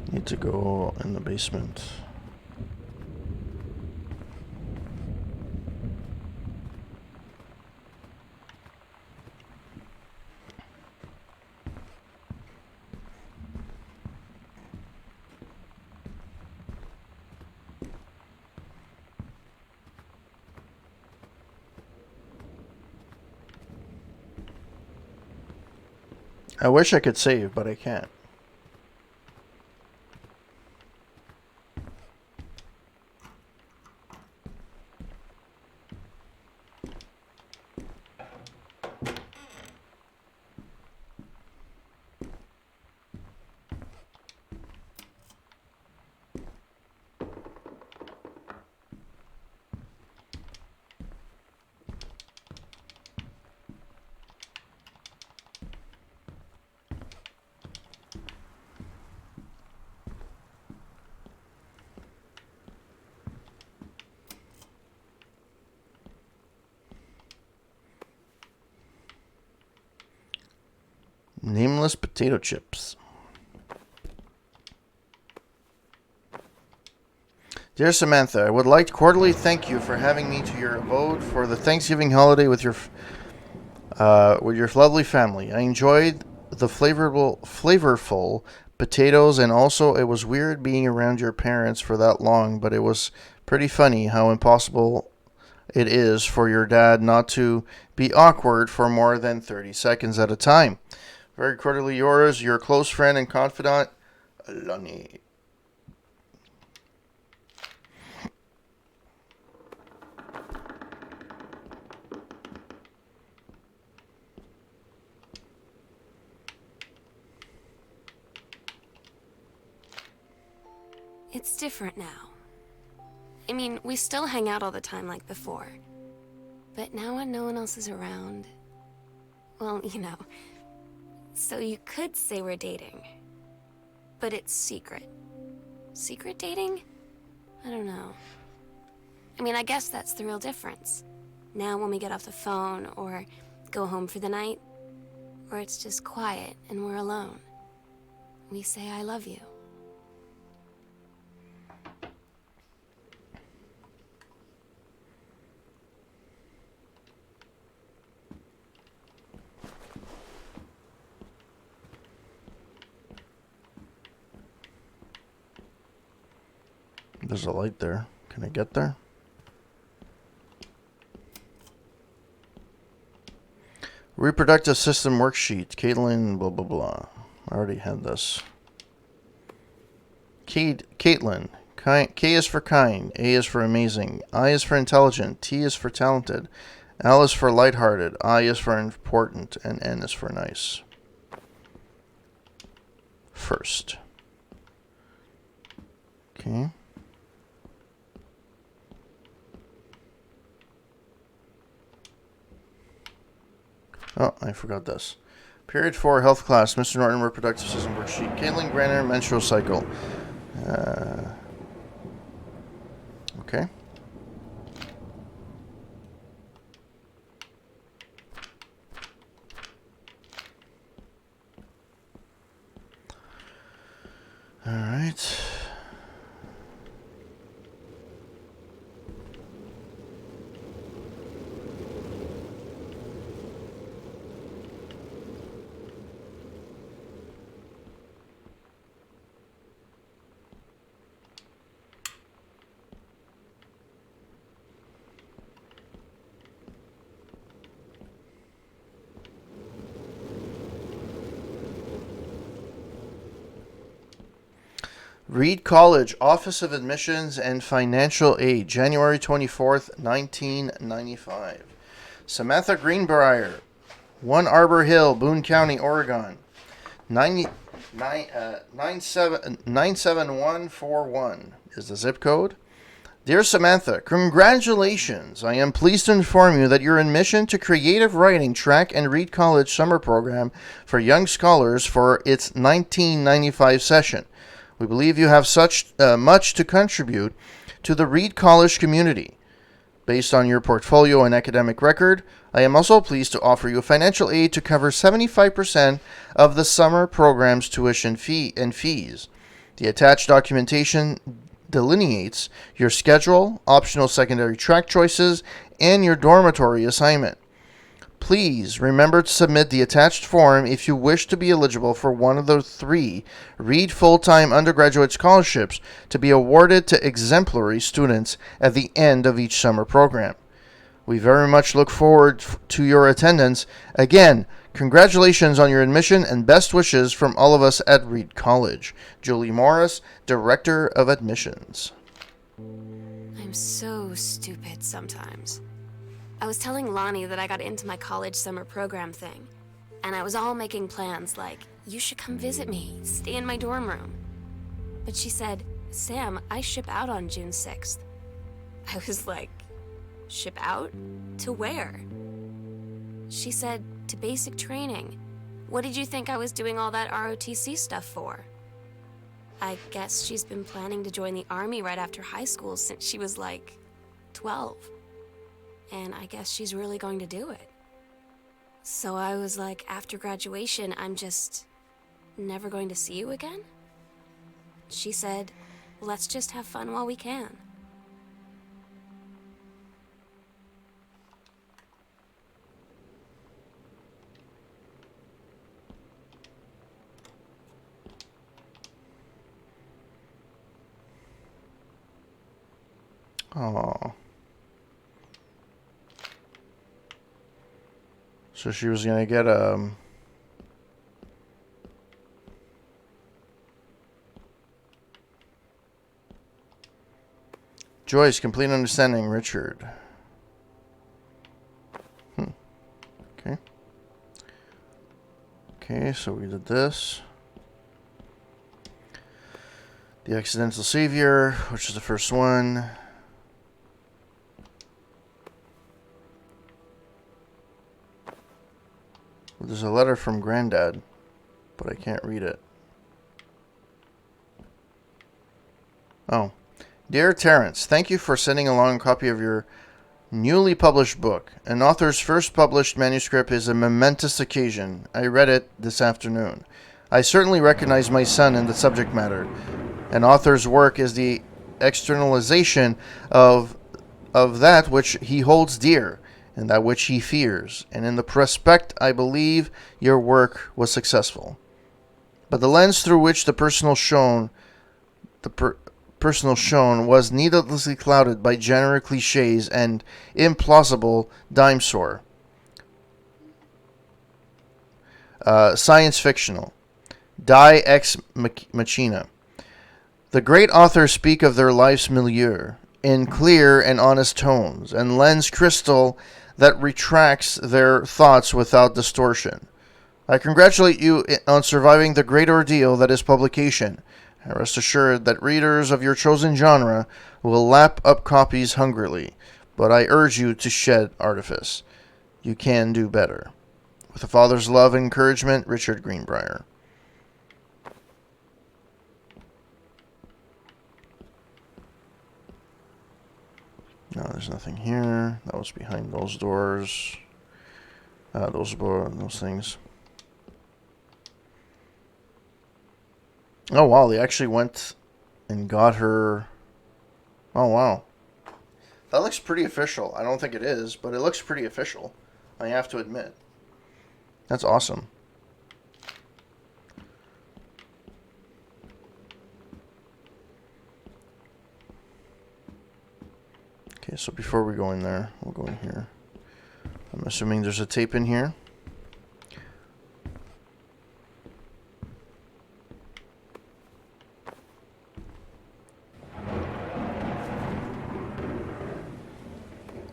Need to go in the basement. I wish I could save, but I can't. Nameless potato chips. Dear Samantha, I would like to cordially thank you for having me to your abode for the Thanksgiving holiday with your lovely family. I enjoyed the flavorful potatoes, and also it was weird being around your parents for that long, but it was pretty funny how impossible it is for your dad not to be awkward for more than 30 seconds at a time. Very cordially yours, your close friend and confidant, Lonnie. It's different now. I mean, we still hang out all the time like before. But now when no one else is around... Well, you know. So you could say we're dating. But it's secret. Secret dating? I don't know. I mean, I guess that's the real difference. Now when we get off the phone, or go home for the night, or it's just quiet and we're alone, we say I love you. There's a light there. Can I get there? Reproductive system worksheet. Caitlin, blah, blah, blah. I already had this. Caitlin. K is for kind. A is for amazing. I is for intelligent. T is for talented. L is for lighthearted. I is for important. And N is for nice. First. Okay. Oh, I forgot this. Period 4, health class, Mr. Norton, reproductive system worksheet. Caitlin Granner, menstrual cycle. Okay. All right. Reed College, Office of Admissions and Financial Aid, January 24th, 1995. Samantha Greenbrier, 1 Arbor Hill, Boone County, Oregon, 97141 is the zip code. Dear Samantha, congratulations. I am pleased to inform you that your admission to Creative Writing Track and Reed College Summer Program for Young Scholars for its 1995 session. We believe you have such much to contribute to the Reed College community. Based on your portfolio and academic record, I am also pleased to offer you financial aid to cover 75% of the summer program's tuition fee and fees. The attached documentation delineates your schedule, optional secondary track choices, and your dormitory assignment. Please remember to submit the attached form if you wish to be eligible for one of the 3 Reed full-time undergraduate scholarships to be awarded to exemplary students at the end of each summer program. We very much look forward to your attendance. Again, congratulations on your admission and best wishes from all of us at Reed College. Julie Morris, Director of Admissions. I'm so stupid sometimes. I was telling Lonnie that I got into my college summer program thing, and I was all making plans like, you should come visit me, stay in my dorm room. But she said, Sam, I ship out on June 6th. I was like, ship out? To where? She said, to basic training. What did you think I was doing all that ROTC stuff for? I guess she's been planning to join the Army right after high school since she was like 12. And I guess she's really going to do it. So I was like, after graduation, I'm just never going to see you again? She said, let's just have fun while we can. Oh. So she was gonna get Joyce, complete understanding, Richard. Okay. Okay, so we did this. The Accidental Savior, which is the first one. There's a letter from Granddad, but I can't read it. Oh. Dear Terrence, thank you for sending along a copy of your newly published book. An author's first published manuscript is a momentous occasion. I read it this afternoon. I certainly recognize my son in the subject matter. An author's work is the externalization of that which he holds dear, and that which he fears, and in the prospect I believe your work was successful. But the lens through which the personal shone was needlessly clouded by general cliches and implausible dime-store. Science fictional. Die ex machina. The great authors speak of their life's milieu in clear and honest tones, and lens crystal that retracts their thoughts without distortion. I congratulate you on surviving the great ordeal that is publication, and rest assured that readers of your chosen genre will lap up copies hungrily, but I urge you to shed artifice. You can do better. With a father's love and encouragement, Richard Greenbrier. No, there's nothing here. That was behind those doors. Those things. Oh, wow. They actually went and got her. Oh, wow. That looks pretty official. I don't think it is, but it looks pretty official. I have to admit. That's awesome. Okay, so before we go in there, we'll go in here. I'm assuming there's a tape in here.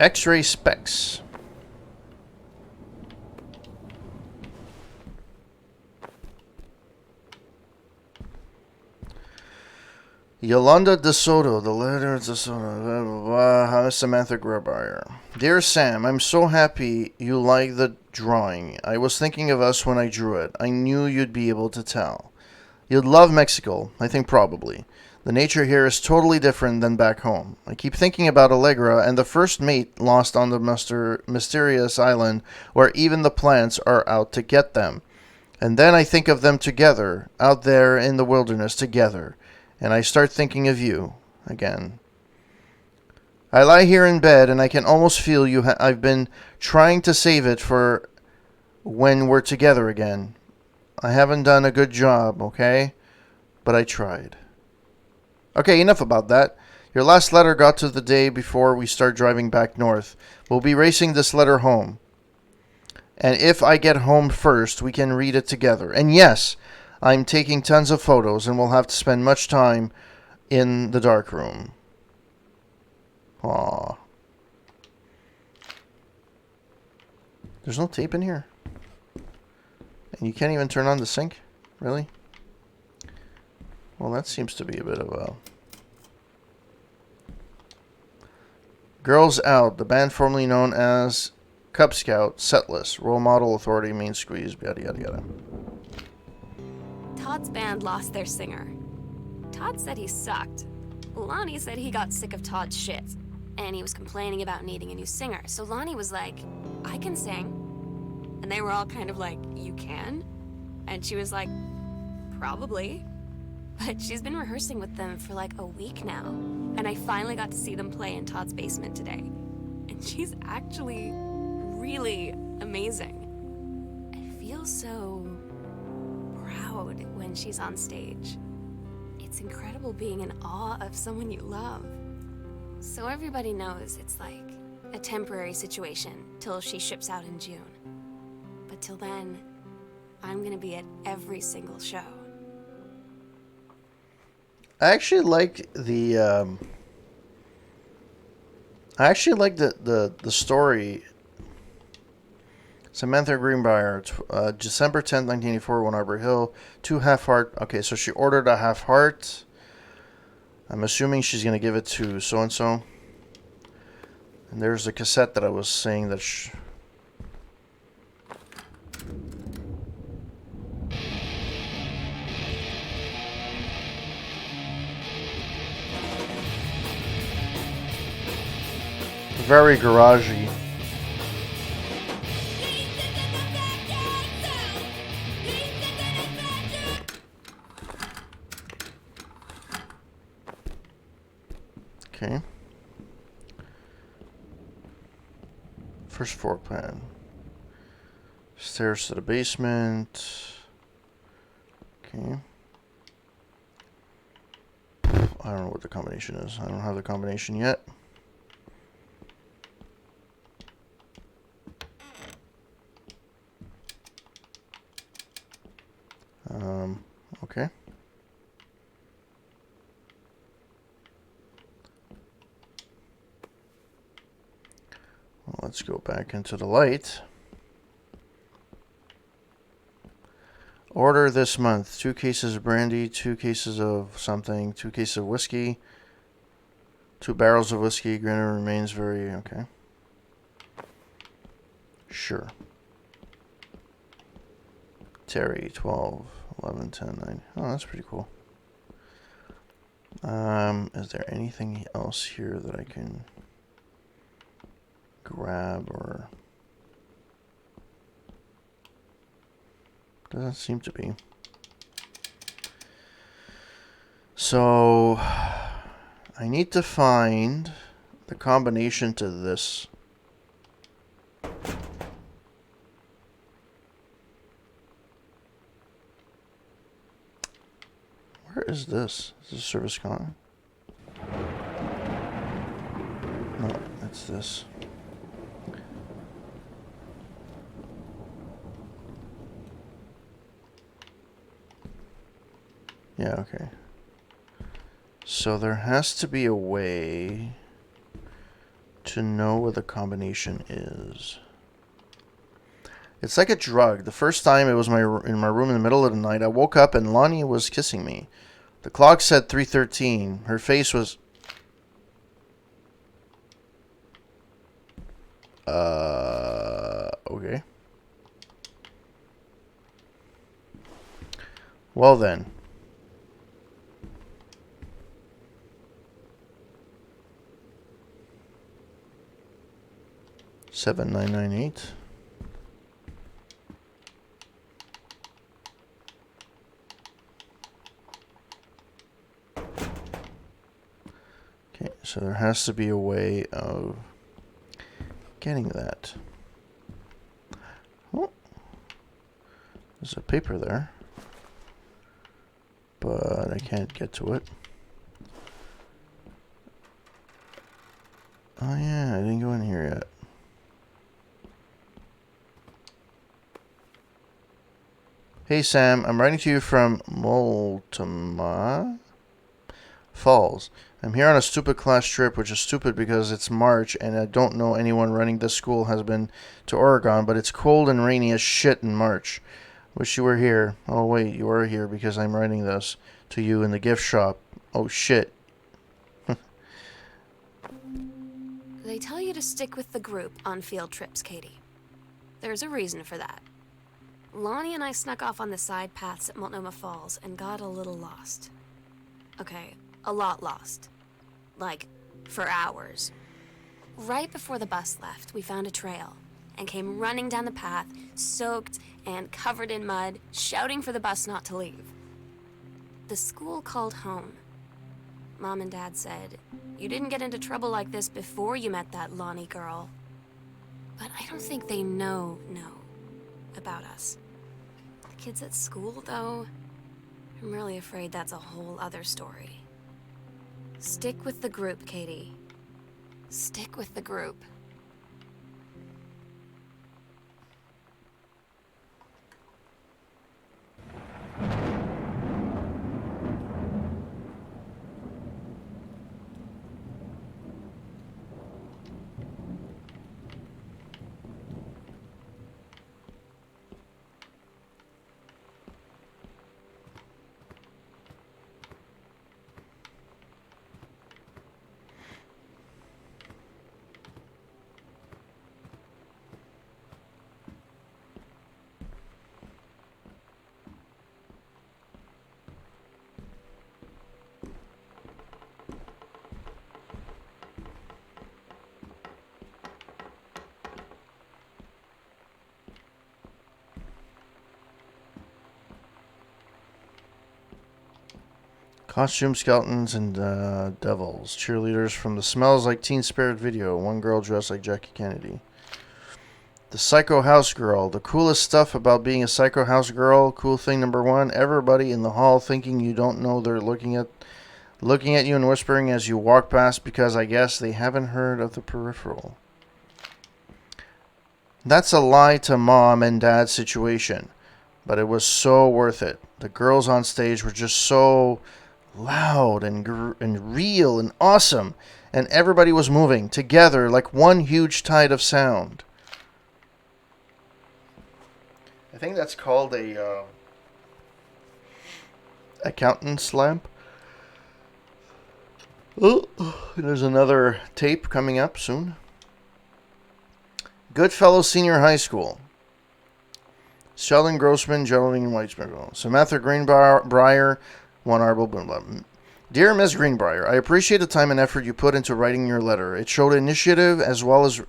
X-ray specs. Yolanda De Soto, the letter De Soto, blah, blah, blah. How is Samantha Grabire? Dear Sam, I'm so happy you like the drawing. I was thinking of us when I drew it. I knew you'd be able to tell. You'd love Mexico, I think probably. The nature here is totally different than back home. I keep thinking about Allegra and the first mate lost on the mysterious island where even the plants are out to get them. And then I think of them together, out there in the wilderness together. And I start thinking of you again. I lie here in bed and I can almost feel you. I've been trying to save it for when we're together again. I haven't done a good job, okay? But I tried. Okay, enough about that. Your last letter got to the day before we start driving back north. We'll be racing this letter home. And if I get home first, we can read it together. And yes, I'm taking tons of photos and we'll have to spend much time in the dark room. Aww. There's no tape in here. And you can't even turn on the sink? Really? Well, that seems to be a bit of a... Girls Out, the band formerly known as Cub Scout, Setlist, Role Model, Authority, Main Squeeze, yada yada yada. Todd's band lost their singer. Todd said he sucked. Lonnie said he got sick of Todd's shit, and he was complaining about needing a new singer. So Lonnie was like, I can sing. And they were all kind of like, you can? And she was like, probably. But she's been rehearsing with them for like a week now. And I finally got to see them play in Todd's basement today. And she's actually really amazing. I feel so proud when she's on stage. It's incredible being in awe of someone you love. So everybody knows it's like a temporary situation till she ships out in June. But till then, I'm gonna be at every single show. I actually like the the story. Samantha Greenbrier, December 10th, 1984, One Arbor Hill, 2 half heart. Okay, so she ordered a half heart. I'm assuming she's going to give it to so-and-so. And there's the cassette that I was saying that... Very garagey. Okay. First floor plan. Stairs to the basement. Okay. I don't know what the combination is. I don't have the combination yet. Okay. Well, let's go back into the light. Order this month. 2 cases of brandy, 2 cases of something, 2 cases of whiskey, 2 barrels of whiskey. Grinner remains very... Okay. Sure. Terry, 12, 11, 10, 9. Oh, that's pretty cool. Is there anything else here that I can grab or... Doesn't seem to be. So I need to find the combination to this. Where is this? Is this service con? No, it's this. Yeah, okay. So there has to be a way to know what the combination is. It's like a drug. The first time it was in my room in the middle of the night, I woke up and Lonnie was kissing me. The clock said 3:13. Her face was... Okay. Well then. $7,998. Okay, so there has to be a way of getting that. Oh, there's a paper there, but I can't get to it. Oh yeah, I didn't go in here yet. Hey Sam, I'm writing to you from Multnomah Falls. I'm here on a stupid class trip, which is stupid because it's March and I don't know anyone running this school has been to Oregon, but it's cold and rainy as shit in March. Wish you were here. Oh wait, you are here because I'm writing this to you in the gift shop. Oh shit. They tell you to stick with the group on field trips, Katie. There's a reason for that. Lonnie and I snuck off on the side paths at Multnomah Falls and got a little lost. Okay, a lot lost. Like, for hours. Right before the bus left, we found a trail and came running down the path, soaked and covered in mud, shouting for the bus not to leave. The school called home. Mom and Dad said, "You didn't get into trouble like this before you met that Lonnie girl." But I don't think they know about us. The kids at school, though, I'm really afraid that's a whole other story. Stick with the group, Katie. Stick with the group. Costume skeletons and devils. Cheerleaders from the Smells Like Teen Spirit video. One girl dressed like Jackie Kennedy. The Psycho House Girl. The coolest stuff about being a Psycho House Girl. Cool thing number one. Everybody in the hall thinking you don't know they're looking at you and whispering as you walk past because I guess they haven't heard of the peripheral. That's a lie to Mom and Dad's situation. But it was so worth it. The girls on stage were just so loud and real and awesome, and everybody was moving together like one huge tide of sound. I think that's called a accountant's lamp. Oh, there's another tape coming up soon. Goodfellow Senior High School. Sheldon Grossman, Geraldine Whitesbury, Samantha Greenbrier, one Arbel Boomba. Dear Ms. Greenbrier, I appreciate the time and effort you put into writing your letter. It showed initiative as well as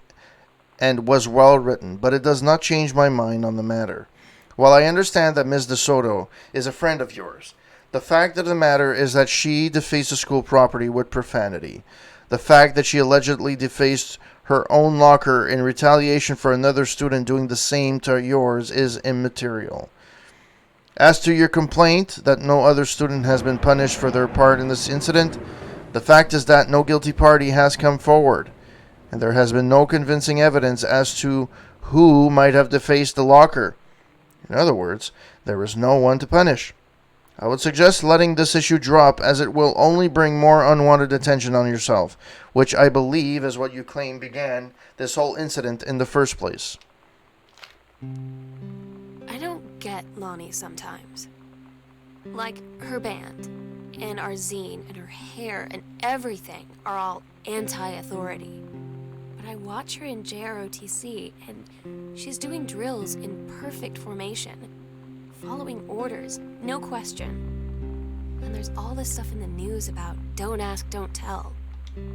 and was well written, but it does not change my mind on the matter. While I understand that Ms. DeSoto is a friend of yours, the fact of the matter is that she defaced the school property with profanity. The fact that she allegedly defaced her own locker in retaliation for another student doing the same to yours is immaterial. As to your complaint that no other student has been punished for their part in this incident, the fact is that no guilty party has come forward, and there has been no convincing evidence as to who might have defaced the locker. In other words, there is no one to punish. I would suggest letting this issue drop, as it will only bring more unwanted attention on yourself, which I believe is what you claim began this whole incident in the first place. I don't get Lonnie sometimes. Like, her band, and our zine, and her hair, and everything are all anti-authority. But I watch her in JROTC, and she's doing drills in perfect formation, following orders, no question. And there's all this stuff in the news about don't ask, don't tell.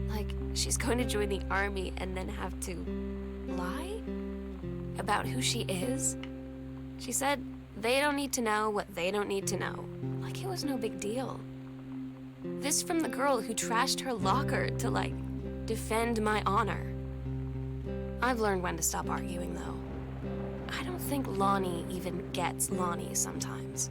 Like, she's going to join the army and then have to lie about who she is. She said they don't need to know what they don't need to know. Like it was no big deal. This from the girl who trashed her locker to, like, defend my honor. I've learned when to stop arguing, though. I don't think Lonnie even gets Lonnie sometimes.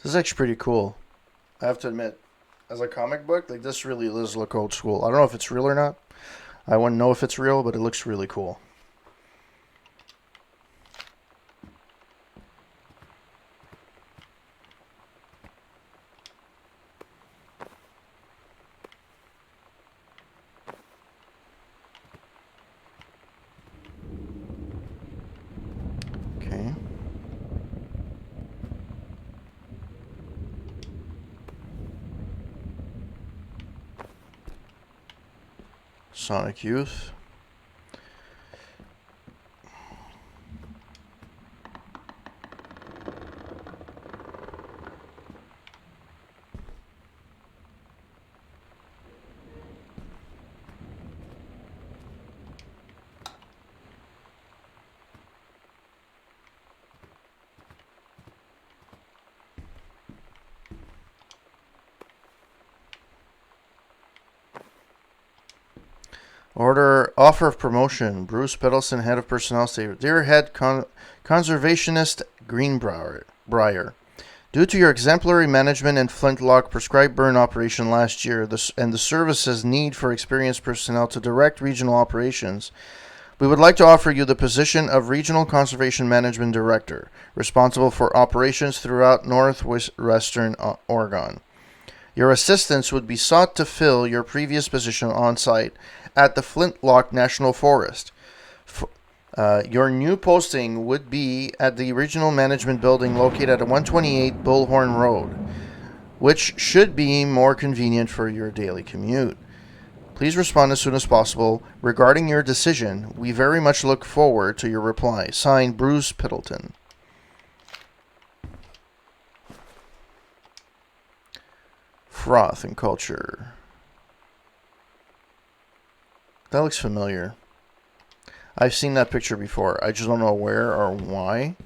This is actually pretty cool. I have to admit, as a comic book, like this really does look old school. I don't know if it's real or not. I wouldn't know if it's real, but it looks really cool. Okay. Sonic Youth. Offer of promotion. Bruce Peddleson, head of personnel, stated, Dear head conservationist Greenbrier, due to your exemplary management and Flintlock prescribed burn operation last year and the service's need for experienced personnel to direct regional operations, we would like to offer you the position of Regional Conservation Management Director, responsible for operations throughout northwestern Oregon. Your assistance would be sought to fill your previous position on site at the Flintlock National Forest. Your new posting would be at the Regional Management Building located at 128 Bullhorn Road, which should be more convenient for your daily commute. Please respond as soon as possible. Regarding your decision, we very much look forward to your reply. Signed, Bruce Piddleton. Froth and Culture. That looks familiar. I've seen that picture before. I just don't know where or why,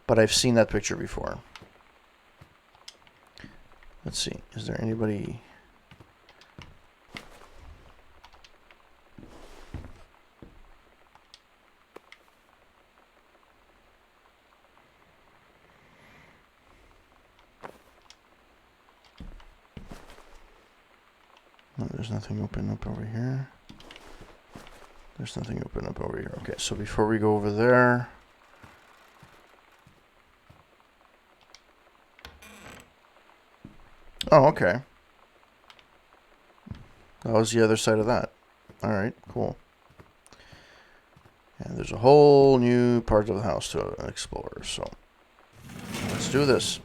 but I've seen that picture before. Let's see. Is there anybody... No, there's nothing open up over here. There's nothing open up over here. Okay, so before we go over there... Oh, okay. That was the other side of that. Alright, cool. And there's a whole new part of the house to explore, so... Let's do this.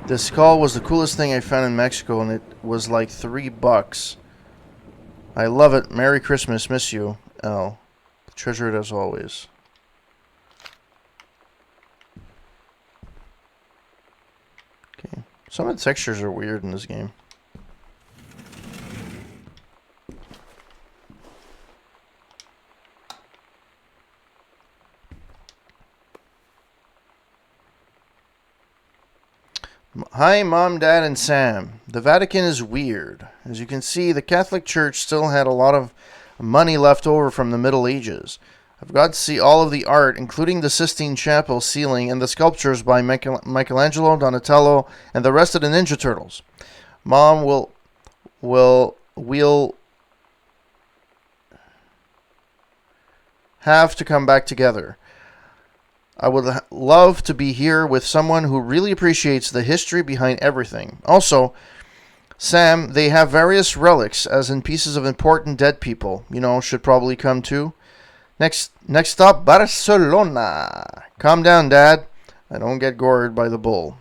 This skull was the coolest thing I found in Mexico, and it was like $3. I love it. Merry Christmas. Miss you, L. Treasure it as always. Okay. Some of the textures are weird in this game. Hi, Mom, Dad, and Sam. The Vatican is weird. As you can see, the Catholic Church still had a lot of money left over from the Middle Ages. I've got to see all of the art, including the Sistine Chapel ceiling and the sculptures by Michelangelo, Donatello, and the rest of the Ninja Turtles. Mom we'll have to come back together. I would love to be here with someone who really appreciates the history behind everything. Also, Sam, they have various relics, as in pieces of important dead people. Should probably come too. Next stop, Barcelona. Calm down, Dad. I don't get gored by the bull.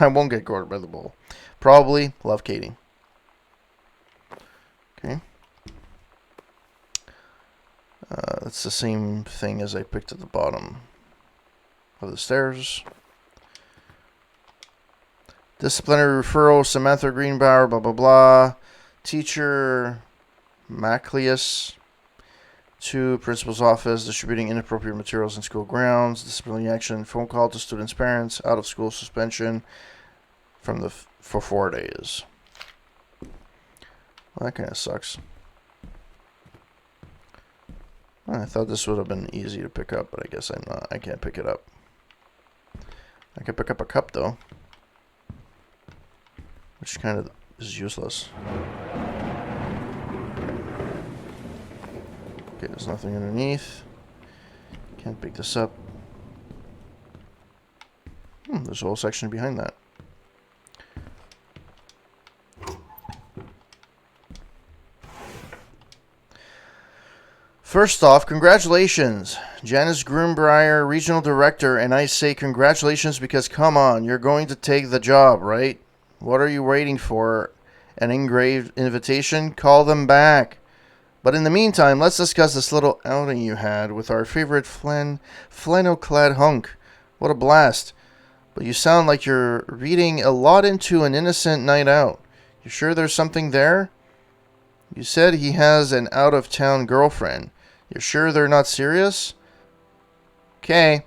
I won't get gored by the bull. Probably. Love, Katie. Okay. That's the same thing as I picked at the bottom of the stairs. Disciplinary referral, Samantha Greenbauer, blah, blah, blah. Teacher Macleus to principal's office, distributing inappropriate materials in school grounds. Disciplinary action, phone call to students' parents, out of school suspension for 4 days. Well, that kind of sucks. I thought this would have been easy to pick up, but I guess I'm not. I can't pick it up. I can pick up a cup, though. Which kind of is useless. Okay, there's nothing underneath. Can't pick this up. There's a whole section behind that. First off, congratulations, Janice Grunbreyer, Regional Director, and I say congratulations because, come on, you're going to take the job, right? What are you waiting for? An engraved invitation? Call them back. But in the meantime, let's discuss this little outing you had with our favorite flannel-clad hunk. What a blast. But you sound like you're reading a lot into an innocent night out. You sure there's something there? You said he has an out-of-town girlfriend. You're sure they're not serious? Okay.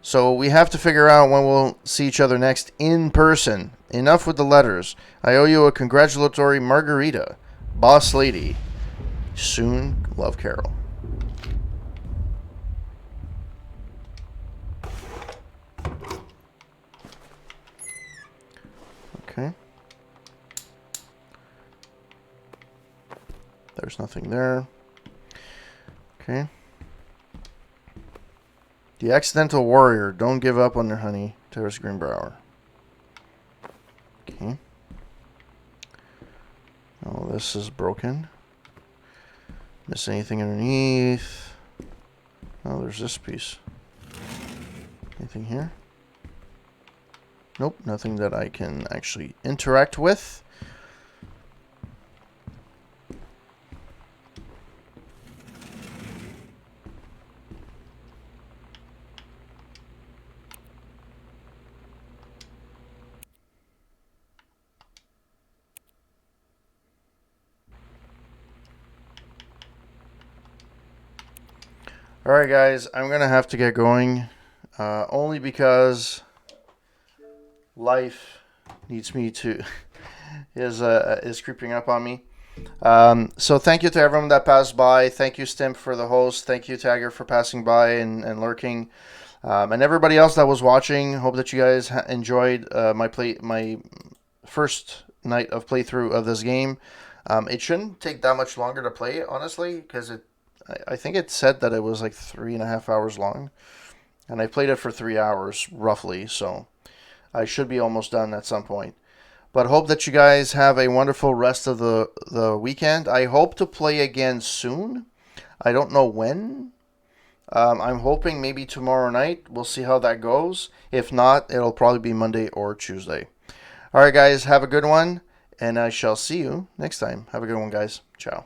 So we have to figure out when we'll see each other next in person. Enough with the letters. I owe you a congratulatory margarita. Boss lady. Soon, love, Carol. Okay. There's nothing there. Okay. The Accidental Warrior. Don't give up on her, honey. Terrace Greenbauer. Okay. Oh, this is broken. Miss anything underneath? Oh, there's this piece. Anything here? Nope, nothing that I can actually interact with. Alright guys, I'm going to have to get going, only because life needs me to, is creeping up on me. So thank you to everyone that passed by. Thank you, Stimp, for the host. Thank you, Tagger, for passing by and lurking. And everybody else that was watching. Hope that you guys enjoyed my first night of playthrough of this game. It shouldn't take that much longer to play, honestly, because I think it said that it was like 3.5 hours long, and I played it for 3 hours roughly, so I should be almost done at some point. But hope that you guys have a wonderful rest of the weekend. I hope to play again soon. I don't know when. I'm hoping maybe tomorrow night. We'll see how that goes. If not, it'll probably be Monday or Tuesday. All right, guys, have a good one, and I shall see you next time. Have a good one, guys. Ciao.